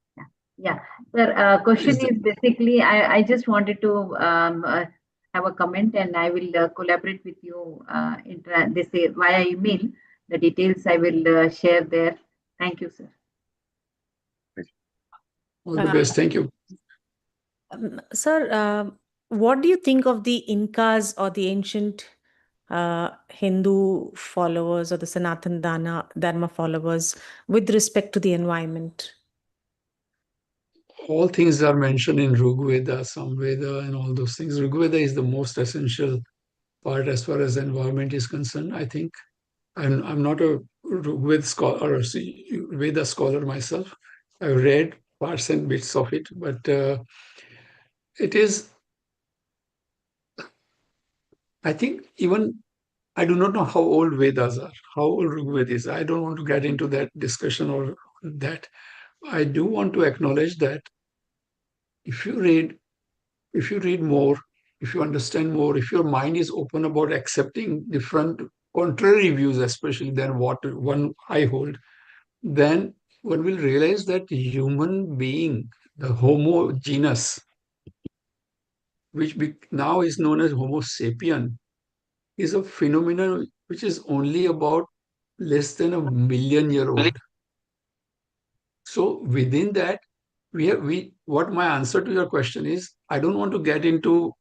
Yeah. Sir, question is basically, I just wanted to have a comment, and I will collaborate with you this via email. The details I will share there. Thank you, sir. All the best. Thank you. Sir, what do you think of the Incas or the ancient Hindu followers or the Sanatan Dharma followers with respect to the environment? All things are mentioned in Rig Veda, Samveda, and all those things. Rig Veda is the most essential part as far as environment is concerned, I think. I'm not a Rig Veda scholar or Veda scholar myself. I've read parts and bits of it, but it is, I think, even I do not know how old Vedas are, how old Rig Veda is. I don't want to get into that discussion or that. I do want to acknowledge that if you read more, if you understand more, if your mind is open about accepting different contrary views, especially than what one I hold, then one will realize that human being, the Homo genus, which now is known as Homo sapien, is a phenomenon which is only about less than 1 million-year old. So within that, what my answer to your question is, I don't want to get into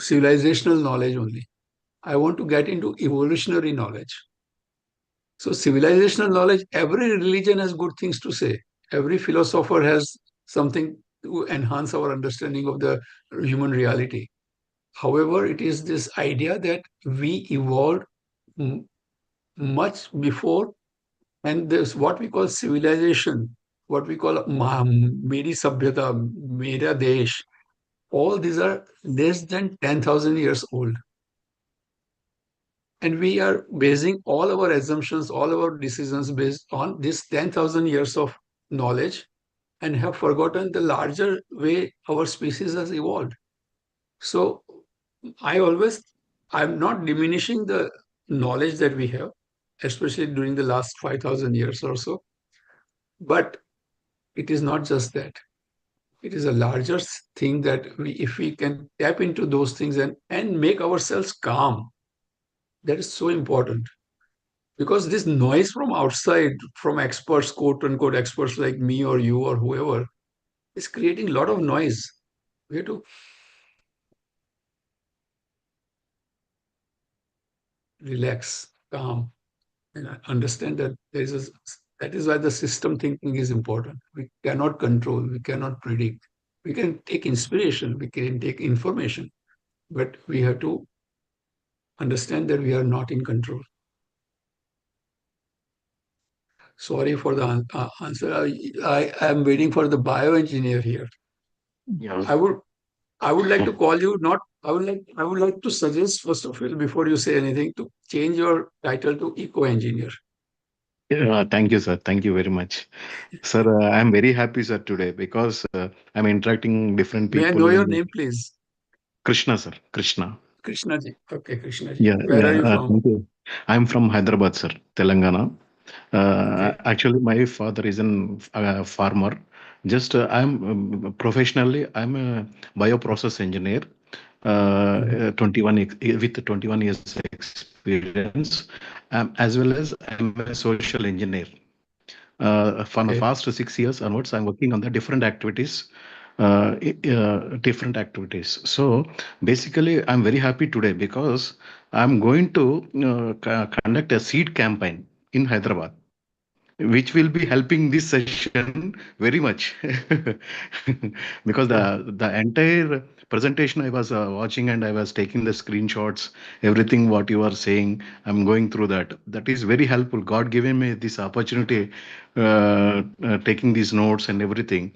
civilizational knowledge only. I want to get into evolutionary knowledge. So civilizational knowledge, every religion has good things to say. Every philosopher has something to enhance our understanding of the human reality. However, it is this idea that we evolved much before, and there's what we call civilization, what we call Meri Sabhyata, Mera Desh. All these are less than 10,000 years old. And we are basing all our assumptions, all our decisions based on this 10,000 years of knowledge, and have forgotten the larger way our species has evolved. So I'm not diminishing the knowledge that we have, especially during the last 5,000 years or so. But it is not just that. It is a larger thing that if we can tap into those things and make ourselves calm, that is so important. because this noise from outside, from experts, quote unquote experts like me or you or whoever, is creating a lot of noise. We have to relax, calm, and understand that that is why the system thinking is important. We cannot control, we cannot predict. We can take inspiration, we can take information, but we have to understand that we are not in control. Sorry for the answer. I am waiting for the bioengineer here. Yeah. I would like to call you not. I would like to suggest first of all before you say anything to change your title to eco engineer. Thank you, sir. Thank you very much. Sir, I'm very happy, sir, today because I'm interacting different May I people know your in name, please? Krishna, sir. Krishna. Krishna ji. Okay, Krishna ji. Yeah, Where are yeah. you from? Thank you. I'm from Hyderabad, sir, Telangana. Okay. Actually, my father is an farmer. Just I'm professionally, I'm a bioprocess engineer. 21 with 21 years experience, as well as I'm a social engineer. For the Okay. past 6 years onwards, I'm working on the different activities, different activities. So basically, I'm very happy today because I'm going to conduct a seed campaign in Hyderabad, which will be helping this session very much. Because Okay. the entire presentation I was watching and I was taking the screenshots, everything what you are saying, I'm going through that. That is very helpful. God given me this opportunity, taking these notes and everything.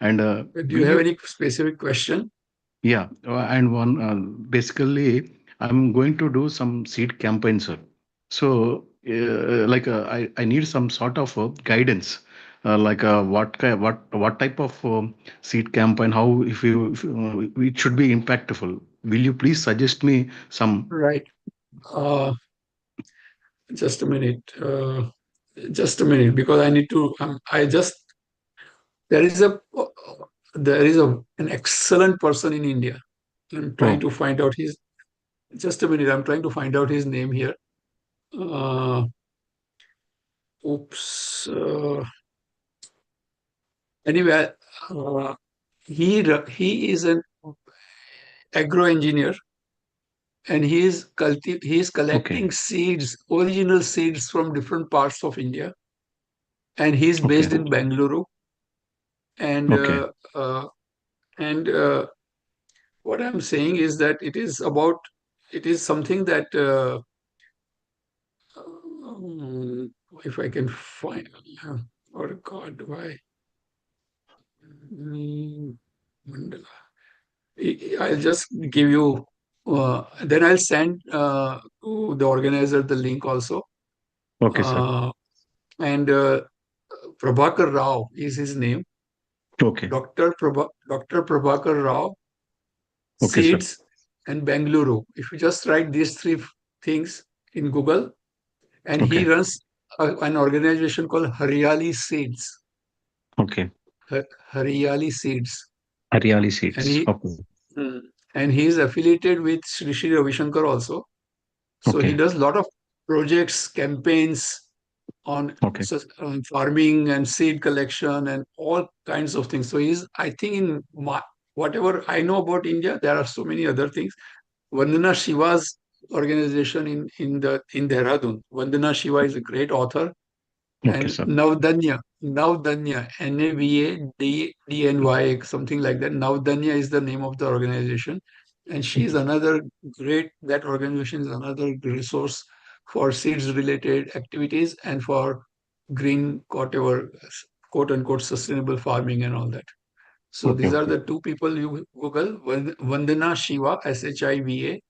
And Do you will have you? any specific question? Yeah, and one basically, I'm going to do some seed campaign, sir. So, I need some sort of guidance, what type of seed campaign, how if it should be impactful. Will you please suggest me some? Right. Uh, just a minute. Just a minute, because I need to. I just there is a there is an excellent person in India. I'm trying Oh, to find out his. Just a minute. I'm trying to find out his name here. Uh, oops. Anyway, uh, he is an agro engineer, and he is okay, collecting seeds, original seeds from different parts of India, and he is okay, based in Bangalore. And okay, and what I'm saying is that it is something that um, if I can find, oh God, why? Mandala. I'll just give you, then I'll send to the organizer the link also. okay, sir. Uh, and Prabhakar Rao is his name. Okay, Dr. Prabhakar Rao, okay, sir. Seeds and Bangalore. If you just write these three things in Google, and he Okay, runs an organization called Haryali Seeds. okay. Haryali Seeds. Ariali And seeds. Okay, mm, he is affiliated with Sri Sri Ravi Shankar also. So he okay, does a lot of projects, campaigns on, okay, on farming and seed collection and all kinds of things. So he's, I think, whatever I know about India, there are so many other things. Vandana Shiva's organization in Dehradun. Vandana Shiva is a great author, okay, and sir. Navdanya, Navdanya, something like that. Navdanya is the name of the organization, and she is another great. That organization is another resource for seeds related activities and for green, whatever, quote unquote, sustainable farming and all that. So Okay, these are okay. the two people you Google: Vandana Shiva, Shiva,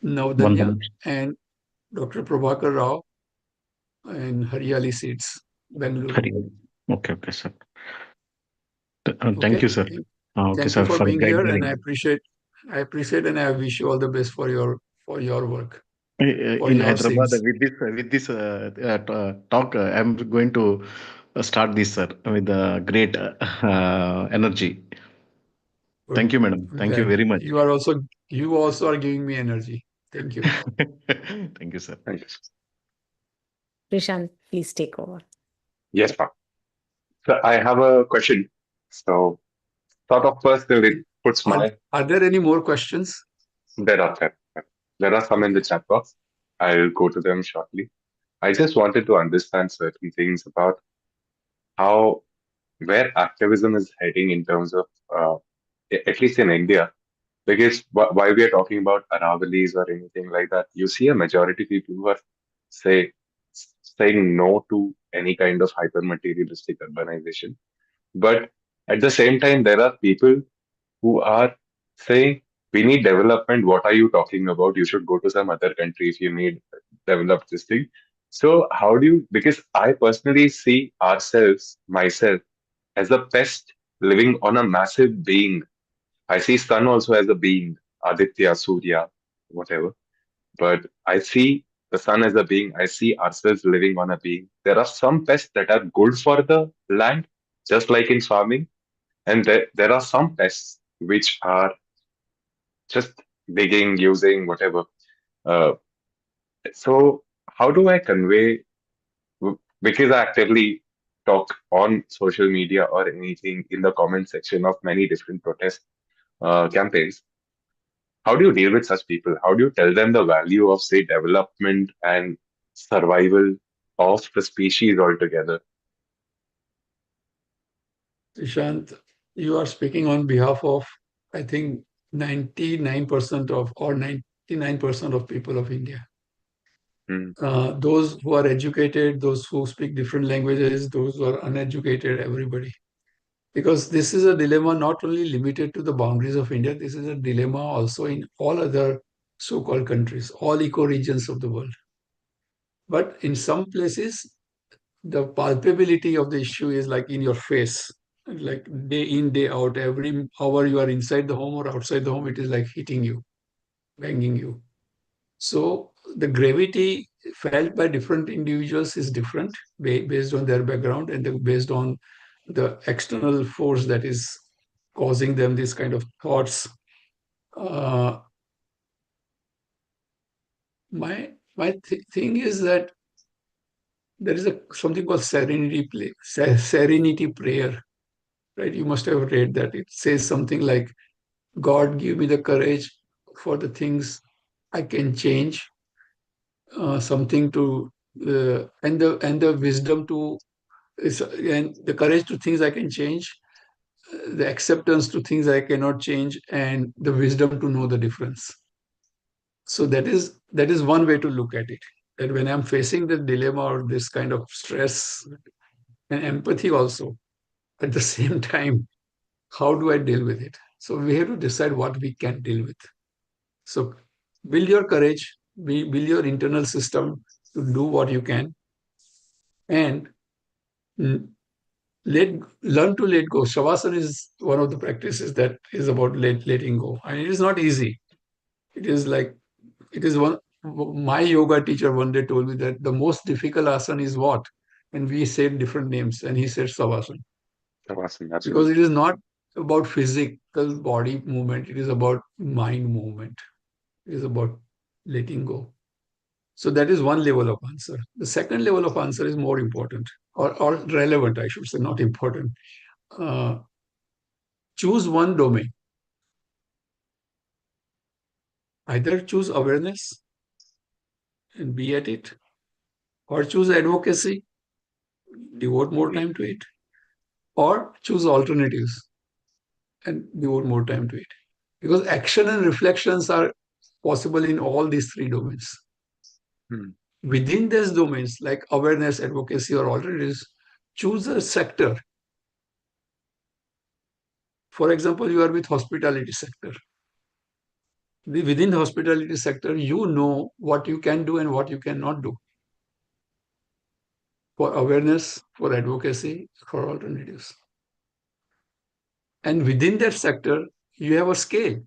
Navdanya, One. and Dr. Prabhakar Rao and Haryali Seeds, Bangalore. Hari. Okay, okay, sir. Thank Okay. you, sir. Okay, Thank you sir, for for being here, and guiding. I appreciate, and I wish you all the best for your work, for In your Hyderabad, seeds. with this talk, I'm going to start this, sir, with great energy. Good. Thank you, madam. I'm Thank you glad very much. you also are giving me energy. Thank you. Thank you, sir. Thank you. Prashant, please take over. Yes, ma'am. So I have a question. So sort of personal, it puts Are there any more questions? there are some. There are some in the chat box. I'll go to them shortly. I just wanted to understand certain things about how where activism is heading in terms of at least in India. Because while we are talking about Aravallis or anything like that, you see a majority of people who are say saying no to any kind of hyper materialistic urbanization. But at the same time, there are people who are saying we need development. What are you talking about? You should go to some other country if you need develop this thing. So how do you? Because I personally see myself as a pest living on a massive being. I see sun also as a being, Aditya, Surya, whatever. But I see the sun as a being. I see ourselves living on a being. There are some pests that are good for the land, just like in farming, and there are some pests which are just digging, using whatever. Uh, so how do I convey? Because I actively talk on social media or anything in the comment section of many different protest campaigns. How do you deal with such people? How do you tell them the value of, say, development and survival of the species altogether? Prashant, you are speaking on behalf of, I think, 99% of or 99% of people of India. Hmm. Those who are educated, those who speak different languages, those who are uneducated, everybody. Because this is a dilemma not only limited to the boundaries of India, this is a dilemma also in all other so-called countries, all eco-regions of the world. But in some places, the palpability of the issue is like in your face, like day in, day out, every hour you are inside the home or outside the home, it is like hitting you, banging you. So the gravity felt by different individuals is different based on their background and based on the external force that is causing them this kind of thoughts. Uh, my thing is that there is something called serenity prayer, right? You must have read that. It says something like, God, give me the courage for the things I can change, something to and the wisdom to and the courage to things I can change, the acceptance to things I cannot change, and the wisdom to know the difference. So that is one way to look at it. That when I'm facing the dilemma or this kind of stress and empathy also at the same time, how do I deal with it? So we have to decide what we can deal with. So build your courage, build your internal system to do what you can, and mm, learn to let go. Shavasana is one of the practices that is about letting go, and it is not easy. It is like it is one. My yoga teacher one day told me that the most difficult asana is what, and we said different names, and he said Savasana Awesome, because it absolutely. is not about physical body movement; it is about mind movement. It is about letting go. So that is one level of answer. The second level of answer is more important or relevant, I should say, not important. Uh, Choose one domain. Either choose awareness and be at it, or choose advocacy, devote more time to it, or choose alternatives and devote more time to it. Because action and reflections are possible in all these three domains. Hmm. Within these domains, like awareness, advocacy, or alternatives, choose a sector. For example, you are with hospitality sector. Within the hospitality sector, you know what you can do and what you cannot do for awareness, for advocacy, for alternatives. And within that sector, you have a scale.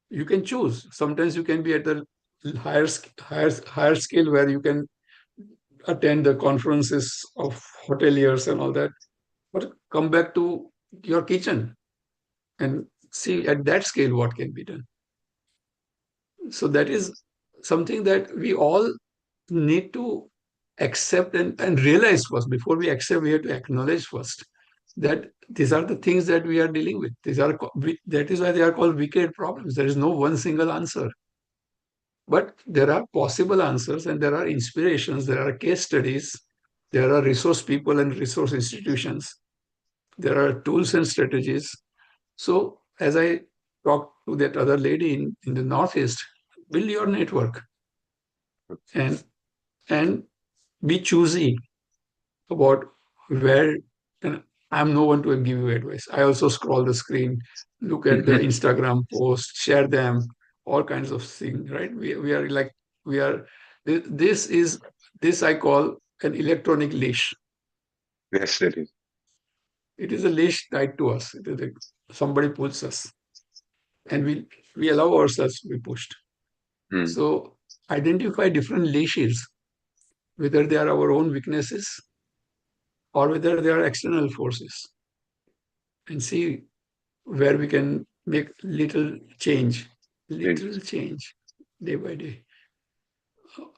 You can choose. Sometimes you can be at the higher scale where you can attend the conferences of hoteliers and all that. But come back to your kitchen and see at that scale what can be done. So that is something that we all need to accept and realize first. Before we accept, we have to acknowledge first that these are the things that we are dealing with. That is why they are called wicked problems. There is no one single answer. But there are possible answers and there are inspirations, there are case studies, there are resource people and resource institutions, there are tools and strategies. So, as I talked to that other lady in the Northeast, build your network and be choosy about where. And I'm no one to give you advice. I also scroll the screen, look at the Instagram posts, share them, all kinds of things, right? We are like, we are, this is, this I call an electronic leash. Yes, it is. It is a leash tied to us. It is like somebody pulls us and we allow ourselves to be pushed. So identify different leashes, whether they are our own weaknesses or whether they are external forces, and see where we can make little change day by day.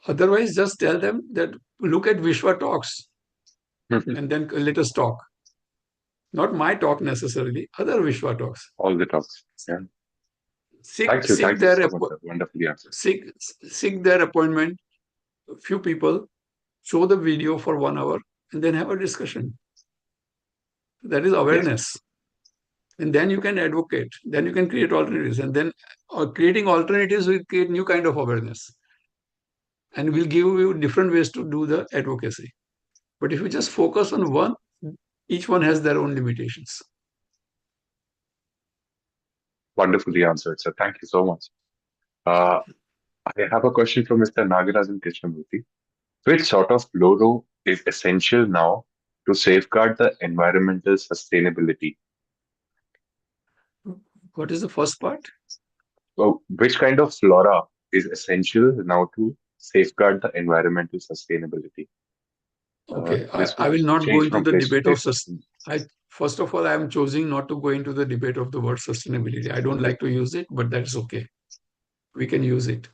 Otherwise, just tell them that look at Vishwa talks and then let us talk. Not my talk necessarily, other Vishwa talks. All the talks. Yeah. Seek Thank you their so much, sir. Wonderfully answered. seek their appointment. A few people, show the video for 1 hour, and then have a discussion. That is awareness. Yes. And then you can advocate. Then you can create alternatives. And then creating alternatives will create new kind of awareness. And will give you different ways to do the advocacy. But if you just focus on one, each one has their own limitations. Wonderfully answered, sir. Thank you so much. I have a question from Mr. Nagarajan Krishnamurthy. Which sort of loro is essential now to safeguard the environmental sustainability? What is the first part? Well, which kind of flora is essential now to safeguard the environmental sustainability? Okay, I will not go into the debate of first of all, I am choosing not to go into the debate of the word sustainability. I don't like to use it, but that's okay. We can use it.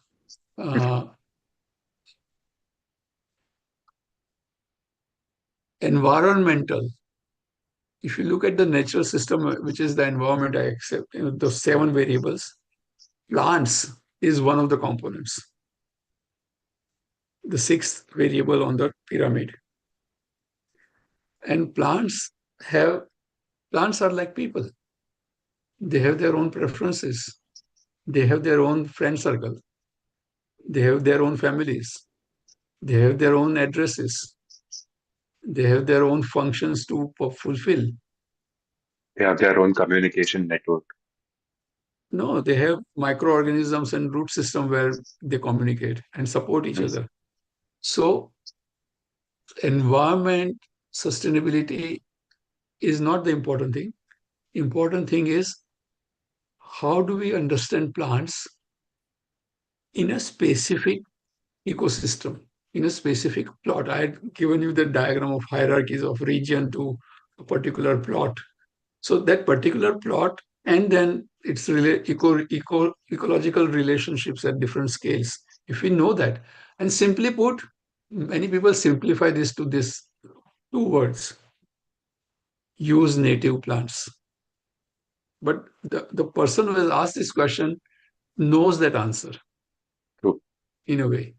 Environmental. If you look at the natural system, which is the environment, I accept the 7 variables. Plants is one of the components. The 6th variable on the pyramid. And plants are like people. They have their own preferences. They have their own friend circle. They have their own families. They have their own addresses. They have their own functions to fulfill. They have their own communication network. No, they have microorganisms and root system where they communicate and support each other. So environment sustainability is not the important thing. Important thing is how do we understand plants in a specific ecosystem, in a specific plot. I had given you the diagram of hierarchies of region to a particular plot. So that particular plot, and then its ecological relationships at different scales. If we know that, and simply put, many people simplify this to this 2 words: use native plants. But the person who has asked this question knows that answer. True. In a way,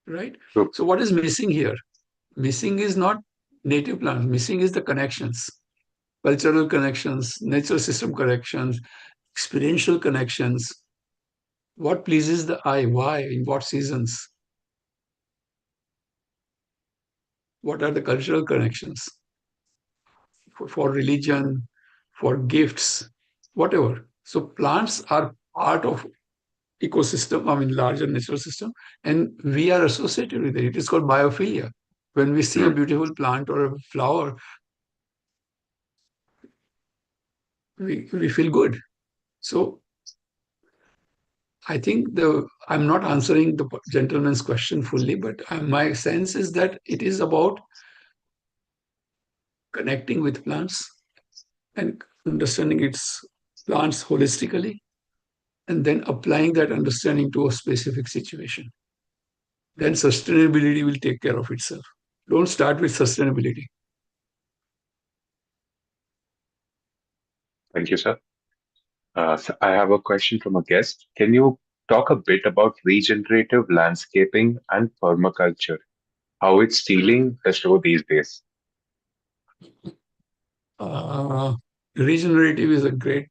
right? True. So what is missing here? Missing is not native plants. Missing is the connections, cultural connections, natural system connections, experiential connections. What pleases the eye? Why? In what seasons? What are the cultural connections? For religion, for gifts, whatever. So plants are part of ecosystem, larger natural system, and we are associated with it. It is called biophilia. When we see a beautiful plant or a flower, we feel good. So I think I'm not answering the gentleman's question fully, but my sense is that it is about connecting with plants and understanding its plants holistically, and then applying that understanding to a specific situation. then sustainability will take care of itself. Don't start with sustainability. Thank you, sir. So I have a question from a guest. Can you talk a bit about regenerative landscaping and permaculture? How it's stealing the show these days? Regenerative is a great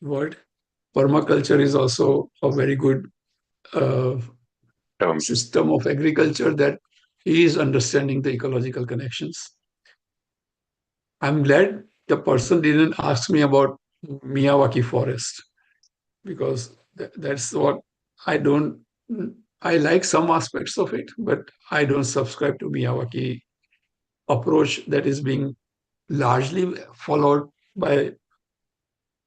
word. Permaculture is also a very good Term. system of agriculture that is understanding the ecological connections. I'm glad the person didn't ask me about Miyawaki forest, because that's what I don't. I like some aspects of it, but I don't subscribe to Miyawaki approach that is being largely followed by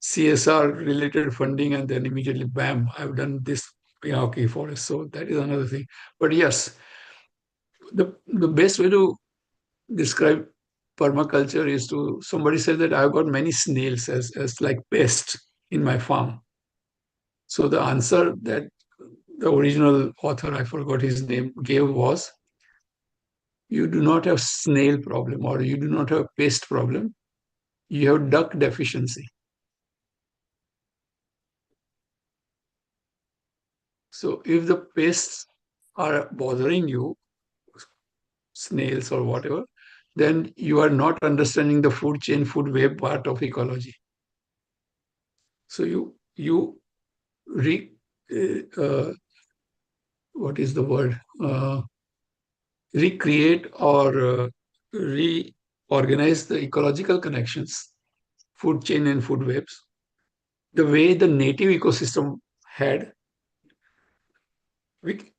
CSR related funding, and then immediately, bam, I've done this Miyawaki forest. So that is another thing. But yes, the best way to describe permaculture is to, somebody said that I've got many snails as like pests in my farm. So the answer that the original author, I forgot his name, gave was, you do not have snail problem, or you do not have pest problem, you have duck deficiency. So if the pests are bothering you, snails or whatever, then you are not understanding the food chain, food web part of ecology. So you re what is the word? Recreate or reorganize the ecological connections, food chain and food webs, the way the native ecosystem had. We,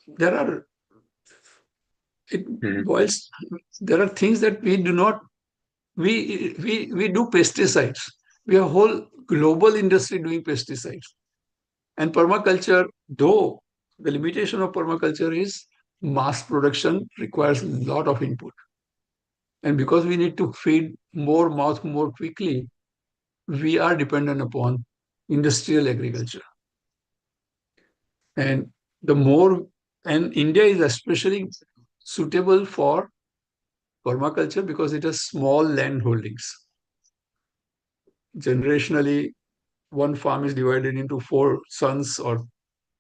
there are it Mhm. boils. There are things that we do not. We do pesticides. We have a whole global industry doing pesticides. And permaculture, though the limitation of permaculture is mass production requires a lot of input. And because we need to feed more mouth more quickly, we are dependent upon industrial agriculture. And the more, and India is especially suitable for permaculture because it has small land holdings. Generationally, one farm is divided into 4 sons or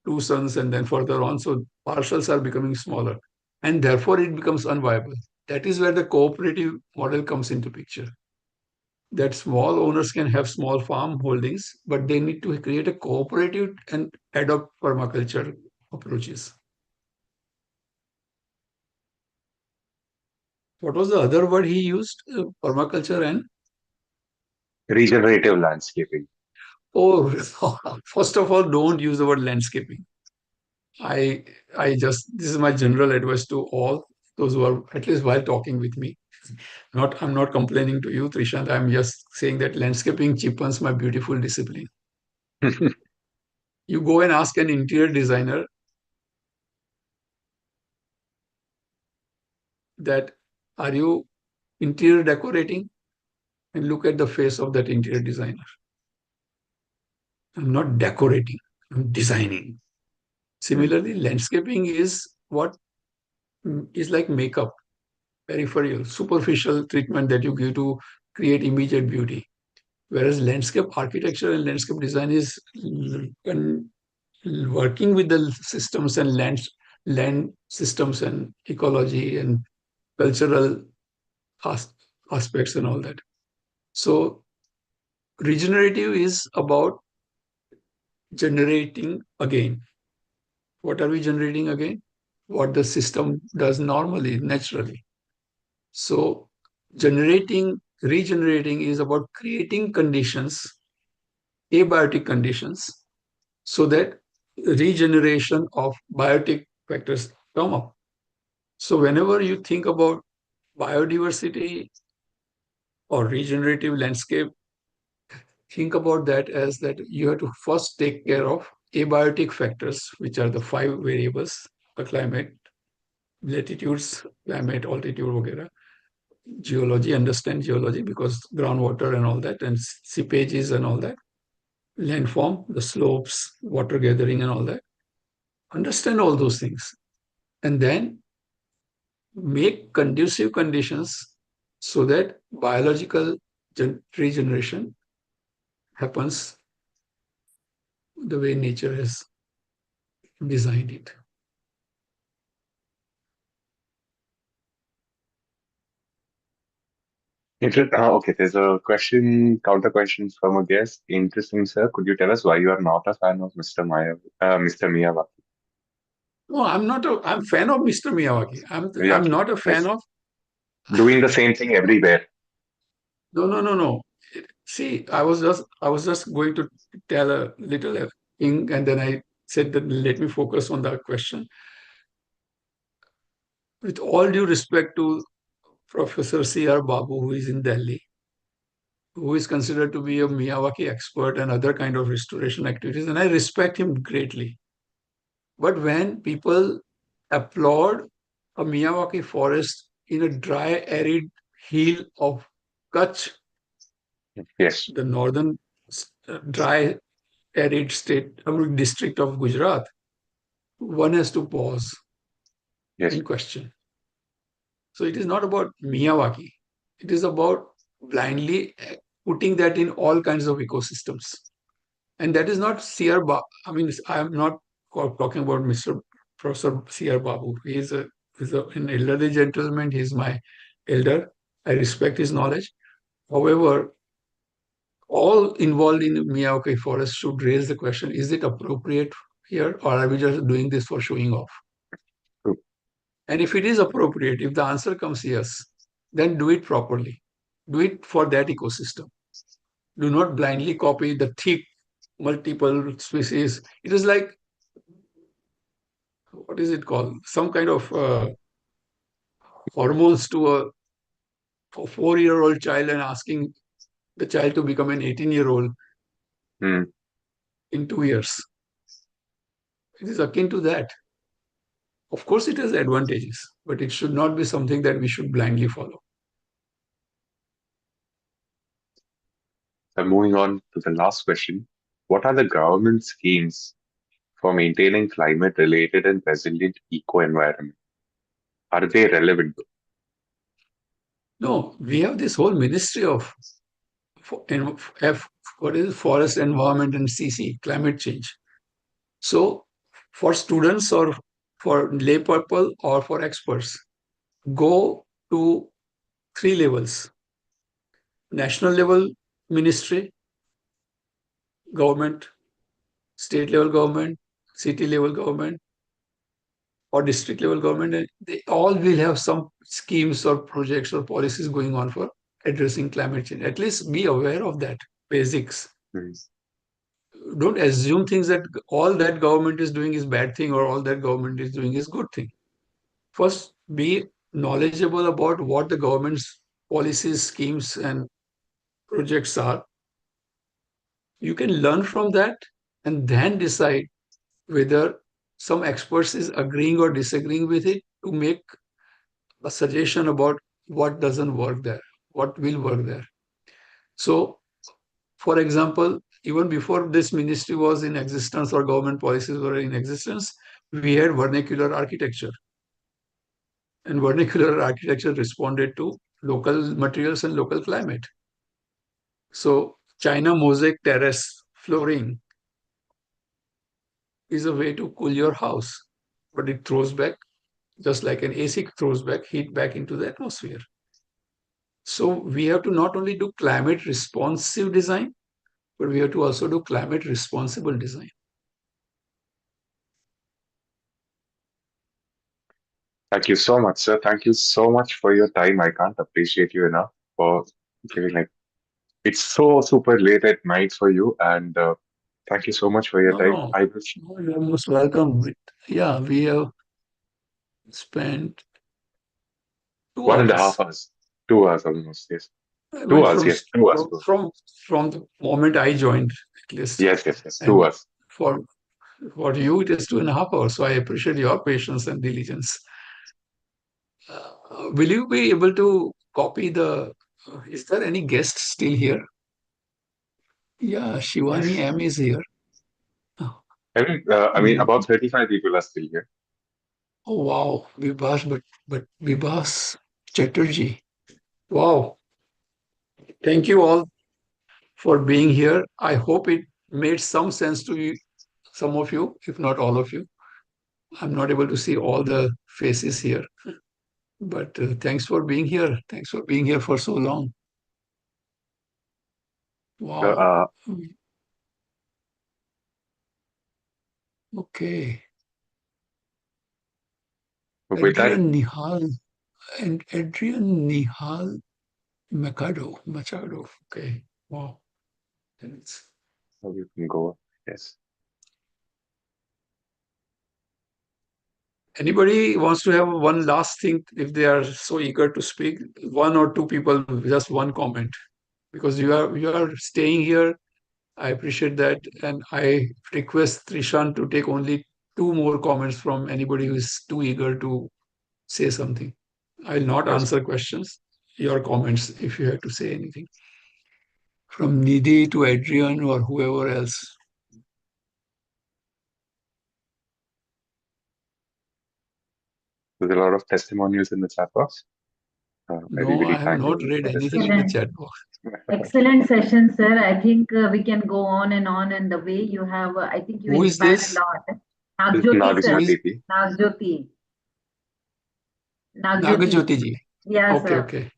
2 sons, and then further on. So parcels are becoming smaller, and therefore it becomes unviable. That is where the cooperative model comes into picture. That small owners can have small farm holdings, but they need to create a cooperative and adopt permaculture approaches. What was the other word he used? Permaculture and? Regenerative landscaping. Oh, first of all, don't use the word landscaping. I just, this is my general advice to all those who are, at least while talking with me. I'm not complaining to you, Trishant. I'm just saying that landscaping cheapens my beautiful discipline. You go and ask an interior designer that, are you interior decorating? And look at the face of that interior designer. I'm not decorating, I'm designing. Similarly, landscaping is what is like makeup, peripheral, superficial treatment that you give to create immediate beauty. Whereas landscape architecture and landscape design is working with the systems and land systems and ecology and cultural aspects and all that. So regenerative is about generating again. What are we generating again? What the system does normally, naturally. So regenerating is about creating conditions, abiotic conditions, so that regeneration of biotic factors come up. So whenever you think about biodiversity or regenerative landscape, think about that as that you have to first take care of abiotic factors, which are the 5 variables: the climate, latitudes, climate, altitude, etc. Geology, understand geology because groundwater and all that, and seepages and all that, landform, the slopes, water gathering and all that. understand all those things, and then make conducive conditions so that biological regeneration happens the way nature has designed it. Okay, there's a question, counter question from a guest. Interesting, sir. Could you tell us why you are not a fan of Mr. Miyawaki? No, I'm not a. I'm fan of Mr. Miyawaki. I'm Miyawaki, not a fan yes. of. Doing the same thing everywhere. No. See, I was just going to tell a little thing, and then I said that let me focus on that question. With all due respect to Professor C.R. Babu, who is in Delhi, who is considered to be a Miyawaki expert and other kind of restoration activities, and I respect him greatly. But when people applaud a Miyawaki forest in a dry, arid hill of Kutch, Yes, the northern dry, arid district of Gujarat, one has to pause yes, and question. So it is not about Miyawaki. It is about blindly putting that in all kinds of ecosystems. And that is not C.R. I mean, I'm not talking about Mr. Professor C.R. Babu. He's an elderly gentleman. He's my elder. I respect his knowledge. However, all involved in Miyawaki forest should raise the question, is it appropriate here, or are we just doing this for showing off? true. And if it is appropriate, if the answer comes yes, then do it properly. Do it for that ecosystem. Do not blindly copy the thick multiple species. It is like, what is it called? Some kind of hormones to a 4-year-old child and asking the child to become an 18-year-old Hmm. in 2 years. It is akin to that. Of course, it has advantages, but it should not be something that we should blindly follow. So moving on to the last question. What are the government schemes for maintaining climate-related and resilient eco-environment? Are they relevant? No, we have this whole ministry of what is it? Forest environment and CC, climate change. So for students or for lay people or for experts, go to 3 levels: national level ministry, government, state level government, city level government, or district level government. And they all will have some schemes or projects or policies going on for addressing climate change. At least be aware of that basics. Hmm. Don't assume things that all that government is doing is bad thing or all that government is doing is good thing. First, be knowledgeable about what the government's policies, schemes, and projects are. You can learn from that and then decide whether some experts is agreeing or disagreeing with it to make a suggestion about what doesn't work there, what will work there. So, for example, even before this ministry was in existence or government policies were in existence, we had vernacular architecture. And vernacular architecture responded to local materials and local climate. So, China mosaic terrace flooring is a way to cool your house, but it throws back, just like an AC throws back heat back into the atmosphere. So, we have to not only do climate responsive design, but we have to also do climate responsible design. Thank you so much, sir. Thank you so much for your time. I can't appreciate you enough for giving like it's so super late at night for you, and thank you so much for your No, time. no, I wish no, you're most welcome. Yeah, we have spent two 1.5 hours. hours, 2 hours almost. Yes, I two mean, hours. Yes, 2 hours. from the moment I joined, at least, Yes. and 2 hours. for you, it is 2.5 hours. So I appreciate your patience and diligence. Will you be able to copy the? Is there any guest still here? Yeah, Shivani Yes. M is here. I mean, about 35 people are still here. Oh wow, but Vibhas Chatterjee. Wow. Thank you all for being here. I hope it made some sense to you, some of you, if not all of you. I'm not able to see all the faces here, but thanks for being here. Thanks for being here for so long. So, Wow. Okay. with that, Adrian Nihal and Adrian Nihal Machado. Okay. Wow. Thanks. you can go. Yes. Anybody wants to have one last thing, if they are so eager to speak, one or two people, just one comment, because you are staying here. I appreciate that, and I request Trishan to take only two more comments from anybody who is too eager to say something. I'll not Yes. answer questions. Your comments, if you have to say anything, from Nidhi to Adrian or whoever else. There's a lot of testimonials in the chat box. I No, really I have thank not everyone read for this anything in the session. Excellent. chat box. Excellent session, sir. I think we can go on, and the way you have, I think you Who is inspired a this? lot. This is Nagjoti, sir. Who is Nagaswati. Nagjoti. Nagjoti. Nagajyoti ji? Yeah, Okay, sir. okay.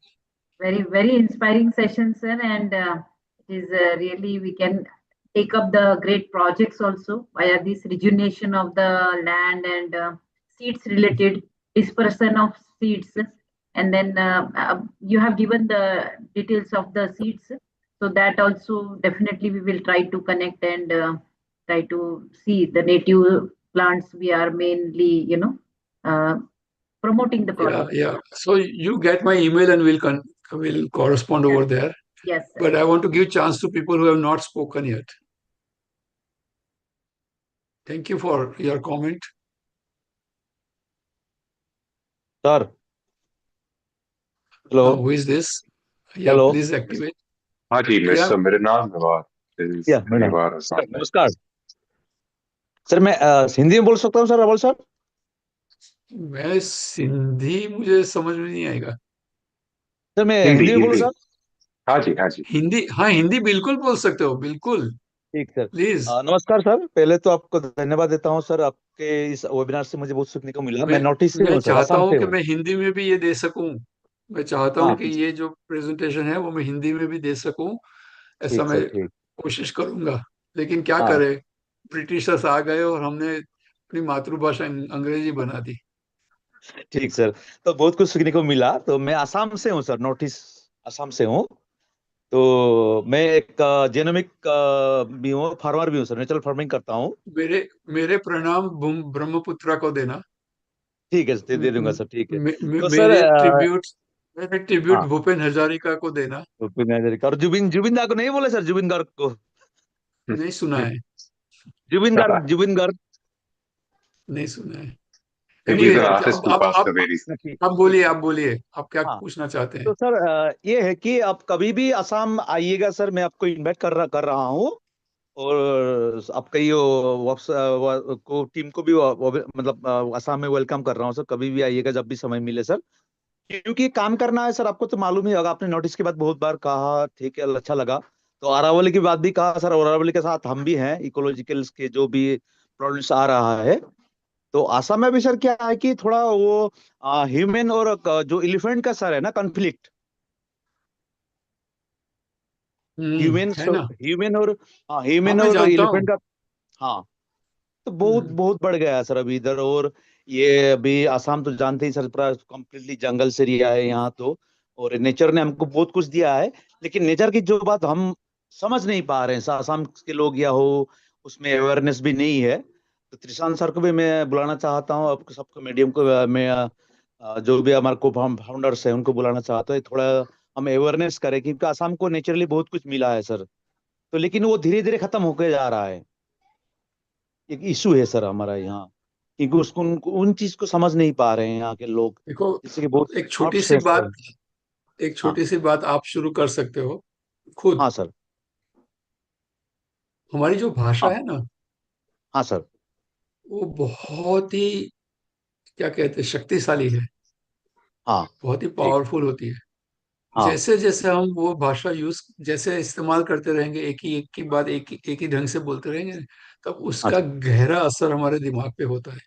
Very inspiring session, sir, and it is really we can take up the great projects also via this rejuvenation of the land and seeds related dispersion of seeds, and then you have given the details of the seeds, so that also definitely we will try to connect and try to see the native plants we are mainly uh, promoting the Yeah, project. yeah. So you get my email and we'll correspond Yes, over there. yes, sir. But I want to give chance to people who have not spoken yet. Thank you for your comment. Sir, hello, Who is this? Yeah, hello. please activate. हाँ जी, Yeah, mister मेरा नाम noir is या madam Nivar sir Azam. नमस्कार sir मैं हिंदी में बोल सकता हूँ सर अवल सर मैं सिंधी मुझे समझ में नहीं आएगा। सर मैं हिंदी हिंदी में बोलूँ हिंदी सर हाँ जी हाँ जी हिंदी, हाँ हिंदी बिल्कुल बोल सकते हो, बिल्कुल, ठीक सर प्लीज। नमस्कार सर पहले तो आपको धन्यवाद देता हूँ सर आपके इस वेबिनार से मुझे बहुत सीखने को मिला मैं मैं नॉर्थ ईस्ट से मैं हूँ सर चाहता असम हूँ से कि हूँ मैं हिंदी में भी ये दे सकूं। मैं चाहता हाँ हूँ कि ये जो प्रेजेंटेशन है वो मैं हिंदी में भी दे सकूं। ऐसा ठीक सर मैं ठीक कोशिश करूंगा, लेकिन क्या हाँ करें, ब्रिटिशर्स आ गए और हमने अपनी मातृभाषा अंग्रेजी बना दी। ठीक सर तो बहुत कुछ सीखने को मिला तो मैं असम से हूँ सर नॉर्थ ईस्ट असम से हूँ तो मैं एक जेनोमिक भी हूँ फार्मर भी हूँ सर नेचुरल फार्मिंग करता हूँ मेरे मेरे प्रणाम ब्रह्मपुत्रा को देना। ठीक है दे म- दूंगा सर ठीक है म- तो सर मेरे ट्रिब्यूट हाँ भूपेन हजारिका को देना। भूपेन हजारिका और जुबिन जुबिन दा को नहीं बोले सर जुबिन गार्ग को नहीं सुना है, जुबिन गार्ग जुबिन गार्ग नहीं सुना है। he's एनीवे, an artist अब who अब passed अब away recently. आप बोलिए, आप बोलिए, आप क्या हाँ पूछना चाहते हैं? तो सर ये है कि आप कभी भी असम आइएगा सर मैं आपको इनवाइट कर रहा हूँ और आपका ये को टीम को भी मतलब असम में वेलकम कर रहा हूँ सर कभी भी आइएगा जब भी समय मिले सर क्योंकि काम करना है सर आपको तो मालूम ही होगा आपने नोटिस के बाद बहुत बार कहा ठीक है अच्छा लगा तो अरावली की बात भी कहा सर अरावली के साथ हम भी हैं इकोलॉजिकल्स के जो भी प्रॉब्लम्स आ रहा है तो आसाम में भी सर क्या है कि थोड़ा वो ह्यूमन और जो एलिफेंट का सर है ना कॉन्फ्लिक्ट ह्यूमन है ना। ह्यूमन और हाँ ह्यूमन मैं और जानता हूँ। एलिफेंट का हाँ तो बहुत हम्म, बहुत बढ़ गया है सर अभी इधर और ये अभी आसाम तो जानते ही सर पूरा कम्प्लीटली जंगल से एरिया है यहाँ तो और नेचर ने हमको बहुत कुछ दिया है लेकिन नेचर की जो बात हम समझ नहीं पा रहे हैं आसाम के लोग या हो उसमें अवेयरनेस भी नहीं है तो त्रिशान सर को भी मैं बुलाना चाहता हूँ आपको सबको मीडियम को मैं जो भी हमारे को फाउंडर्स है उनको बुलाना चाहता हूँ थोड़ा हम अवेयरनेस करें क्योंकि आसाम को नेचुरली बहुत कुछ मिला है सर तो लेकिन वो धीरे धीरे खत्म होके जा रहा है एक इशू है सर हमारा यहाँ क्योंकि उसको उन चीज को समझ नहीं पा रहे हैं यहाँ के लोग देखो, जैसे कि बहुत एक छोटी थॉट्स सी है बात, सर एक हाँ छोटी सी बात आप शुरू कर सकते हो खुद। हाँ सर हमारी जो भाषा हाँ है ना, हाँ सर। वो बहुत ही, क्या कहते हैं, शक्तिशाली है, हाँ बहुत ही ठीक। पावरफुल होती है। हाँ जैसे जैसे हम वो भाषा यूज जैसे इस्तेमाल करते रहेंगे, एक की बात एक ही ढंग से बोलते रहेंगे, तब हाँ उसका सर। गहरा असर हमारे दिमाग पे होता है।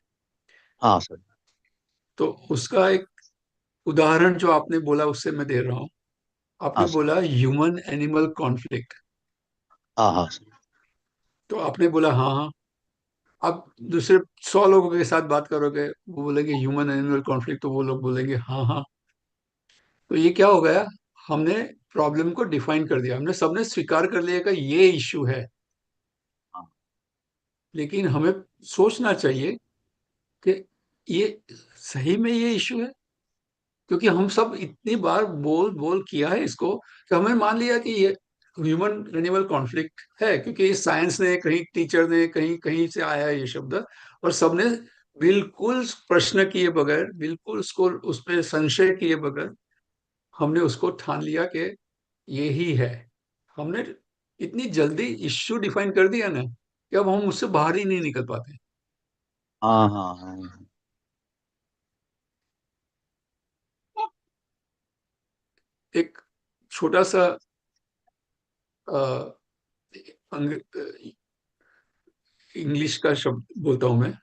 हाँ सर। तो उसका एक उदाहरण जो आपने बोला उससे मैं दे रहा हूँ। आपने हाँ सर। बोला ह्यूमन एनिमल कॉन्फ्लिक्ट, हाँ हाँ सर। तो आपने बोला हाँ हाँ। अब दूसरे 100 लोगों के साथ बात करोगे, वो बोलेंगे ह्यूमन एनिमल कॉन्फ्लिक्ट, तो वो लोग बोलेंगे हाँ हाँ। तो ये क्या हो गया, हमने प्रॉब्लम को डिफाइन कर दिया, हमने सबने स्वीकार कर लिया कि ये इश्यू है। हाँ लेकिन हमें सोचना चाहिए कि ये सही में ये इश्यू है, क्योंकि हम सब इतनी बार बोल बोल किया है इसको कि हमने मान लिया कि ये ह्यूमन एनिमल कॉन्फ्लिक्ट है, क्योंकि ये साइंस ने, कहीं टीचर ने, कहीं कहीं से आया है ये शब्द, और सबने बिल्कुल प्रश्न किए बगैर, बिल्कुल उसको उस पर संशय किए बगैर हमने उसको ठान लिया कि ये ही है। हमने इतनी जल्दी इश्यू डिफाइन कर दिया ना कि अब हम उससे बाहर ही नहीं निकल पाते। हाँ हाँ हाँ। एक छोटा सा अ, अंग- इंग्लिश का शब्द बोलता हूं मैं।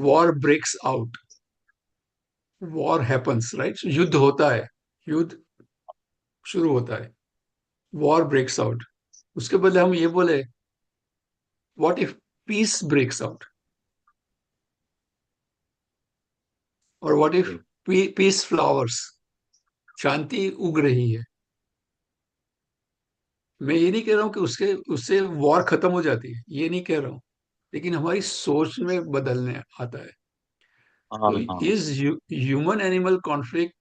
War breaks out, war happens, right, युद्ध होता है, युद्ध शुरू होता है, वॉर ब्रेक्स आउट। उसके बदले हम ये बोले what if peace breaks out, और व्हाट इफ ठीक। पीस फ्लावर्स, शांति उग रही है। मैं ये नहीं कह रहा हूं कि उसके उससे वॉर खत्म हो जाती है, ये नहीं कह रहा हूं, लेकिन हमारी सोच में बदलने आता है। हाँ तो हाँ। Is human animal conflict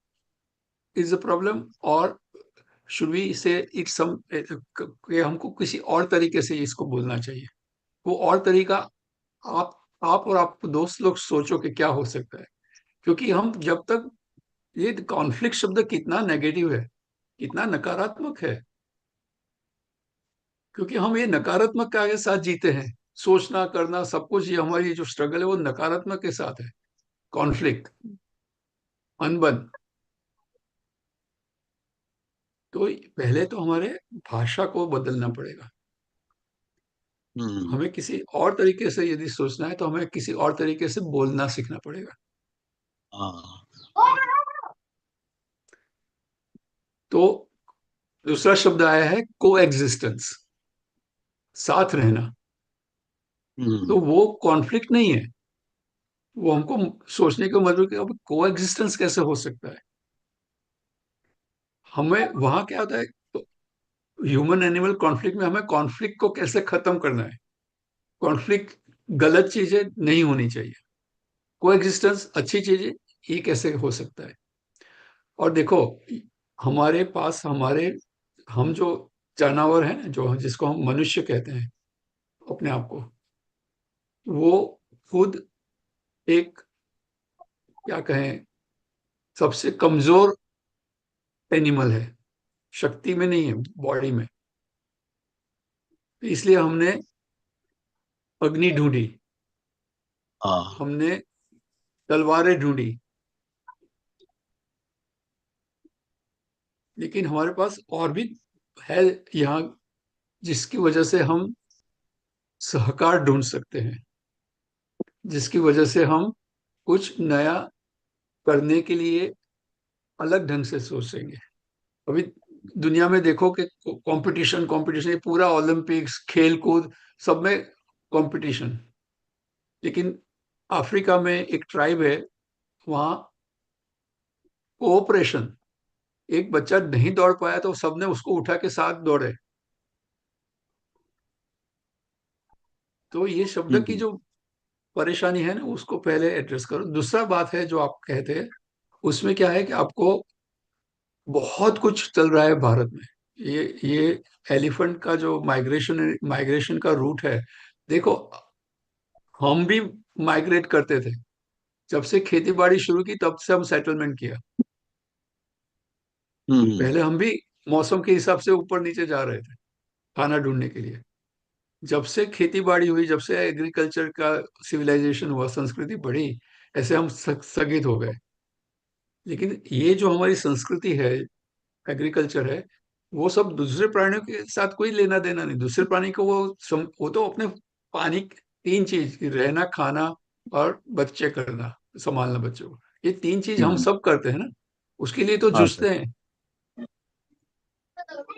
is a problem, और शुड वी से इट्स सम, कि हमको किसी और तरीके से इसको बोलना चाहिए। वो और तरीका आप आप और आप दोस्त लोग सोचो कि क्या हो सकता है। क्योंकि हम जब तक, ये कॉन्फ्लिक्ट शब्द कितना नेगेटिव है, कितना नकारात्मक है, क्योंकि हम ये नकारात्मक के साथ जीते हैं। सोचना करना सब कुछ, ये हमारी जो स्ट्रगल है वो नकारात्मक के साथ है। कॉन्फ्लिक्ट, अनबन। तो पहले तो हमारे भाषा को बदलना पड़ेगा। हम्म। हमें किसी और तरीके से यदि सोचना है तो हमें किसी और तरीके से बोलना सीखना पड़ेगा। हाँ। तो दूसरा शब्द आया है को एग्जिस्टेंस, साथ रहना। हम्म। तो वो कॉन्फ्लिक्ट नहीं है, वो हमको सोचने को मजबूर कि अब को एग्जिस्टेंस कैसे हो सकता है। हमें वहां क्या होता है, तो ह्यूमन एनिमल कॉन्फ्लिक्ट में हमें कॉन्फ्लिक्ट को कैसे खत्म करना है। कॉन्फ्लिक्ट गलत चीजें नहीं होनी चाहिए, को एग्जिस्टेंस अच्छी चीजें, ये कैसे हो सकता है। और देखो, हमारे पास हमारे, हम जो जानवर हैं ना, जो जिसको हम मनुष्य कहते हैं अपने आप को, वो खुद एक, क्या कहें, सबसे कमजोर एनिमल है, शक्ति में नहीं है, बॉडी में। इसलिए हमने अग्नि ढूंढी, हाँ। हमने तलवारें ढूंढी, लेकिन हमारे पास और भी है यहाँ, जिसकी वजह से हम सहकार ढूंढ सकते हैं, जिसकी वजह से हम कुछ नया करने के लिए अलग ढंग से सोचेंगे। अभी दुनिया में देखो कि कंपटीशन कंपटीशन, ये पूरा ओलंपिक्स, खेल कूद, सब में कंपटीशन। लेकिन अफ्रीका में एक ट्राइब है, वहाँ कोऑपरेशन। एक बच्चा नहीं दौड़ पाया तो सबने उसको उठा के साथ दौड़े। तो ये शब्द की हम्म। जो परेशानी है ना, उसको पहले एड्रेस करो। दूसरा बात है जो आप कहते हैं, उसमें क्या है कि आपको बहुत कुछ चल रहा है भारत में। ये एलिफेंट का जो माइग्रेशन माइग्रेशन का रूट है, देखो, हम भी माइग्रेट करते थे। जब से खेती बाड़ी शुरू की तब से हम सेटलमेंट किया। हम्म। पहले हम भी मौसम के हिसाब से ऊपर नीचे जा रहे थे खाना ढूंढने के लिए। जब से खेती बाड़ी हुई, जब से एग्रीकल्चर का सिविलाइजेशन हुआ, संस्कृति बढ़ी, ऐसे हम स्थगित हो गए। लेकिन ये जो हमारी संस्कृति है, एग्रीकल्चर है, वो सब दूसरे प्राणियों के साथ कोई लेना देना नहीं। दूसरे प्राणी को वो तो अपने पानी, 3 चीज, रहना, खाना और बच्चे करना, संभालना बच्चों को, ये 3 चीज हम सब करते हैं ना, उसके लिए तो हाँ सर। जूझते हैं।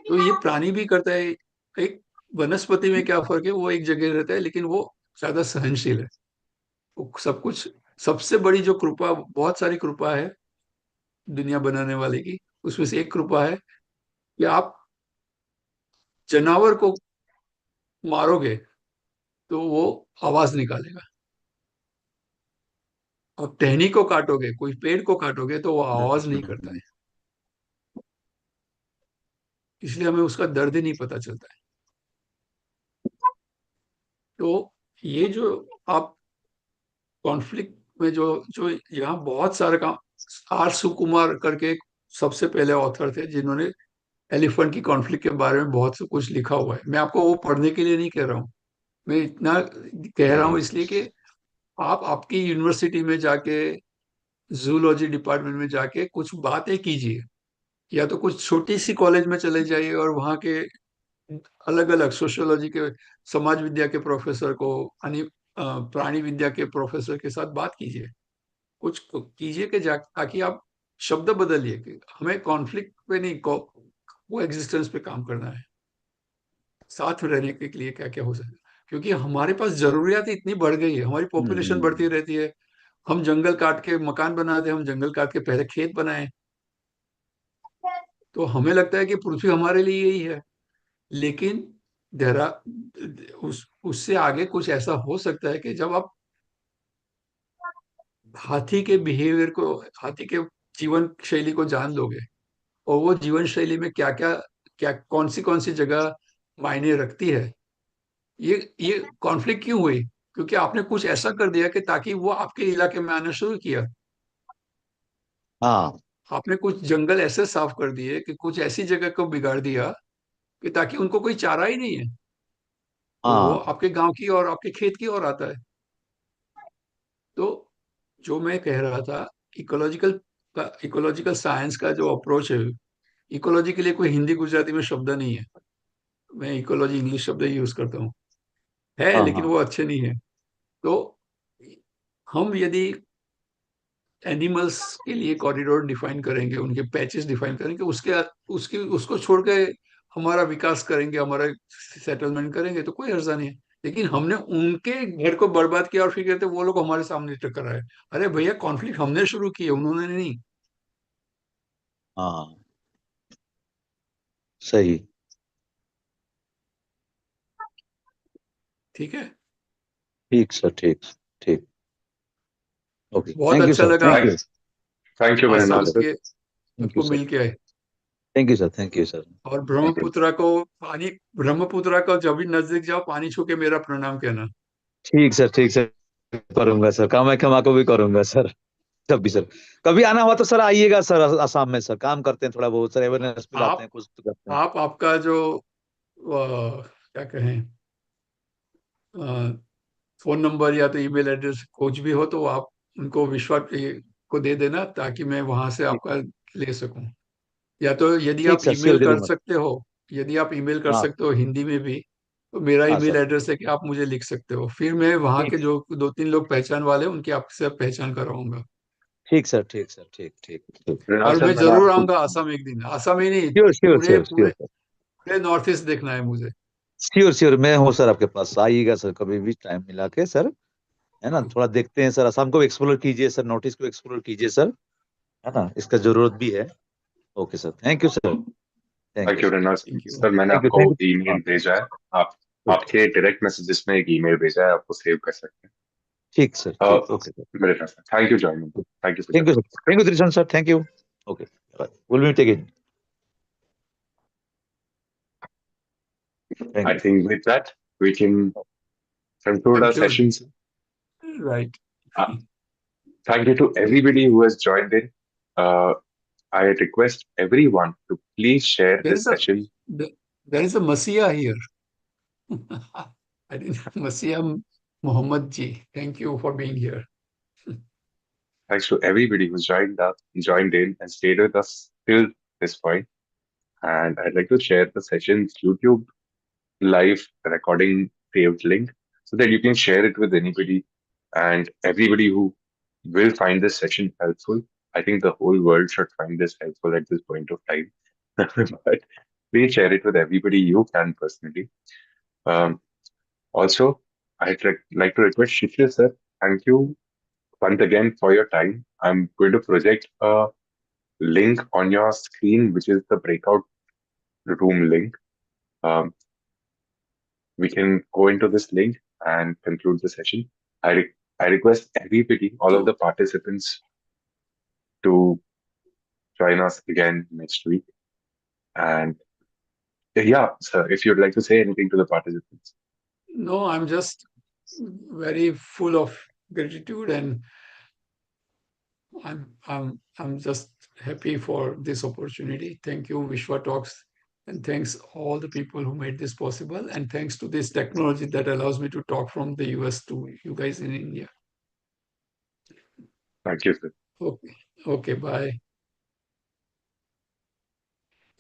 तो ये प्राणी भी करता है। एक वनस्पति में क्या फर्क है, वो एक जगह रहता है लेकिन वो ज्यादा सहनशील है। वो सब कुछ, सबसे बड़ी जो कृपा, बहुत सारी कृपा है दुनिया बनाने वाले की, उसमें से एक कृपा है कि आप जानवर को मारोगे तो वो आवाज निकालेगा, और टहनी को काटोगे, कोई पेड़ को काटोगे तो वो आवाज नहीं करता है, इसलिए हमें उसका दर्द ही नहीं पता चलता है। तो ये जो आप कॉन्फ्लिक्ट में जो जो यहाँ बहुत सारे काम, आर सुकुमार करके एक सबसे पहले ऑथर थे जिन्होंने एलिफेंट की कॉन्फ्लिक्ट के बारे में बहुत से कुछ लिखा हुआ है। मैं आपको वो पढ़ने के लिए नहीं कह रहा हूँ, मैं इतना कह रहा हूँ इसलिए कि आप आपकी यूनिवर्सिटी में जाके, जूलॉजी डिपार्टमेंट में जाके कुछ बातें कीजिए, या तो कुछ छोटी सी कॉलेज में चले जाइए और वहाँ के अलग अलग सोशियोलॉजी के, समाज विद्या के प्रोफेसर को, प्राणी विद्या के प्रोफेसर के साथ बात कीजिए, कुछ कीजिए कि ताकि आप शब्द बदलिए कि हमें कॉन्फ्लिक्ट पे नहीं, को एग्जिस्टेंस पे काम करना है, साथ में रहने के लिए क्या क्या हो सकता है। क्योंकि हमारे पास जरूरियात इतनी बढ़ गई है, हमारी पॉपुलेशन बढ़ती रहती है, हम जंगल काट के मकान बनाते हैं, हम जंगल काट के पहले खेत बनाए, तो हमें लगता है कि पृथ्वी हमारे लिए यही है। लेकिन देरा उससे आगे कुछ ऐसा हो सकता है कि जब आप हाथी के बिहेवियर को, हाथी के जीवन शैली को जान लोगे, और वो जीवन शैली में क्या क्या, कौन सी जगह मायने रखती है। ये कॉन्फ्लिक्ट क्यों हुई? क्योंकि आपने कुछ ऐसा कर दिया कि ताकि वो आपके इलाके में आना शुरू किया। हाँ आपने कुछ जंगल ऐसे साफ कर दिए कि कुछ ऐसी जगह को बिगाड़ दिया कि ताकि उनको कोई चारा ही नहीं है, वो हाँ। आपके गांव की और आपके खेत की ओर आता है। तो जो मैं कह रहा था, इकोलॉजिकल इकोलॉजिकल साइंस का जो अप्रोच है, इकोलॉजी के लिए कोई हिंदी गुजराती में शब्द नहीं है, मैं इकोलॉजी इंग्लिश शब्द ही यूज करता हूँ, है हाँ लेकिन हाँ वो अच्छे नहीं है। तो हम यदि एनिमल्स के लिए कॉरिडोर डिफाइन करेंगे, उनके पैचेस डिफाइन करेंगे, उसके उसकी उसको छोड़ के हमारा विकास करेंगे, हमारा सेटलमेंट करेंगे, तो कोई अर्जा नहीं है। लेकिन हमने उनके घर को बर्बाद किया और फिर कहते वो लोग हमारे सामने टक्कर आए। अरे भैया, कॉन्फ्लिक्ट हमने शुरू किए, उन्होंने नहीं। हाँ। सही। ठीक है, ठीक सर, ठीक। ठीक। ओके, बहुत थैंक यू अच्छा सर, लगा thank you. Thank you very Assam much, के थैंक यू आपको सर, मिल के आए। Thank you sir, thank you sir, और थैंक यू। ब्रह्मपुत्रा को पानी, ब्रह्मपुत्रा को जब भी नजदीक जाओ, पानी छू के मेरा प्रणाम कहना। ठीक सर, करूंगा सर, कामाख्या को भी करूंगा सर। जब भी सर कभी आना हुआ तो सर आइएगा सर, आसाम में सर काम करते हैं, थोड़ा बहुत सर अवेयरनेस फैलाते आप हैं, कुछ तो करते हैं। आपका जो क्या कहें, फोन नंबर या तो ईमेल एड्रेस कुछ भी हो तो आप उनको विश्वास को दे देना, ताकि मैं वहां से ठीक। आपका ले सकूं। या तो यदि ठीक आप सर, ईमेल श्योर दे कर दूंगा। सकते हो, यदि आप ईमेल कर हाँ सकते हो हिंदी में भी, तो मेरा हाँ ईमेल सर। एड्रेस है कि आप मुझे लिख सकते हो, फिर मैं वहां ठीक। के जो 2-3 लोग पहचान वाले हैं उनकी आपसे पहचान कराऊंगा। ठीक सर, ठीक सर, ठीक ठीक ठीक। मृणाल और सर, मैं मैंने जरूर आपको आऊंगा आसाम एक दिन, आसाम ही नहीं, श्योर श्योर पूरे श्योर श्योर पूरे सर। पूरे नॉर्थ ईस्ट देखना है मुझे। श्योर श्योर, मैं हूँ सर आपके पास, आइएगा सर कभी भी टाइम मिला के सर। है ना, थोड़ा देखते हैं सर, असम को एक्सप्लोर कीजिए सर, नॉर्थ ईस्ट को एक्सप्लोर कीजिए सर। है ना, इसका जरूरत भी है। Okay sir, thank you sir, thank thank you you sir. Mrinal thank you. Sir, मैंने थैंक यू, आपको थैंक यू। हाँ। ईमेल भेजा है। आप ओके। आपके डायरेक्ट मैसेजेस में एक ईमेल भेजा है, आपको सेव कर सकते ठीक सर, हैं। ठीक, ओके सर। मेरे sir, thank you joining, thank you for thank you joining. Sir, thank you Trishan sir, thank you. Okay, will meet again. Thank I you. think with that, we can conclude our conclude, sessions. Right. Uh, Thank you to everybody who has joined in. Uh, I request everyone to please share there this is a session. There is a मसीहा here. I think Masiam Muhammad ji, thank you for being here. Thanks to everybody who's joined in, and stayed with us till this point. And I'd like to share the session's YouTube live recording saved link so that you can share it with anybody and everybody who will find this session helpful. I think the whole world should find this helpful at this point of time. But please share it with everybody you can personally. Um, Also, like to request Shishir sir, thank you once again for your time. I'm going to project a link on your screen, which is the breakout room link. Um, we can go into this link and conclude the session. I request everybody, all of So, the participants, to join us again next week. And yeah, sir, if you'd like to say anything to the participants. no, I'm just very full of gratitude, and I'm just happy for this opportunity. Thank you, Vishwa Talks, and thanks all the people who made this possible, and thanks to this technology that allows me to talk from the US to you guys in India. Thank you, sir. Okay, okay, bye.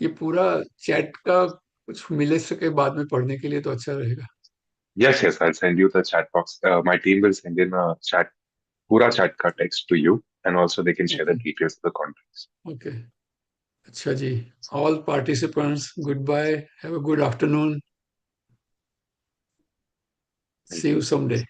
ये पूरा chat का कुछ मिले सके बाद में पढ़ने के लिए तो अच्छा रहेगा. Yes, yes, I'll send you the chat box. My team will send in a pura chat ka text to you, and also they can share the Okay, details of the contacts. okay. अच्छा जी. All participants, goodbye. Have a good afternoon. Thank See you. you someday.